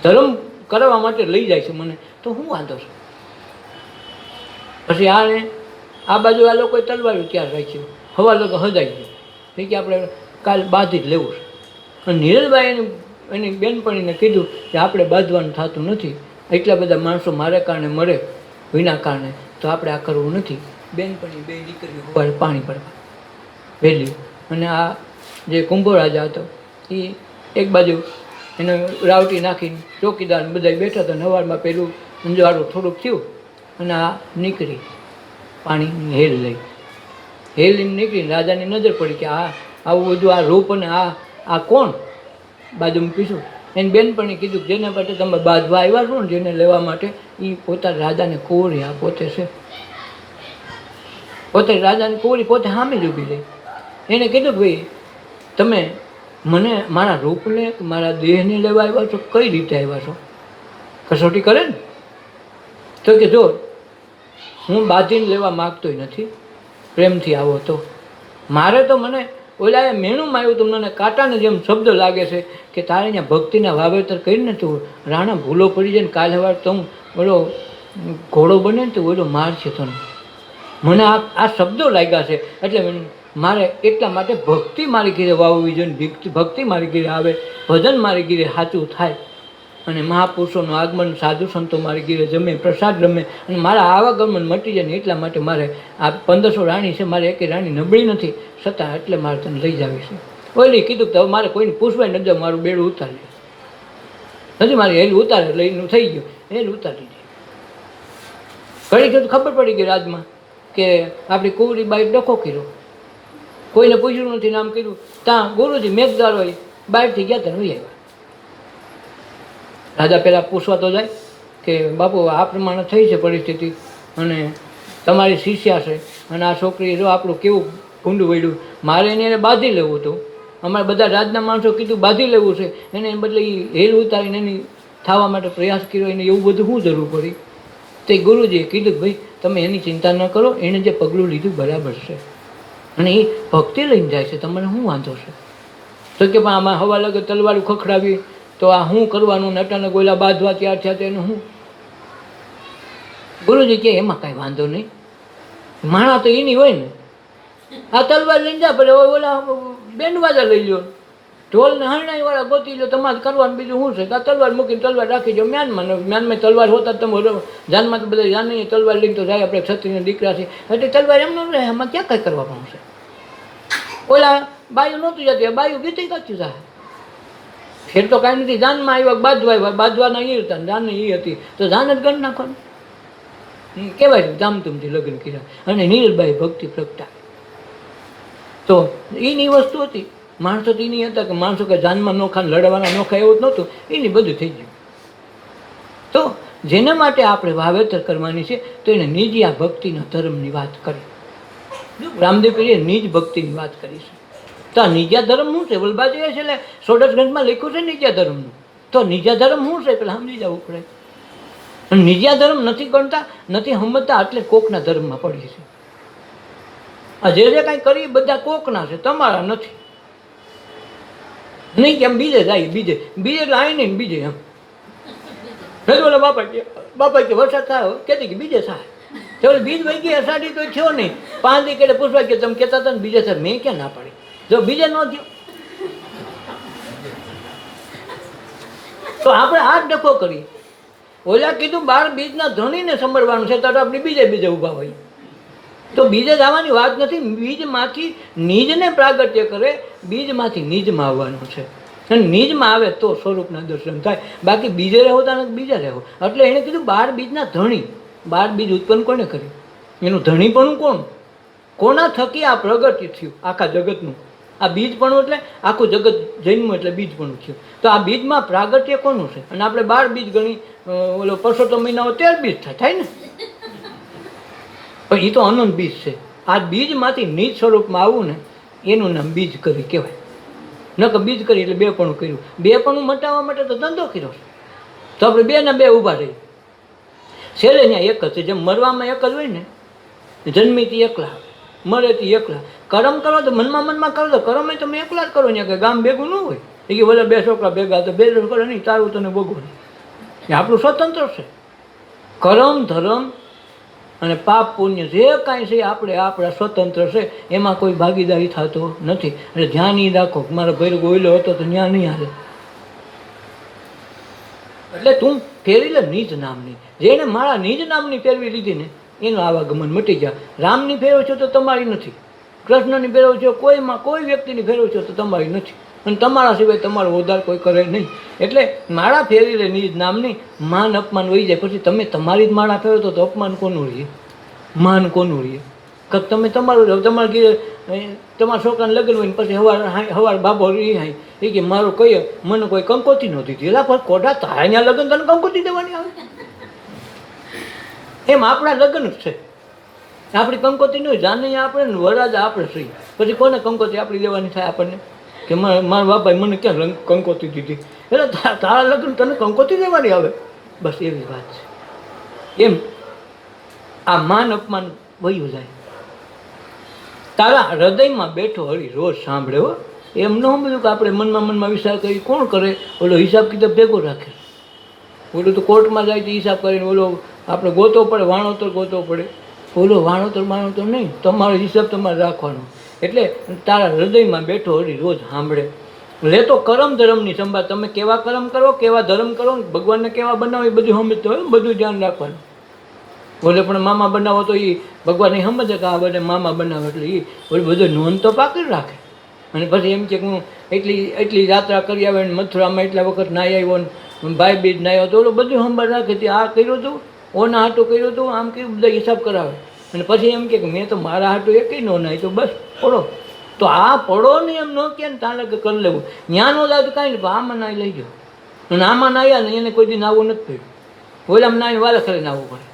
ધર્મ કરવા માટે લઈ જાય છે મને તો હું વાંધો છું? પછી આ બાજુ આ લોકોએ તલવાર્યું ક્યાં રાખ્યું, હવા લોકો હજાઈ ગયું કે આપણે કાલ બાંધી જ લેવું છે. અને નીરલભાઈ એની બેનપણીને કીધું કે આપણે બાંધવાનું થતું નથી, એટલા બધા માણસો મારે કારણે મરે વિના કારણે, તો આપણે આ કરવું નથી. બેનપણી બે દીકરીઓ સવારે પાણી પડવા વહેલી, અને આ જે કુંભો રાજા હતો એ એક બાજુ એને રાવટી નાખીને ચોકીદાર બધા બેઠા હતા. સવારમાં પેલું અંજવાળું થોડુંક થયું અને આ નીકળી પાણીની હેલ લઈને નીકળીને રાજાની નજર પડી કે આવું બધું આ રૂપ અને આ કોણ? બાજુમાં પીછું એની બેનપણી કીધું કે જેને માટે તમે બાંધવા આવ્યા છો ને, જેને લેવા માટે, એ પોતા રાજાને કુંવરી આ પોતે છે. પોતે રાજાની કુંવરી પોતે સામે જ ઊભી રહી. એને કીધું કે ભાઈ તમે મને મારા રૂપને મારા દેહને લેવા આવ્યા છો, કઈ રીતે આવ્યા છો? કસોટી કરે ને. તો કે જો હું બાંધીને લેવા માગતોય નથી, પ્રેમથી આવો તો મારે તો મને ઓલા મેણું આવ્યું તો મને કાંટાને જેમ શબ્દ લાગે છે કે તારે અહીંયા ભક્તિના વાવેતર કરીને તું રાણા ભૂલો પડી જાય ને કાલે વાર તો હું ઓલો ઘોડો બને ને તો ઓલો માર છે તને. મને આ શબ્દો લાગ્યા છે, એટલે મારે એટલા માટે ભક્તિ મારી ઘીરે વાવવી જોઈએ, ભક્તિ મારી ઘીરે આવે, ભજન મારી ઘીરે સાચું થાય, અને મહાપુરુષોનું આગમન, સાધુ સંતો મારી ઘીરે જમે, પ્રસાદ રમે, અને મારા આવાગમન મટી જાય ને એટલા માટે મારે આ 1500 રાણી છે, મારે એકે રાણી નબળી નથી, છતાં એટલે મારે તને લઈ જાવી છે. ઓલી કીધું કે હવે મારે કોઈને પૂછવાય ન જાવ, મારું બેડું ઉતારી હજી મારી હેલ ઉતારે લઈને થઈ ગયું, હેલ ઉતારી દે. ઘણી કીધું ખબર પડી ગઈ રાજમાં કે આપણી કુંવરી બાઈ ડખો કર્યો, કોઈને પૂછ્યું નથી, નામ કર્યું. ત્યાં ગુરુજી મેઘદાર હોય બહારથી ગયા ત્યાં નહીં આવ્યા. રાજા પહેલાં પૂછવા તો જાય કે બાપુ આ પ્રમાણે થઈ છે પરિસ્થિતિ, અને તમારી શિષ્યા છે, અને આ છોકરી જો આપણું કેવું ભૂંડું વળ્યું, મારે એને બાંધી લેવું હતું, અમારે બધા રાજના માણસો કીધું બાંધી લેવું છે, એને બદલે એ હેલ ઉતારીને એની થવા માટે પ્રયાસ કર્યો, એને એવું બધું શું જરૂર પડી? તે ગુરુજીએ કીધું ભાઈ તમે એની ચિંતા ન કરો, એણે જે પગલું લીધું બરાબર છે, અને એ ભક્તિ લઈને જાય છે, તમને શું વાંધો છે? તો કે પણ આમાં હવા લગે તલવારું ખખડાવી તો આ શું કરવાનું? નટાના ગોયલા બાંધવા ત્યાર થયા તો એનું શું? ગુરુજી કે એમાં કાંઈ વાંધો નહીં, માણા તો એની હોય ને, આ તલવાર લઈને જા, ભલે ઓલા બેન્ડવાજા લઈ લો, ઢોલ ને હરણાઈ વાળા ગોતી લો, તમારે કરવાનું બીજું શું છે? આ તલવાર મૂકીને તલવાર રાખી જાઓ મ્યાનમાં તલવાર હોતા તમે જાનમાં તો બધા જાન તલવાર લઈને તો જાય, આપણે ક્ષત્રિયના દીકરા છે એટલે તલવાર એમનો રહે, એમાં ક્યાં કંઈ કરવાનું છે? ઓલા બાયું નહોતું જતી, બાયું બીતી કાચું જાય. ફેર તો કાંઈ નથી. જાનમાં આવ્યા બાજવા આવ્યા, બાજવાના એ હતા, જાન એ હતી, તો જાન જ ગણ નાખવાનું. કહેવાય છે ધામધૂમથી લગ્ન કર્યા અને નીરલબાઈ ભક્તિ પ્રગટાવી. તો એની વસ્તુ હતી. માણસો તો એની હતા કે માણસો કે જાનમાં નોખા લડવાના નોખા એવું જ નહોતું. એની બધું થઈ ગયું. તો જેના માટે આપણે વાવેતર કરવાની છે તો એને નિજ આ ભક્તિના ધર્મની વાત કરી. રામદેવ પીરે નિજ ભક્તિની વાત કરી છે. તો આ નિજા ધર્મ શું છે? વલ્ભાજી છે એટલે 16 ગ્રંથમાં લખ્યું છે નિજા ધર્મનું. તો નિજા ધર્મ શું છે પેલા સમજી જવું પડે. નિજા ધર્મ નથી ગણતા, નથી સમજતા, એટલે કોકના ધર્મમાં પડી છે. આ જે કાંઈ કરી બધા કોકના છે, તમારા નથી. નહીં કે એમ બીજે જાય, બીજે એટલે આય નહીં બીજે એમ. ઓલા બાપા કે વરસાદ થાય કેતી કે બીજે થાય. તો બીજ વહી ગઈ અષાઢી તો થયો નહીં. 5 દી કે પૂછવા કે તમે કહેતા હતા ને બીજે થાય, મેં ક્યાં ના પાડી. જો બીજે ન થયો તો આપણે આ જ ડખો કરીએ. ઓલા કીધું 12 બીજના ધણીને સંભળવાનું છે, તો આપણે બીજે ઊભા હોય. તો બીજે જવાની વાત નથી. બીજમાંથી નિજને પ્રાગટ્ય કરે, બીજમાંથી નિજમાં આવવાનું છે. અને નિજમાં આવે તો સ્વરૂપના દર્શન થાય. બાકી બીજે રહો તો બીજા રહો. એટલે એણે કીધું 12 બીજના ધણી. 12 બીજ ઉત્પન્ન કોને કર્યું? એનું ધણીપણું કોણ? કોના થકી આ પ્રગટ્ય થયું આખા જગતનું? આ બીજપણું એટલે આખું જગત જન્મ એટલે બીજપણું થયું. તો આ બીજમાં પ્રાગટ્ય કોનું છે? અને આપણે 12 બીજ ગણી, ઓલો પરસોત્તમ મહિનાઓ 13 બીજ થાય ને. પણ એ તો અનંત બીજ છે. આ બીજમાંથી નિજ સ્વરૂપમાં આવવું ને એનું નામ બીજ કરી કહેવાય. નકર બીજ કરી એટલે બેપણું કર્યું. બેપણું મટાવવા માટે તો ધંધો કર્યો છે. તો આપણે 2 ના 2 ઊભા રહીએ. છેલ્લે ત્યાં એક જ છે. જેમ મરવામાં એક જ હોય ને, જન્મીથી એકલા, મરેથી એકલા. કરમ કરો તો મનમાં કરો તો કરમ એ તમે એકલા જ કરો. ને કે ગામ ભેગું ન હોય. એ કે બોલે 2 છોકરા ભેગા તો 2 છોકરા નહીં, તારું તને ભોગવું. એ આપણું સ્વતંત્ર છે. કરમ ધર્મ અને પાપ પુણ્ય જે કાંઈ છે આપણે આપણા સ્વતંત્ર છે. એમાં કોઈ ભાગીદારી થતો નથી. એટલે ધ્યાન એ રાખો. મારો ભાઈ ગોયલો હતો તો ત્યાં નહીં હાલે. એટલે તું ફેરવી લે નિજ નામની. જેને મારા નિજ નામની ફેરવી લીધી ને એનું આવાગમન મટી ગયા. રામની ફેરવો છો તો તમારી નથી. કૃષ્ણની ફેરવો છો, કોઈમાં કોઈ વ્યક્તિની ફેરવો છો તો તમારી નથી. અને તમારા સિવાય તમારો ઉદ્ધાર કોઈ કરે નહીં. એટલે માળા ફેરવી લે નિજ નામની. માન અપમાન વહી જાય. પછી તમે તમારી જ માળા ફેરવો તો અપમાન કોનું રહીએ? માન કોનું રહીએ? તમે તમારું તમારા તમારા છોકરાને લગ્ન હોય ને પછી હવાર બાબો રહી હાય એ કે મારું કહીએ મને કોઈ કંકોતી નહોતી દીધી. એલા પણ કોડા તારા ત્યાં લગ્ન તને કંકોતી દેવાની આવે? એમ આપણા લગ્ન જ છે. આપણી કંકોતી નહીં. જાને આપણે વરાજ આપણે સહી. પછી કોને કંકોતી આપણી દેવાની થાય આપણને? કે મારા બાપાએ મને ક્યાં કંકોતી દીધી? એટલે તારા લગ્ન તને કંકોતી દેવાની આવે? બસ એવી વાત છે. એમ આ માન અપમાન વયું જાય. તારા હૃદયમાં બેઠો હરી રોજ સાંભળે હો. એમ ન સમજવું કે આપણે મનમાં વિચાર કરી કોણ કરે? ઓલો હિસાબ કિતાબ ભેગો રાખે. ઓલું તો કોર્ટમાં જાય તો હિસાબ કરીને ઓલો આપણે ગોતવો પડે, વાણોતર ગોતવો પડે. ઓલો વાણોતર નહીં, તમારો હિસાબ તમારે રાખવાનો. એટલે તારા હૃદયમાં બેઠો હરી રોજ સાંભળે. લેતો કરમ ધર્મની સંભાળ. તમે કેવા કર્મ કરો, કેવા ધર્મ કરો, ભગવાનને કેવા બનાવો એ બધું સમજતો હોય. બધું ધ્યાન રાખવાનું. બોલે પણ મામા બનાવો તો એ ભગવાન એ સમજે કે આ બધે મામા બનાવે એટલે એ બોલે બધું નોંધ તો પાકી રાખે. અને પછી એમ કે હું એટલી યાત્રા કરી આવે ને મથુરામાં એટલા વખત નાહી આવ્યો ને ભાઈ બીજ નાહ્યો તો ઓલું બધું સંભાળ રાખે. તે આ કર્યું હતું, ઓના હાટું કર્યું હતું, આમ કેવું બધા હિસાબ કરાવે. અને પછી એમ કે મેં તો મારા હાટું એકેય ન નાહી તો બસ પડો. તો આ પડો ને એમ ન કે ને ત્યાં લગે કરી લેવું. ત્યાં ન લાવ તો કાંઈ નહીં, આમાં નાહી લઈ ગયો. અને આમાં નાહ્યા ને એને કોઈ દી નાવું નથી પડ્યું. ઓલામાં નાહીને વારે ખરે નાહવું પડે.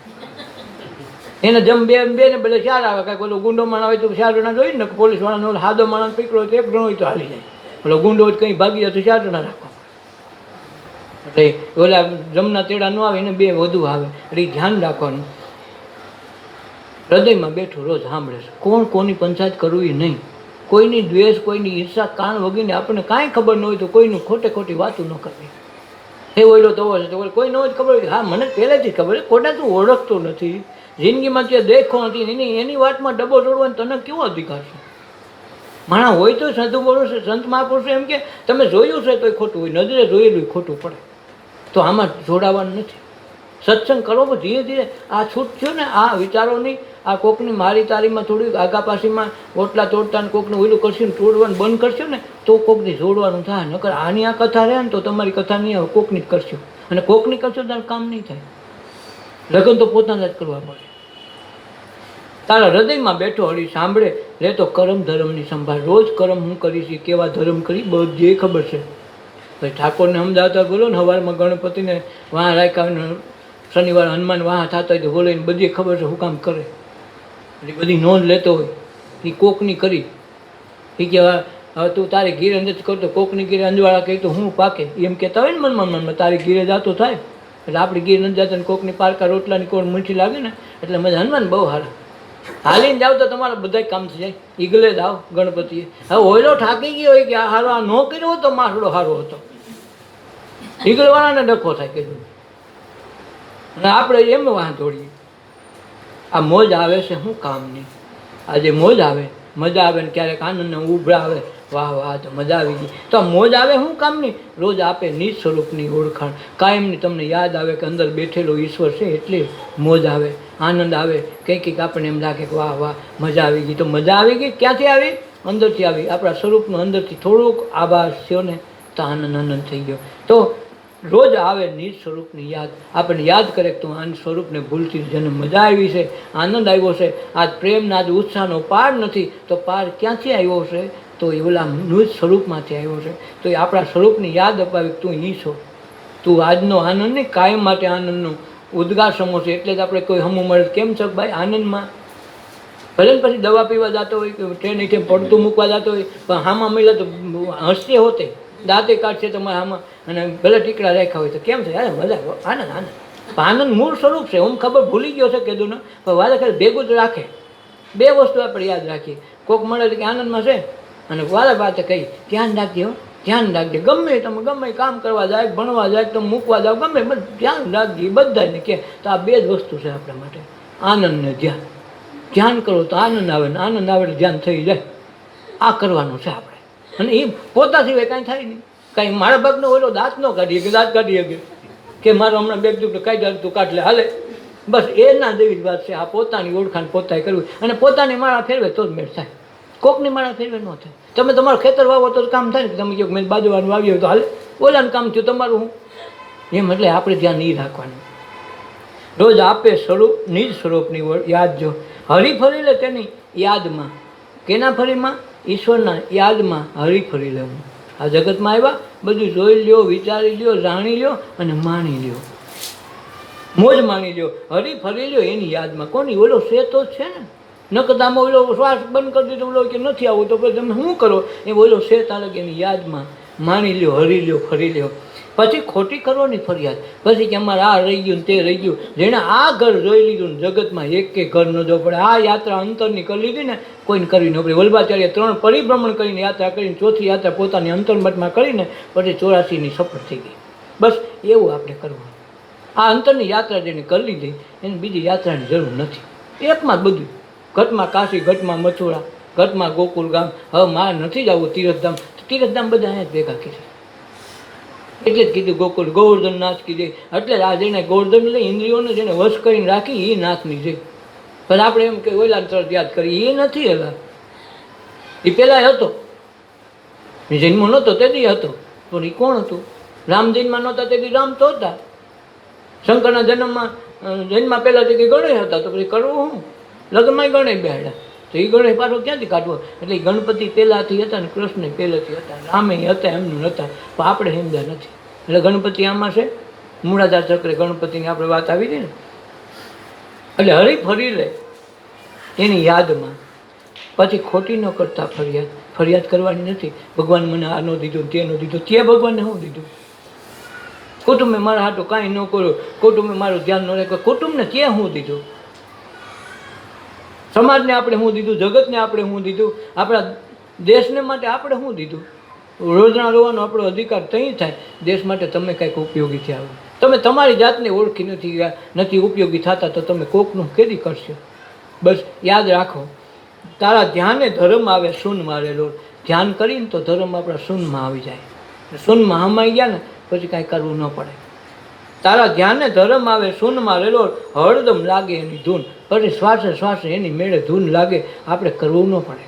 એને જમ બે ને બદલે 4 આવે. કાંઈક ઓલો ગુંડો માણસ હોય તો 4 જણા જોઈએ ને. પોલીસ વાળાનો ઓલો સાદો માણસ પકડો હોય તો 1 જણો હોય તો હાલી જાય. ઓલો ગુંડો હોય કંઈ ભાગી જાય તો 4 જણા રાખવા. એટલે ઓલા જમના તેડા ન આવે એને 2 વધુ આવે. એટલે ધ્યાન રાખવાનું. હૃદયમાં બેઠું રોજ સાંભળે છે. કોણ કોની પંચાયત કરવી નહીં. કોઈની દ્વેષ, કોઈની ઈર્ષા કાન વગીને આપણને કાંઈ ખબર ન હોય તો કોઈનું ખોટી વાતું ન કરવી. એ ઓઈલો તો હોય કોઈ ન હોય ખબર હોય. હા મને પહેલેથી ખબર છે. ખોટા તું ઓળખતો નથી. જિંદગીમાં જે દેખો નથી એની વાતમાં ડબ્બો જોડવાનો તને કેવો અધિકાર છે? માણા હોય તો સાધુ બોલો છે, સંત મહાપુરુષો એમ કે તમે જોયું છે તોય ખોટું હોય, નજરે જોયેલું ખોટું પડે. તો આમાં જોડાવાનું નથી. સત્સંગ કરો પણ ધીરે ધીરે આ છૂટશો ને આ વિચારોની, આ કોકની મારી તારીમાં થોડી આગા પાછીમાં ઓટલા તોડતા ને કોકને ઓલું કરશે ને તોડવાનું બંધ કરશો ને તો કોકની જોડવાનું થાય. નકર આની આ કથા રહે ને તો તમારી કથા નહીં આવે, કોકની જ કરશો. અને કોકની કરશો ત્યારે કામ નહીં થાય. લગ્ન તો પોતાના જ કરવા પડે. તારા હૃદયમાં બેઠો હળી સાંભળે લે તો કરમ ધર્મની સંભાળ. રોજ કરમ હું કરીશ, કેવા ધર્મ કરી બધી ખબર છે. ભાઈ ઠાકોરને સમજાવતા બોલો ને, સવારમાં ગણપતિને વાહ રાખ્યા, શનિવાર હનુમાન વાહ થતા હોય તો બોલે, બધી ખબર છે શું કામ કરે. એટલે બધી નોંધ લેતો હોય એ કોકની કરી. એ કે હવે તું તારી ઘીરે નથી કરતો, કોકની ઘીરે અંજવાળા કહી તો હું પાકે એમ કહેતા હોય ને મનમાં, તારી ઘીરે જાતો થાય. એટલે આપણી ઘીરે નથી જતા ને કોકની પારકા રોટલાની કોણ મીઠી લાગે ને એટલે મજા. હનુમાન બહુ સારા, હાલીને જાવ તો તમારા બધા કામ થઈ જાય. ઈગલે જાઓ ગણપતિએ. હવે ઓયલો થાકી ગયો હોય કે આ હારો આ ન કર્યો હતો માસડો સારો હતો, ઈગલવાળાને ડખો થાય કીધું. અને આપણે એમ વાહ દોડીએ. આ મોજ આવે છે શું કામની. આજે મોજ આવે, મજા આવે ને ક્યારેક આનંદ ઉભરા આવે, વાહ વાહ તો મજા આવી ગઈ. તો આ મોજ આવે શું કામની. રોજ આપે નિજ સ્વરૂપની ઓળખાણ, કાયમની તમને યાદ આવે કે અંદર બેઠેલો ઈશ્વર છે એટલે મોજ આવે, આનંદ આવે. કંઈક આપણને એમ લાગે કે વાહ વાહ મજા આવી ગઈ. તો મજા આવી ગઈ ક્યાંથી આવી? અંદરથી આવી. આપણા સ્વરૂપનું અંદરથી થોડુંક આભાસ થયો ને તો આનંદ થઈ ગયો. તો રોજ આવે નિજ સ્વરૂપની યાદ, આપણને યાદ કરે કે તું આ સ્વરૂપને ભૂલતી, જેને મજા આવી છે, આનંદ આવ્યો છે, આજ પ્રેમના આજ ઉત્સાહનો પાર નથી, તો પાર ક્યાંથી આવ્યો છે? તો એ ઓલા નિજ સ્વરૂપમાંથી આવ્યો છે. તો એ આપણા સ્વરૂપની યાદ અપાવી તું ઈ છો, તું આજનો આનંદ નહીં કાયમ માટે આનંદનો ઉદ્ગાર સમો છે. એટલે જ આપણે કોઈ હમું મળે કેમ છે ભાઈ આનંદમાં, ભલે ને પછી દવા પીવા જતો હોય કે ટ્રેન એથી પડતું મૂકવા જતો હોય, પણ હામાં મળ્યા તો હસતે હોતે દાંતે કાઢશે તમારે આમાં, અને ભલે ટીકડા રાખ્યા હોય તો કેમ છે યાર મજા આનંદ. આનંદ મૂળ સ્વરૂપ છે. હું ખબર ભૂલી ગયો છે કીધું ને, પણ વારે ખાલી ભેગું જ રાખે. બે વસ્તુ આપણે યાદ રાખીએ. કોક મળે કે આનંદમાં છે અને વારે વાતે કહી ધ્યાન રાખજે, ધ્યાન રાખજે. ગમે તમે ગમે કામ કરવા જાય, ભણવા જાય, તમે મૂકવા જાઓ, ગમે બધું ધ્યાન રાખજે. બધાને કહે તો આ બે જ વસ્તુ છે આપણા માટે, આનંદ ને ધ્યાન. ધ્યાન કરો તો આનંદ આવે ને આનંદ આવે એટલે ધ્યાન થઈ જાય. આ કરવાનું છે આપણે. અને એ પોતા સિવાય કાંઈ થાય નહીં. કાંઈ મારા ભાગનો ઓલો દાંત ન કાઢીએ કે દાંત કાઢીએ કે મારો હમણાં બેગ દુઃખ કાઢી જાય તું કાઢ લે હાલે. બસ એના જેવી જ વાત છે. આ પોતાની ઓળખાણ પોતાએ કરવી અને પોતાની માળા ફેરવે તો જ મેળ થાય. કોકની માળા ફેરવે ન થાય. તમે તમારું ખેતર વાવો તો કામ થાય ને, તમે કહો મેં બાજુવાનું વાવ્યું હોય તો હાલે, ઓલાનું કામ થયું તમારું હું એમ. એટલે આપણે ધ્યાન નહીં રાખવાનું. રોજ આપે સ્વરૂપ નિજ સ્વરૂપની યાદ જો હરી ફરી લે તેની યાદમાં. કેના ફરીમાં? ઈશ્વરના યાદમાં હરી ફરી લેવું. આ જગતમાં આવ્યા બધું જોઈ લ્યો, વિચારી લ્યો, જાણી લ્યો અને માણી લ્યો, મોજ માણી લ્યો, હરી ફરી લ્યો એની યાદમાં. કોની? ઓલો છે તો છે ને. નકદામાં ઓલો શ્વાસ બંધ કરી દીધો ઓલો કે નથી આવું તો પછી તમે શું કરો? એ ઓલો છે તારે કે એની યાદમાં માણી લ્યો, હરી લ્યો, ફરી લ્યો. પછી ખોટી કરવાની ફરિયાદ. પછી કે અમારે આ રહી ગયું ને તે રહી ગયું. જેણે આ ઘર જોઈ લીધું ને જગતમાં એક ઘર ન જવું પડે. આ યાત્રા અંતરની કરી લીધી ને કોઈને કરવી ન પડે. વલ્ભાચાર્ય 3 પરિભ્રમણ કરીને યાત્રા કરીને ચોથી યાત્રા પોતાની અંતર્મઠમાં કરીને પછી 84ની સફળ થઈ ગઈ. બસ એવું આપણે કરવાનું. આ અંતરની યાત્રા જેને કરી લીધી એને બીજી યાત્રાની જરૂર નથી. એકમાં જ બધું. ઘટમાં કાશી, ઘટમાં મથુરા, ઘટમાં ગોકુલ ગામ. હવે મારે નથી જવું તીર્થધામ, તીર્થધામ બધા અહીંયા જ ભેગા કીધા. એટલે જ કીધું ગોકુળ ગોવર્ધન નાથ કીધે. એટલે જ આ જેને ગોવર્ધન લઈ ઇન્દ્રિયોને જેને વશ કરીને રાખી એ નાથની છે. પણ આપણે એમ કે ઓલા તરત યાદ કરી એ નથી. એલા એ પહેલાં હતો, જન્મ નહોતો તેથી હતો. પણ એ કોણ હતું? રામ જન્મમાં નહોતા તેથી રામ તો હતા. શંકરના જન્મમાં પહેલાં તેથી ગણેશ હતા. તો પછી કરવું શું? લગ્નમાં ગણેશ બેહાડ્યા તો એ ગણેશ પાછો ક્યાંથી કાઢવો? એટલે ગણપતિ પહેલાંથી હતા ને કૃષ્ણ પહેલેથી હતા, રામે હતા એમનું નહોતા. પણ આપણે સમજ્યા નથી. એટલે ગણપતિ આમાં છે. મૂળાધાર ચક્રે ગણપતિની આપણે વાત આવી હતી ને. એટલે હરી ફરી લે એની યાદમાં. પછી ખોટી ન કરતા ફરિયાદ કરવાની નથી. ભગવાન મને આ ન દીધું, તે ન દીધું. તે ભગવાનને શું દીધું? કુટુંબે મારા હાટું કાંઈ ન કર્યું, કુટુંબે મારું ધ્યાન ન રાખ્યું. કુટુંબને તે શું દીધું? સમાજને આપણે શું દીધું? જગતને આપણે શું દીધું? આપણા દેશને માટે આપણે શું દીધું? રોજના રોવાનો આપણો અધિકાર ત્યાં થાય. દેશ માટે તમે કંઈક ઉપયોગી થયા હોય. તમે તમારી જાતને ઓળખી નથી ઉપયોગી થતા તો તમે કોકનું કેદી કરશો? બસ યાદ રાખો, તારા ધ્યાને ધર્મ આવે શૂન મારેલો. ધ્યાન કરીને તો ધર્મ આપણા શૂનમાં આવી જાય. શૂનમાં હમાઈ ગયા ને પછી કાંઈ કરવું ન પડે. તારા ધ્યાને ધર્મ આવે સૂનમાં રેલો હળદમ લાગે એની ધૂન. પછી શ્વાસે શ્વાસે એની મેળે ધૂન લાગે. આપણે કરવું ન પડે.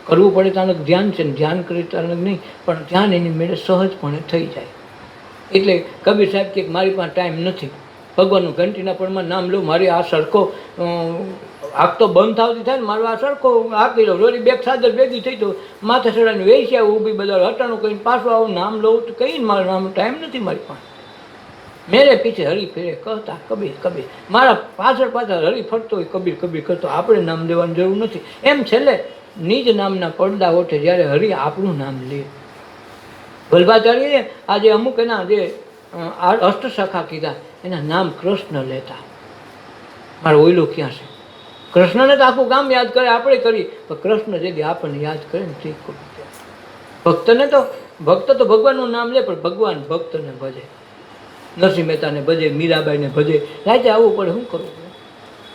કરવું પડે તાનક ધ્યાન છે ને ધ્યાન કરી તાનક નહીં, પણ ધ્યાન એની મેળે સહજપણે થઈ જાય. એટલે કબીર સાહેબ કે મારી પાસે ટાઈમ નથી, ભગવાનનું ઘંટીના પળમાં નામ લો, મારી આ સડકો આગ તો બંધ થતી થાય ને મારું આ સડકો હાકી લો, રોરી બેગ સાદર ભેગી થઈ તો માથે ચડાવીને વેચી આવું, ઊભી બધા હટાણું કહીને પાછું આવું નામ લઉં તો કહીને મારું નામ ટાઈમ નથી મારી પાસે. મેરે પીછે હરી ફેરે કહતા કબીર કબીર, મારા પાછળ પાછળ હરી ફરતો હોય કબીર કબીર કરતો. આપણે નામ લેવાની જરૂર નથી. એમ છેલ્લે નિજ નામના પડદા ઓઠે જ્યારે હરી આપણું નામ લે. વલ્ભાચાર્યએ આજે અમુક એના જે અષ્ટસખા કીધા એના નામ કૃષ્ણ લેતા. મારો ઓઈલો ક્યાં છે? કૃષ્ણને તો આખું ગામ યાદ કરે, આપણે કરી, પણ કૃષ્ણ જેથી આપણને યાદ કરે ને તે ભક્તને તો ભક્ત તો ભગવાનનું નામ લે, પણ ભગવાન ભક્તને ભજે. નરસિંહ મહેતાને ભજે, મીરાબાઈને ભજે. રાતે આવવું પડે, શું કરવું પડે?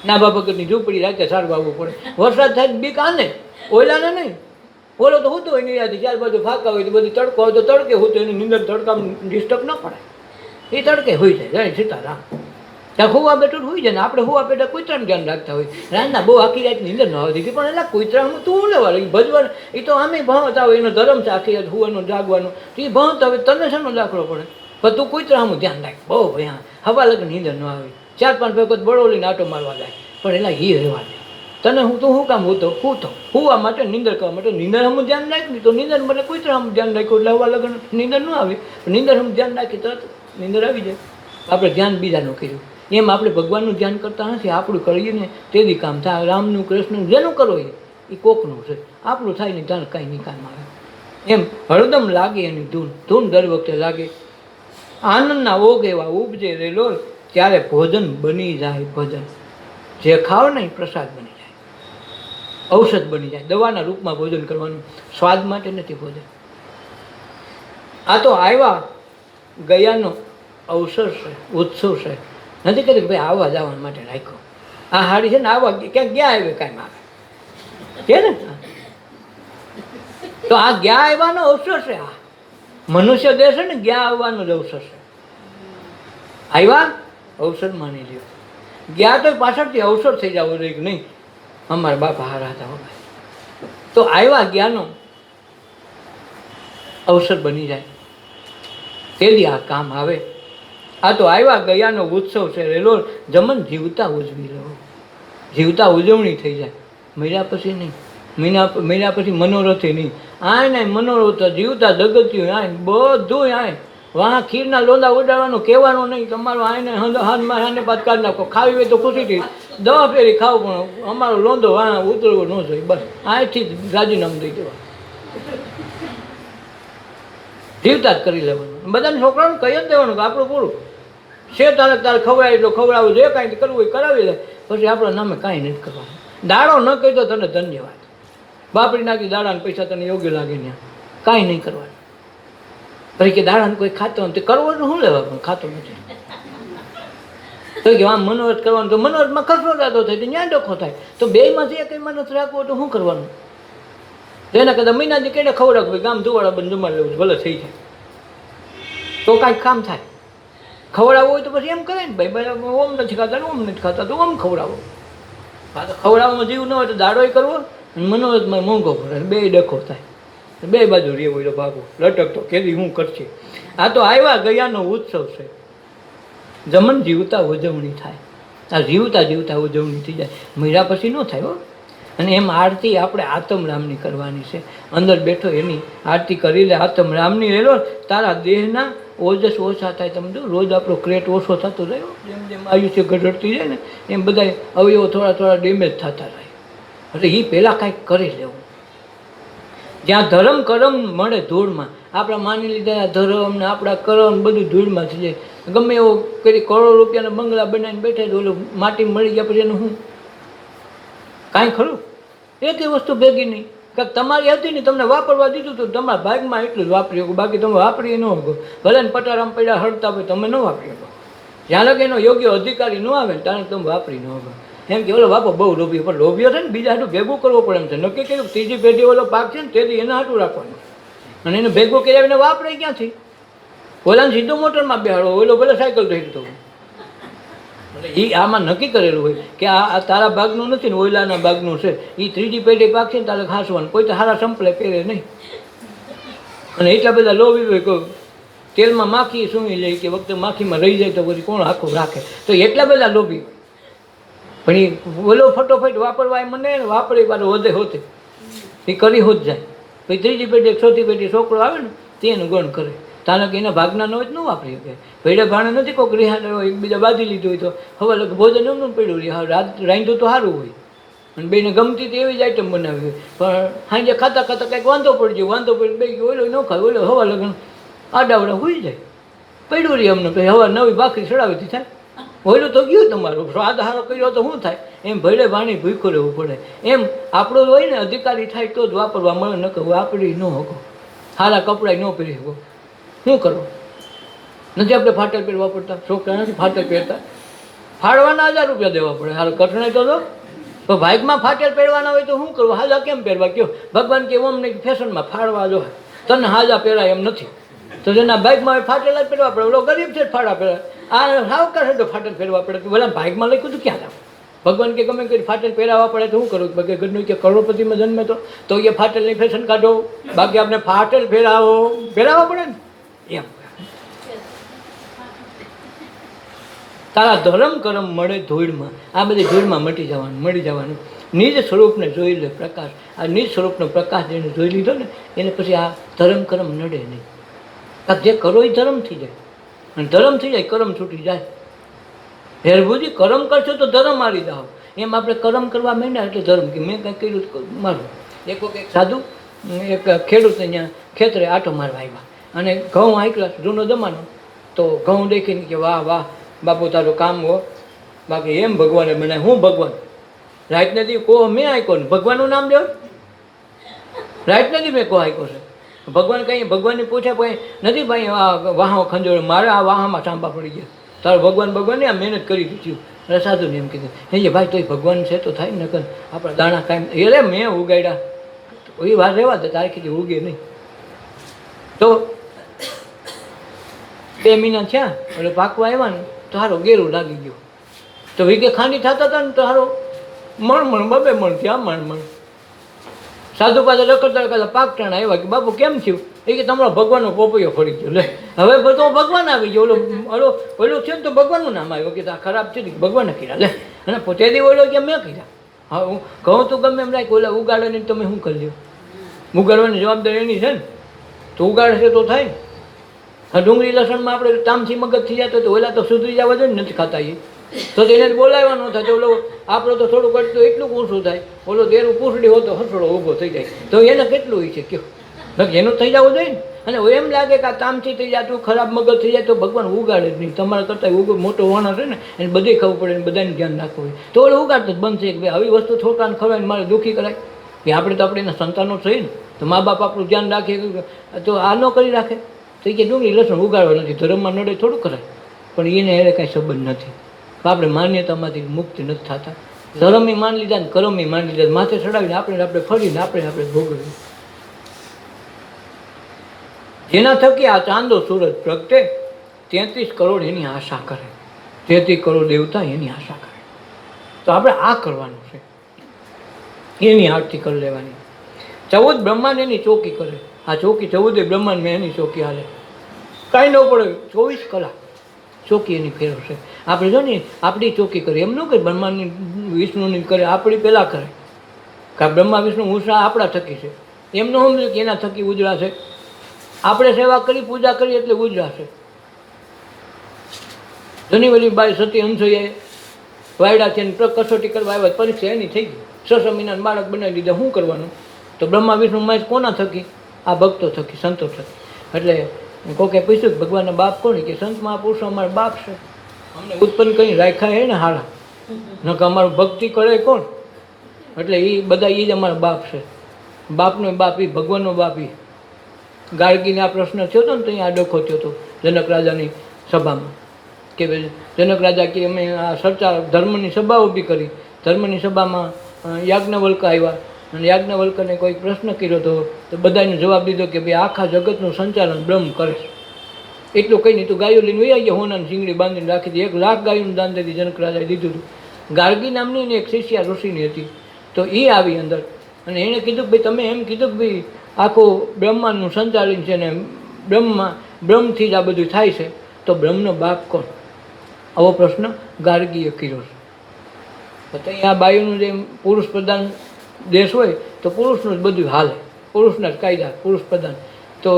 નાભા ભગતની ઝૂંપડી રાતે સારવા આવવું પડે. વરસાદ થાય બીક આને, ઓયલાને નહીં. ઓલો તો હું તો હોય નિરાથી, ચાર બાજુ ફાંકા હોય તો બધી તડકો હોય તો તડકે હું તો એની નિંદર તડકામાં ડિસ્ટર્બ ન પડે, એ તડકે હોઈ જાય. જય સીતારામ. ત્યાં હુવા બેઠું હોઈ જાય ને આપણે હુવા બેઠા કૂતરાનું ધ્યાન રાખતા હોય. રાતના બહુ આખી રાત નિંદર ન આવતી પણ એટલે કૂતરાનું તું લેવા લાગી ભજવાનું. એ તો આમે ભણતા હોય, એનો ધર્મ છે આખી રાત હુવાનું જાગવાનું. તો એ ભણતા હોય, તને શાનો દાખલો પડે? પણ તું કૂતરાનું ધ્યાન રાખ. બહુ ભયા હવા લગ્ન નિંદર ન આવે, 4-5 વખત બળોલીને આટો મારવા જાય, પણ એલા એ રહેવા દે. તને હું તો શું કામ હું હુવા માટે નિંદર કરવા માટે નિંદર હમ ધ્યાન રાખી તો નિંદર મને કૂતરા હમ ધ્યાન રાખ્યું એટલે હવા લગ્ન નિંદર ન આવે. નિંદર હમ ધ્યાન રાખી તરત નિંદર આવી જાય. આપણે ધ્યાન બીજાનું કર્યું. એમ આપણે ભગવાનનું ધ્યાન કરતા નથી, આપણું કરીએ ને તેથી કામ થાય. રામનું કૃષ્ણનું જેનું કરો એ કોકનું છે, આપણું થાય ને ત્યાં કાંઈ નિકામ આવે. એમ હળદમ લાગે એની ધૂન, ધૂન દર વખતે લાગે. આનંદના ઓગ એવા ઉપજે રે લોલ, ત્યારે ભોજન બની જાય ભજન. જે ખાવ ને એ પ્રસાદ બની જાય, ઔષધ બની જાય. દવાના રૂપમાં ભોજન કરવાનું, સ્વાદ માટે નથી ભોજન. આ તો આવ્યા ગયાનો અવસર છે, ઉત્સવ છે. નથી કહેતું કે ભાઈ આવવા જવા માટે રાખ્યો. આ હાડી છે ને આવવા ક્યાંક ગયા આવે કાંઈ આવે કે ને, તો આ ગયા આવવાનો અવસર છે. આ મનુષ્ય દેહ છે ને ગયા આવવાનો જ અવસર છે. આવ્યા અવસર માની લ્યો, ગયા તો પાછળથી અવસર થઈ જવો જોઈએ કે નહીં અમારા બાપા હારા હતા બાબા, તો આવ્યા જ્ઞાનો અવસર બની જાય તેથી આ કામ આવે. આ તો આવ્યા ગયાનો ઉત્સવ છે રેલો, જમન જીવતા ઉજવી લો. જીવતા ઉજવણી થઈ જાય, મર્યા પછી નહીં. મર્યા પછી મનોરથે નહીં. આય ને મનોરથ જીવતા જગત્યું આય બધું આય. વાહ ખીરના લોંદા ઉડાડવાનું કહેવાનું નહીં. તમારું આને હાથમાં હાને બાદ કાઢી નાખો. ખાવી હોય તો ખુશીથી 10 ફેરી ખાવ, પણ અમારો લોંદો વાહ ઉતરવો ન જોઈએ. બસ અહીંથી જ રાજીનામું દઈ દેવાનું, જીવતા જ કરી લેવાનું. બધાને છોકરાઓને કહી જ દેવાનું કે આપણું પૂરું છે. તારે ખવડાય એટલું ખવડાવું, જે કાંઈ કરવું હોય કરાવી લે. પછી આપણા નામે કાંઈ નથી કરવાનું. દાડો ન કહી તો તને ધન્યવાદ. બાપડી નાખી દાડાને પૈસા તને યોગ્ય લાગે ને કાંઈ નહીં કરવાનું. પછી કે દાડાને કોઈ ખાતો નથી, કરવો તો શું લેવા, પણ ખાતો નથી. તો કે આમ મનોરથ કરવાનું, તો મનોરથમાં ખર્ચો થતો થાય તો ન્યા ડખો થાય. તો બેયમાંથી એક મનોરથ રાખવો તો શું કરવાનું? એના કરતાં મહિનાથી કેડે ખવડાવું, ગામ ધુવાડા બંધ જમા લેવું ભલે થઈ જાય તો કાંઈક કામ થાય. ખવડાવવું હોય તો પછી એમ કરે ને ભાઈ ઓમ નથી ખાતા, ઓમ નથી ખાતા તો ઓમ ખવડાવો. હા તો ખવડાવવામાં જીવ ન હોય તો દાડોય કરવો અને મનોરથમાં મોંઘો પડે, બે ડખો થાય. બે બાજુ રેવો હોય ભાગો લટક તો કેદી હું કરશે. આ તો આવ્યા ગયાનો ઉત્સવ છે, જમન જીવતા ઉજવણી થાય. આ જીવતા જીવતા ઉજવણી થઈ જાય, મર્યા પછી ન થાય હો. અને એમ આરતી આપણે આત્મરામની કરવાની છે. અંદર બેઠો એની આરતી કરી લે આત્મરામની. રેલો તારા દેહના ઓજસ ઓછા થાય. તમે જો રોજ આપણો ક્રેટ ઓછો થતો રહ્યો, જેમ જેમ આયુષ્ય ઘટતી જાય ને એમ બધા અવયવો થોડા થોડા ડેમેજ થતા રહે. એટલે એ પહેલાં કાંઈક કરી લેવું. જ્યાં ધર્મ કરમ મળે ધૂળમાં, આપણા માની લીધા ધર્મ ને આપણા કરમ બધું ધૂળમાં થઈ જાય. ગમે એવો કરી કરોડો રૂપિયાના બંગલા બનાવીને બેઠા તો ઓલું માટી મળી ગયા પછી એનું શું કાંઈ ખરું? એકેય વસ્તુ ભેગી નહીં. કાંઈક તમારી હતી ને તમને વાપરવા દીધું તો તમારા ભાગમાં એટલું જ વાપરી શકો, બાકી તમે વાપરી ન શકો. ભલે ને પટારામ પડ્યા હળતા હોય તમે ન વાપરી શકો. જ્યાં લગે એનો યોગ્ય અધિકારી ન આવે ને ત્યારે તમે વાપરી ન શકો. એમ કે ઓલો બાપો બહુ લોભ્યો, પણ લોભ્યો છે ને બીજા હાટું ભેગું કરવો પડે એમ છે. નક્કી કર્યું ત્રીજી પેઢી ઓલો પાક છે ને તેથી એના હાટું રાખવાનું, અને એને ભેગું કર્યા એને વાપરે ક્યાંથી? ઓલાને સીધો મોટરમાં બેહાડો, ઓલો ભલે સાયકલ ફેરતો હોય. એટલે એ આમાં નક્કી કરેલું હોય કે આ તારા ભાગનું નથી ને ઓલાના ભાગનું છે. એ ત્રીજી પેઢી પાક છે ને તારે ખાસવાનું. કોઈ તો સારા સંપલે પહેરે નહીં. અને એટલા બધા લોભી હોય કે તેલમાં માખી સૂંઘી લે કે વખતે માખીમાં રહી જાય તો પછી કોણ આખું રાખે. તો એટલા બધા લોભી. પણ એ ઓલો ફટોફટ વાપરવા એ મને વાપરી પાછો વધે હોતે એ કરી હોત જાય. પછી ત્રીજી પેઢી ચોથી પેઢી છોકરો આવે ને તેનું ગણ કરે. તાને કે એના ભાગના ન હોય તો ન વાપરી શકે. ભેડે ભાણે નથી કોઈક રિહાડ એકબીજા બાંધી લીધું હોય તો હવે લગ ભોજન એમનું પડ્યું રહે. રાંધ્યું તો સારું હોય અને બેને ગમતી તો એવી જ આઈટમ બનાવી હોય. પણ સાંજે ખાતા ખાતા કંઈક વાંધો પડી ગયો, બે ગયો ઓલો ન ખાય, ઓલો હવા લગ્ન આડાવડા હોઈ જાય પડ્યું રહી અમને. પછી હવા નવી ભાખરી ચડાવી થાય. ઓલું તો ગયું તમારું સ્વાદ સારો કર્યો તો શું થાય? એમ ભલે ભાણી ભૂખું રહેવું પડે. એમ આપણું હોય ને અધિકારી થાય તો જ વાપરવા મળે. ન કહું વાપરી ન શકો, સારા કપડાં ન પહેરી શકો. શું કરવું? નથી આપણે ફાટલ પહેરવા પડતા? છોકરા નથી ફાટલ પહેરતા? ફાડવાના 1000 રૂપિયા દેવા પડે. હાલ કઠણાઈ તો ભાગમાં ફાટેલ પહેરવાના હોય તો શું કરવું? હાજા કેમ પહેરવા કયો? ભગવાન કે ઓમ નહીં ફેશનમાં ફાડવા જો તને હાજા પહેરાય એમ નથી. તો જેના બાઇકમાં ફાટેલા જ પહેરવા પડે. ઓલો ગરીબ છે ફાડા પહેરા, આ સાવકાર છે તો ફાટેલ પહેરવા પડે. તો ભલે બાઇકમાં લખ્યું તો ક્યાં જાવ? ભગવાન કે ગમે કંઈ ફાટેલ પહેરાવવા પડે તો શું કરું? બાકી ઘરનું કે કરોડપતિમાં જન્મે તો એ ફાટેલની ફેશન કાઢો. બાકી આપણે ફાટેલ પહેરાવવા પડે ને એમ. તારા ધર્મ કરમ મળે ધૂળમાં. આ બધી ધૂળમાં મળી જવાનું. નિજ સ્વરૂપને જોઈ લે પ્રકાશ. આ નિજ સ્વરૂપનો પ્રકાશ જેને જોઈ લીધો ને એને પછી આ ધર્મ કરમ નડે નહીં. જે કરો એ ધર્મ થઈ જાય અને ધર્મ થઈ જાય કરમ છૂટી જાય. હેરભુજી કરમ કરશો તો ધર્મ મારી જાઓ. એમ આપણે કરમ કરવા માંડ્યા એટલે ધર્મ કે મેં કંઈ કર્યું મારું. એક સાધુ એક ખેડૂત અહીંયા ખેતરે આટો મારવા આવ્યા અને ઘઉં આંકલા જૂનો જમાનો. તો ઘઉં દેખીને કે વાહ વાહ બાપુ તારું કામ હો. બાકી એમ ભગવાને બનાય. હું ભગવાન રાત નથી કહો મેં આંક્યો ને ભગવાનનું નામ લ્યો. રાત નથી મેં કહો આંક્યો છે. ભગવાન કંઈ ભગવાનને પૂછ્યા પછી નથી ભાઈ આ વાહો ખંજોળે મારે આ વાહામાં સાંભા પડી ગયા. તારો ભગવાનને આ મહેનત કરી દીધી. એટલે સાધુને એમ કીધું હે ભાઈ તોય ભગવાન છે તો થાય ને. આપણા દાણા કાંઈ એટલે મેં ઉગાડ્યા એ વાત રહેવા દે. તારે કીધું ઉગે નહીં. તો 2 મહિના થયા એટલે પાકવા આવ્યા ને તો હારો ગેરું લાગી ગયું. તો વીઘે ખાંડી થતા હતા ને તો હારો મણ 2 મણ થયા મણ. સાધુ પાસે રખડતા પાક ટાણા આવ્યા કે બાપુ કેમ થયું? એ કે તમારો ભગવાનનો પોપૈયો ફરી ગયો. લે હવે બધો ભગવાન આવી ગયો. ઓલો છે ને તો ભગવાનનું નામ આવ્યું કે આ ખરાબ છે ભગવાને કર્યા. લે અને પોતે દી ઓલો કે મેં કર્યા. હા હું કહું તું ગમે એમ રાખ ઓલા ઉગાડે નહીં તમે શું કરી લો? ઉગાડવાની જવાબદારી એની છે ને. તો ઉગાડશે તો થાય ને. હા ડુંગળી લસણમાં આપણે તામથી મગજ થઈ જતો તો ઓલા તો સુધરી જવા જોઈએ ને નથી ખાતા એ. તો તેને બોલાવવા ન થાય. તો ઓલો આપણો તો થોડું ઘટ તો એટલું ઊંચું થાય. ઓલો તેરું પૂછડી હોતો હસડો ઊભો થઈ જાય. તો એને કેટલું હોય છે કયો? એનું થઈ જવું જોઈએ ને. અને એમ લાગે કે આ તામથી થઈ જાય તું ખરાબ મગજ થઈ જાય તો ભગવાન ઉગાડે જ નહીં. તમારા કરતાં મોટો વાણસ છે ને એને બધે ખબર પડે ને બધાને ધ્યાન રાખવું હોય. તો ઓલો ઉગાડતો જ બંધ છે કે ભાઈ આવી વસ્તુ છોકરાને ખવડાવીને મારે દુઃખી કરાય કે આપણે તો આપણે એના સંતાનો થઈ ને. તો મા બાપ આપણું ધ્યાન રાખે તો આ ન કરી રાખે તો એ કે ડુંગળી લસણ ઉગાડવા નથી. ધર્મમાં નડે થોડું કરાય. પણ એને એને કાંઈ સંબંધ નથી. તો આપણે માન્યતામાંથી મુક્તિ નથી થતા. ધર્મે માની લીધા ને કરમે માની લીધા માથે ચડાવીને આપણે ફરીને આપણે ભોગવીએ. જેના થકી આ ચાંદો સૂરજ પ્રગટે 33 કરોડ એની આશા કરે. 33 કરોડ દેવતા એની આશા કરે. તો આપણે આ કરવાનું છે. એની આરતી કરી લેવાની. 14 બ્રહ્માંડ એની ચોકી કરે. આ ચોકી 14 બ્રહ્માંડમાં એની ચોકી હાલે. કાંઈ ન પડે 24 કલાક ચોકી એની ફેરવશે. આપણે જો ને આપણી ચોકી કરે એમ ન કરે બ્રહ્માંડની વિષ્ણુની કરે આપણી પહેલાં કરે. કે બ્રહ્મા વિષ્ણુ ઉષા આપણા થકી છે એમ ન સમજે કે એના થકી ઉજળાશે. આપણે સેવા કરી પૂજા કરી એટલે ઉજળાશે. ઘણી બધી બાઈ સતી અંશોએ વાયડા છે કસોટી કરવા આવ્યા પરીક્ષા એની થઈ ગઈ. 6 મહિનાનું બાળક બનાવી દીધા. શું કરવાનું? તો બ્રહ્મા વિષ્ણુ મહેશ કોના થકી? આ ભક્તો થકી સંતો થકી. એટલે કોકે પૂછ્યું કે ભગવાનના બાપ કોણ? કે સંત મહાપુરુષો અમારા બાપ છે. અમને ઉત્પન્ન કરી રાખ્યા હે ને હારા ન કે અમારું ભક્તિ કરે કોણ? એટલે એ બધા એ જ અમારા બાપ છે. બાપનો બાપ એ ભગવાનનો બાપ એ. ગાર્ગીને આ પ્રશ્ન થયો હતો ને તો અહીંયા ડખો થયો હતો જનક રાજાની સભામાં કે જનક રાજા કે અમે આ ચર્ચા ધર્મની સભા ઊભી કરી. ધર્મની સભામાં યાજ્ઞવલ્ક આવ્યા અને યાજ્ઞવલ્કને કોઈ પ્રશ્ન કર્યો હતો તો બધાને જવાબ દીધો કે ભાઈ આખા જગતનું સંચાલન બ્રહ્મ કરે છે. એટલું કંઈ નહીં તો ગાયો લઈને વહી ગયા, હોનાની શીંગડી બાંધીને રાખી દીધી. 1 લાખ ગાયોનું દાન દીધી જનક રાજાએ દીધું હતું. ગાર્ગી નામની ને એક શિષ્યા ઋષિની હતી, તો એ આવી અંદર અને એણે કીધું કે ભાઈ તમે એમ કીધું કે ભાઈ આખું બ્રહ્માંડનું સંચાલન છે ને બ્રહ્મથી જ આ બધું થાય છે, તો બ્રહ્મનો બાપ કોણ? આવો પ્રશ્ન ગાર્ગીએ કર્યો છે. તો અહીંયા બાયુનું જે પુરુષ પ્રધાન દેશ હોય તો પુરુષનું જ બધું હાલે, પુરુષના જ કાયદા, પુરુષ પ્રધાન. તો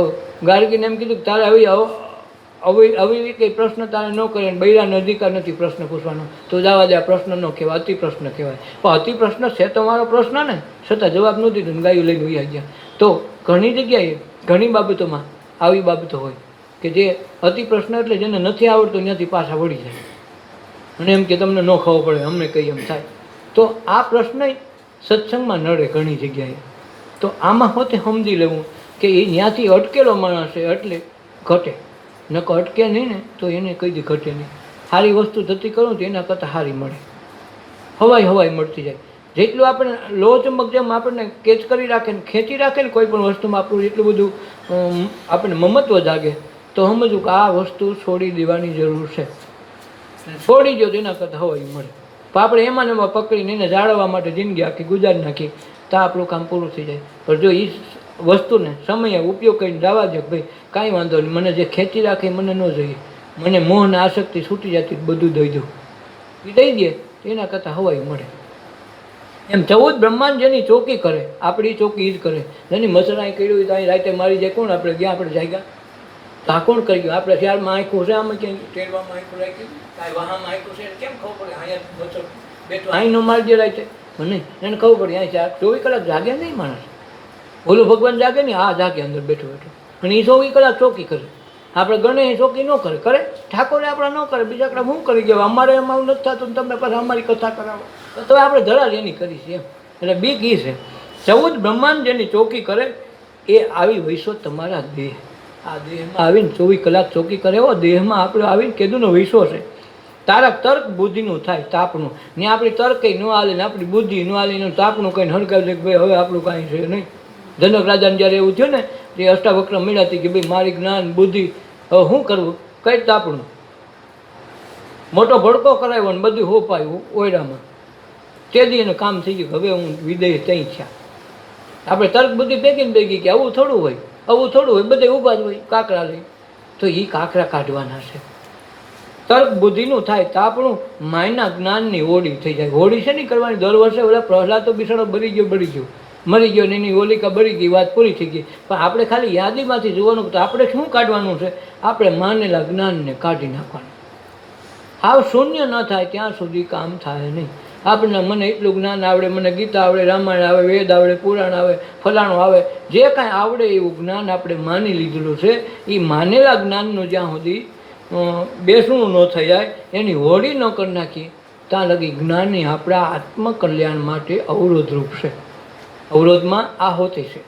ગાર્ગીને એમ કીધું કે તારે આવી કંઈ પ્રશ્ન તારે ન કરે, બૈરાનો અધિકાર નથી પ્રશ્ન પૂછવાનો, તો જવા દે, આ પ્રશ્ન ન કહેવાય, અતિ પ્રશ્ન કહેવાય. પણ અતિ પ્રશ્ન છે તો મારો પ્રશ્ન ને, છતાં જવાબ નહોતી દીધો, ગાયું લઈને વહી ગયા. તો ઘણી જગ્યાએ ઘણી બાબતોમાં આવી બાબતો હોય કે જે અતિ પ્રશ્ન એટલે જેને નથી આવડતું ત્યાંથી પાછા વળી જાય અને એમ કે તમને ન ખબર પડે, અમને કંઈ એમ થાય. તો આ પ્રશ્ન સત્સંગમાં નડે ઘણી જગ્યાએ. તો આમાં હોતે સમજી લેવું કે એ ત્યાંથી અટકેલો માણસ છે એટલે ઘટે, નકો અટકે નહીં ને તો એને કઈ દી ઘટે નહીં. સારી વસ્તુ થતી કરું તો એના કરતાં સારી મળે, હવાઈ મળતી જાય. જેટલું આપણે લો ચંબક જેમ આપણને કેચ કરી રાખે ને ખેંચી રાખે ને કોઈ પણ વસ્તુમાં આપણું એટલું બધું આપણને મમત્વ જાગે, તો સમજવું કે આ વસ્તુ છોડી દેવાની જરૂર છે. છોડી દો તો એના કરતાં હવાઈ મળે. તો આપણે એમાં ને એમાં પકડીને એને જાળવવા માટે જિંદગી આખી ગુજારી નાખી તો આપણું કામ પૂરું થઈ જાય. પણ જો એ વસ્તુને સમયે ઉપયોગ કરીને જવા દે, ભાઈ કાંઈ વાંધો નહીં, મને જે ખેંચી રાખે મને ન જોઈએ, મને મોહને આસક્તિ છૂટી જતી બધું દઈ દઉં, એ દઈ દે એના કરતાં હવાઈ મળે. એમ 14 બ્રહ્માંડ જેની ચોકી કરે, આપણી ચોકી જ કરે. જેની મસરાઈ કર્યું હોય તો અહીં રાતે મારી જાય કોણ? આપણે ગયા, આપણે જાગ્યા તો આ કોણ કરી ગયું? આપણે શિયાળમાં આંખું છે, આમાં ક્યાંય ટેરવામાં આંખું રાખી, કાંઈ વાહામાં આંખું છે, કેમ ખબર પડે? અહીંયા મચ્છર બેઠો અહીં ન મારી દે રાતે, મને એને ખબર પડે અહીં 24 કલાક જાગ્યા નહીં માણસ. ઓલું ભગવાન જાગે નહીં, આ જાગે અંદર બેઠો બેઠો, અને એ 24 કલાક ચોકી કરે. આપણે ગણે ચોકી ન કરે, કરે ઠાકોરે આપણા ન કરે, બીજા આપણે શું કરી ગયા? અમારે એમાં નથી થતું, તમને પાછા અમારી કથા કરાવો તો આપણે ધરા જેની કરી છે એમ. એટલે બીક એ છે 14 બ્રહ્માંડ જેની ચોકી કરે એ આવી વૈસો તમારા દેહ, આ દેહમાં આવીને 24 કલાક ચોકી કરે એવો દેહમાં આપણે આવીને કીધુંનો વૈસો છે. તારા તર્ક બુદ્ધિનું થાય તાપનું, ને આપણી તર્ક કંઈ ન હાલે ને આપણી બુદ્ધિ ન હાલે ને તાપનું કંઈ હડકાવી દે કે ભાઈ હવે આપણું કાંઈ છે નહીં. જનક રાજાને જ્યારે એવું થયું ને એ અષ્ટાવક્ર મળ્યા હતી કે ભાઈ મારી જ્ઞાન બુદ્ધિ હવે શું કરવું, કઈ તાપણું, મોટો ભડકો કરાવ્યો ને બધું હોપાયું ઓયડામાં, તેથી એનું કામ થઈ ગયું. હવે હું વિદેહ ત્યાં થયા. આપણે તર્ક બુદ્ધિ ભેગી કે આવું થોડું હોય, બધે ઊભા જ હોય કાંકરા લઈ, તો એ કાંકરા કાઢવાના છે. તર્ક બુદ્ધિનું થાય તાપણું, માયના જ્ઞાનની હોળી થઈ જાય. હોળી છે નહીં કરવાની, દર વર્ષે ઓલા પ્રહલાદ તો બિસાડો મરી ગયો ને એની હોલિકા બળી ગઈ, વાત પૂરી થઈ ગઈ. પણ આપણે ખાલી યાદીમાંથી જોવાનું તો આપણે શું કાઢવાનું છે? આપણે માનેલા જ્ઞાનને કાઢી નાખવાનું. હાવ શૂન્ય ન થાય ત્યાં સુધી કામ થાય નહીં. આપણને મને એટલું જ્ઞાન આવડે, મને ગીતા આવડે, રામાયણ આવે, વેદ આવડે, પુરાણ આવે, ફલાણું આવે, જે કાંઈ આવડે એવું જ્ઞાન આપણે માની લીધેલું છે. એ માનેલા જ્ઞાનનું જ્યાં સુધી બેસણું ન થઈ જાય, એની હોળી ન કરી નાખી ત્યાં લગી જ્ઞાનની આપણા આત્મકલ્યાણ માટે અવરોધરૂપ છે. અવરોધમાં આ હોતી છે.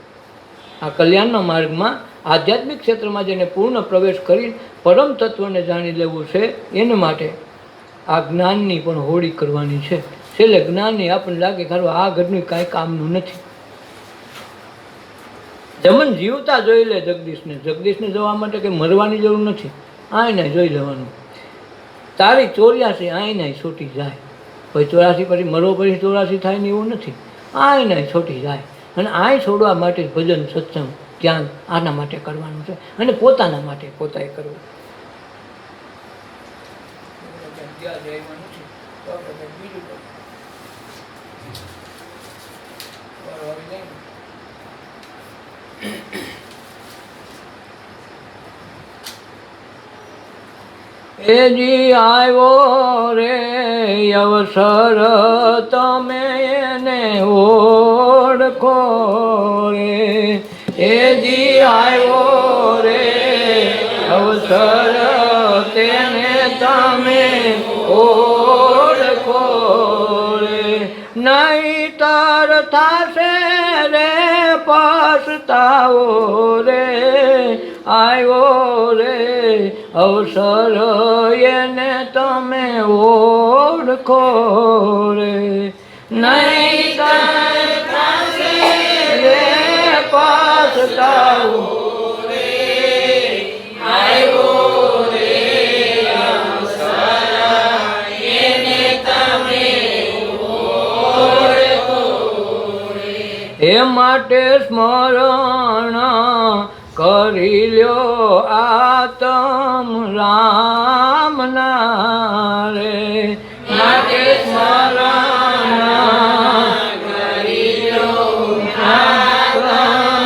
આ કલ્યાણના માર્ગમાં આધ્યાત્મિક ક્ષેત્રમાં જેને પૂર્ણ પ્રવેશ કરી પરમ તત્વને જાણી લેવું છે, એને માટે આ જ્ઞાનની પણ હોળી કરવાની છે. છેલ્લે જ્ઞાનની આપણને લાગે ખરું આ ઘરનું કાંઈ કામનું નથી. જમન જીવતા જોઈ લે જગદીશને જોવા માટે કંઈ મરવાની જરૂર નથી, આઈને જોઈ લેવાનું. તારી 84 આઈને છૂટી જાય. પછી 84 પછી મરવો પછી 84 થાય ને એવું નથી, આઈને છૂટી જાય. અને આય છોડવા માટે ભજન, સત્સંગ, ધ્યાન આના માટે કરવાનું છે અને પોતાના માટે પોતાએ કરવું. એજી આવ્યો રે અવસર તમે એને ઓળખો રે, એજી આવ્યો રે અવસર તેને તમે ઓળખો રે, નહીતર થાશે રે પછતાવો રે. આવ્યો રે અવસર એને તમે ઓળખો રે, નહીતર થાશે રે પછતાવો રે. આવ્યો એ માટે સ્મરણ કરી લ્યો આતમ રામના રે માટે સ્મરણ કરી લો આતમ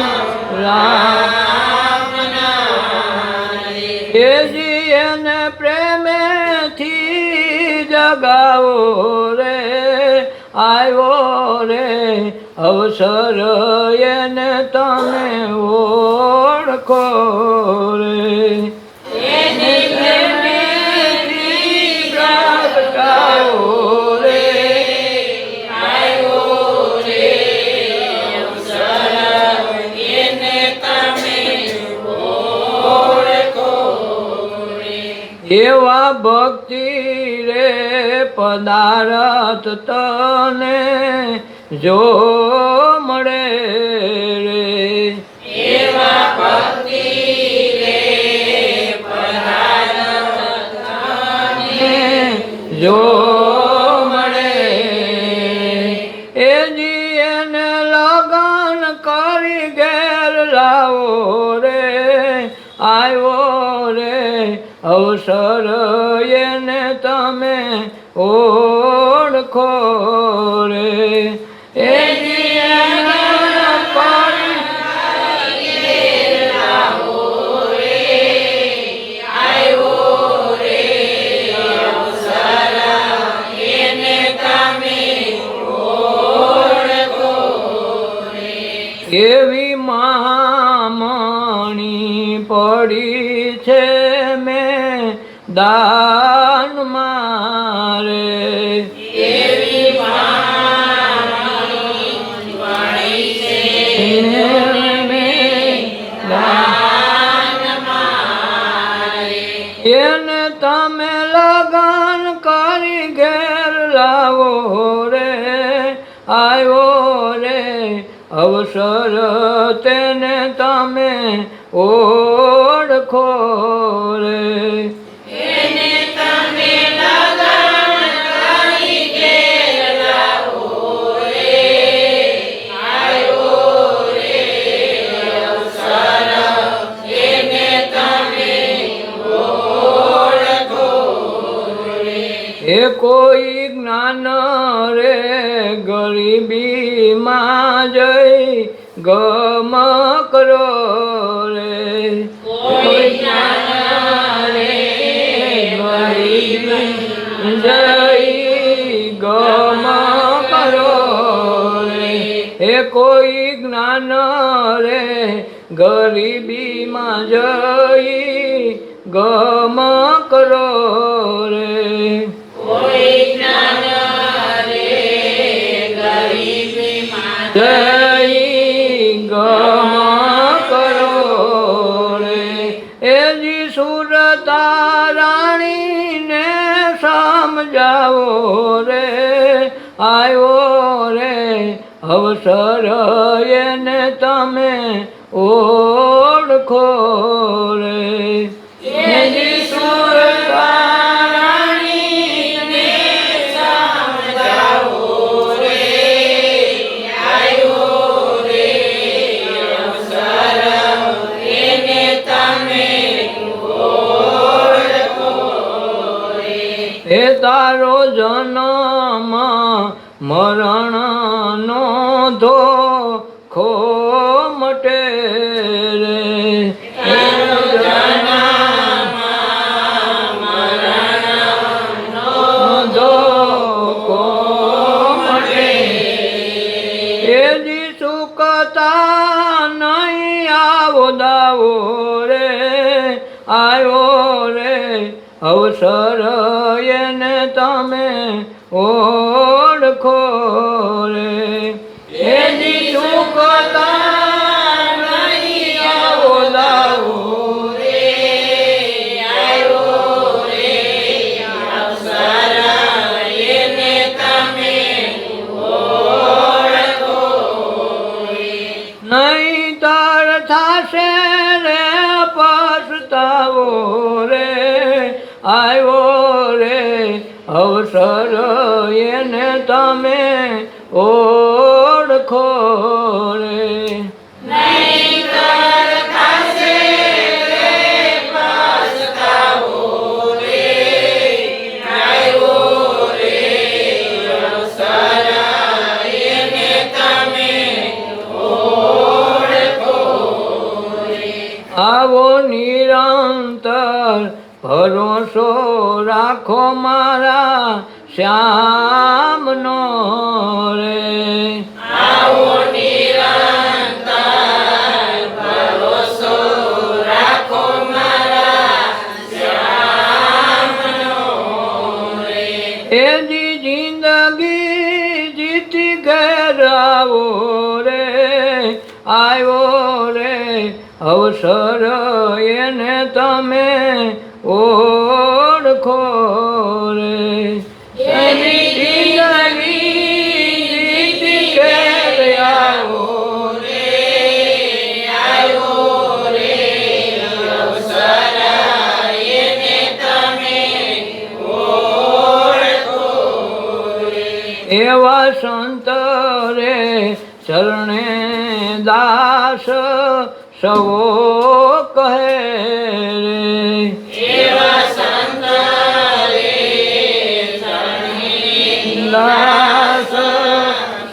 રામના રે. જી એને પ્રેમેથી જગાવો રે આવ્યો રે અવસર એને તમે ઓળખો રે એને પ્રેમેથી જગાવો રે આવ્યો રે અવસર એને તમે ઓળખો રે. એવા ભક્તિ રે પદાર્થ તને જો મળે રે એવા ભક્તિ રે પદાર્થ તને જો મળે એ જી એને લગન કરી ઘેર લાવો રે આવ્યો રે અવસર એને તમે ઓળખો રે એ જી એને કરી એવી મહામણી પડી છે મેં દાન મારે એવી મહામણી પડી છે દાન મારે. એને તમે લગન કરી ઘેર લાવો રે આવ્યો રે અવસર તેને તમે ઓળખો રે એને તમે લગન કરી ઘેર લાવો રે આવ્યો રે અવસર એને તમે ઓળખો રે. એ કોઈ જ્ઞાન રે ગરીબીમાં જઈ ગમ કરો રે કોઈ જ્ઞાન રે ગરીબી જઈ ગમ કરો રે એ કોઈ જ્ઞાન રે ગરીબીમાં જઈ ગમ કરો રે કોઈ જ્ઞાન રે ગરીબીમાં જય ગમ કરો રે એજી સુરતા રાણીને સમજાવો રે આવ્યો રે અવસર એને તમે ઓળખો રે એજી સુરતા રાણીને સમજાવો રે આવ્યો રે અવસર એને તમે ઓળખો રે. એ તારો જન્મ મરણ નો ધોખો મટે રે તારો જન્મ મરણનો ધોખો મટે એ જી સુકતા નહીં આવો દાવો રે આવ્યો રે અવસર એને તમે ઓળખો રે એની સુકતા નહીં આવો દાવો રે આવ્યો રે અવસર એને તમે ઓળખો રે. નહીં તર થાશે રે પછતાવો રે આવ્યો રે અવસર અવસર એને તમે ઓળખો રે. નહીંતર થશે રે પછતાવો રે. આવ્યો રે અવસર એને તમે ઓળખો રે. આવો નિરંતર ભરોસો રાખો મારા શ્યામનો રે. આવો નિરંતર ભરોસો રાખો મારા શ્યામનો રે. એ જી જિંદગી જીતી ઘેર આવો રે. આવ્યો રે અવસર એને તમે ઓળખો રે. એની જિંદગી જીતી ઘેર આવો રે. આવ્યો રે અવસર એને તમે ઓળખો રે. એવા સંત રે ચરણે દાસ સવો કહે રે. એવા સંત રે ચરણે દાસ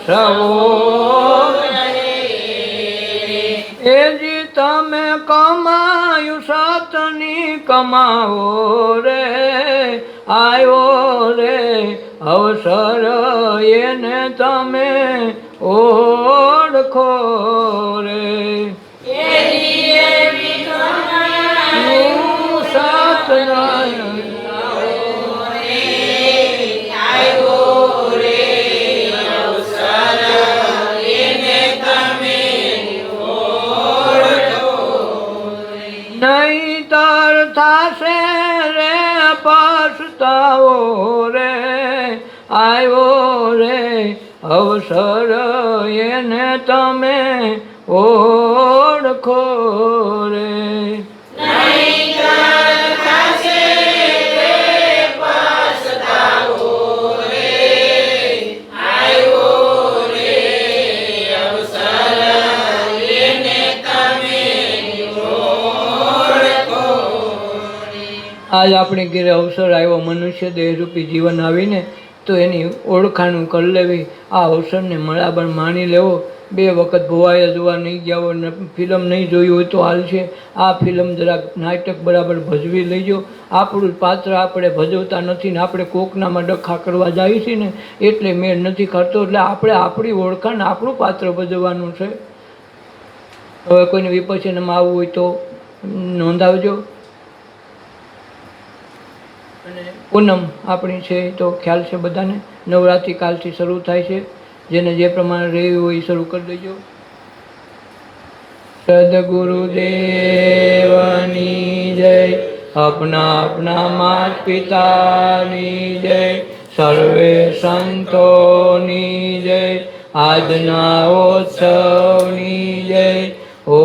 સવો એ જી તમે કમાયું સતની કમાવો રે. આવ્યો રે અવસર એને તમે ઓળખો રે. એવી એવી કમાયું સતનારાયણ આવ્યો રે અવસર એને તમે ઓળખો રે. નહીંતર થાશે રે પછતાવો રે. આવ્યો રે અવસર એને તમે ઓળખો રે. નહીંતર થશે રે પછતાવો રે. આવ્યો રે અવસર એને તમે ઓળખો રે. આજ આપણી ઘેરે અવસર આવ્યો મનુષ્ય દેહરૂપી જીવન આવીને તો એની ઓળખાણ કરી લેવી. આ અવસરને બરાબર માણી લેવો. 2 વખત ભોવાયા જોવા નહીં ગયા હોય ને ફિલ્મ નહીં જોઈ હોય તો હાલશે. આ ફિલ્મ જરાક નાટક બરાબર ભજવી લઈજો. આપણું પાત્ર આપણે ભજવતા નથી ને આપણે કોકનામાં ડખા કરવા જાય છે ને એટલે મેળ નથી કરતો. એટલે આપણે આપણી ઓળખાણ આપણું પાત્ર ભજવવાનું છે. હવે કોઈને વિપස්සનામાં આવવું હોય તો નોંધાવજો. અને પૂનમ આપણી છે તો ખ્યાલ છે બધાને. નવરાત્રિ કાલથી શરૂ થાય છે. જેને જે પ્રમાણે રહેવું હોય એ શરૂ કરી દેજો. સદગુરુદેવની જય. अपना अपना मात પિતાની જય. સર્વે સંતોની જય. આજના ઉત્સવની જય. ઓ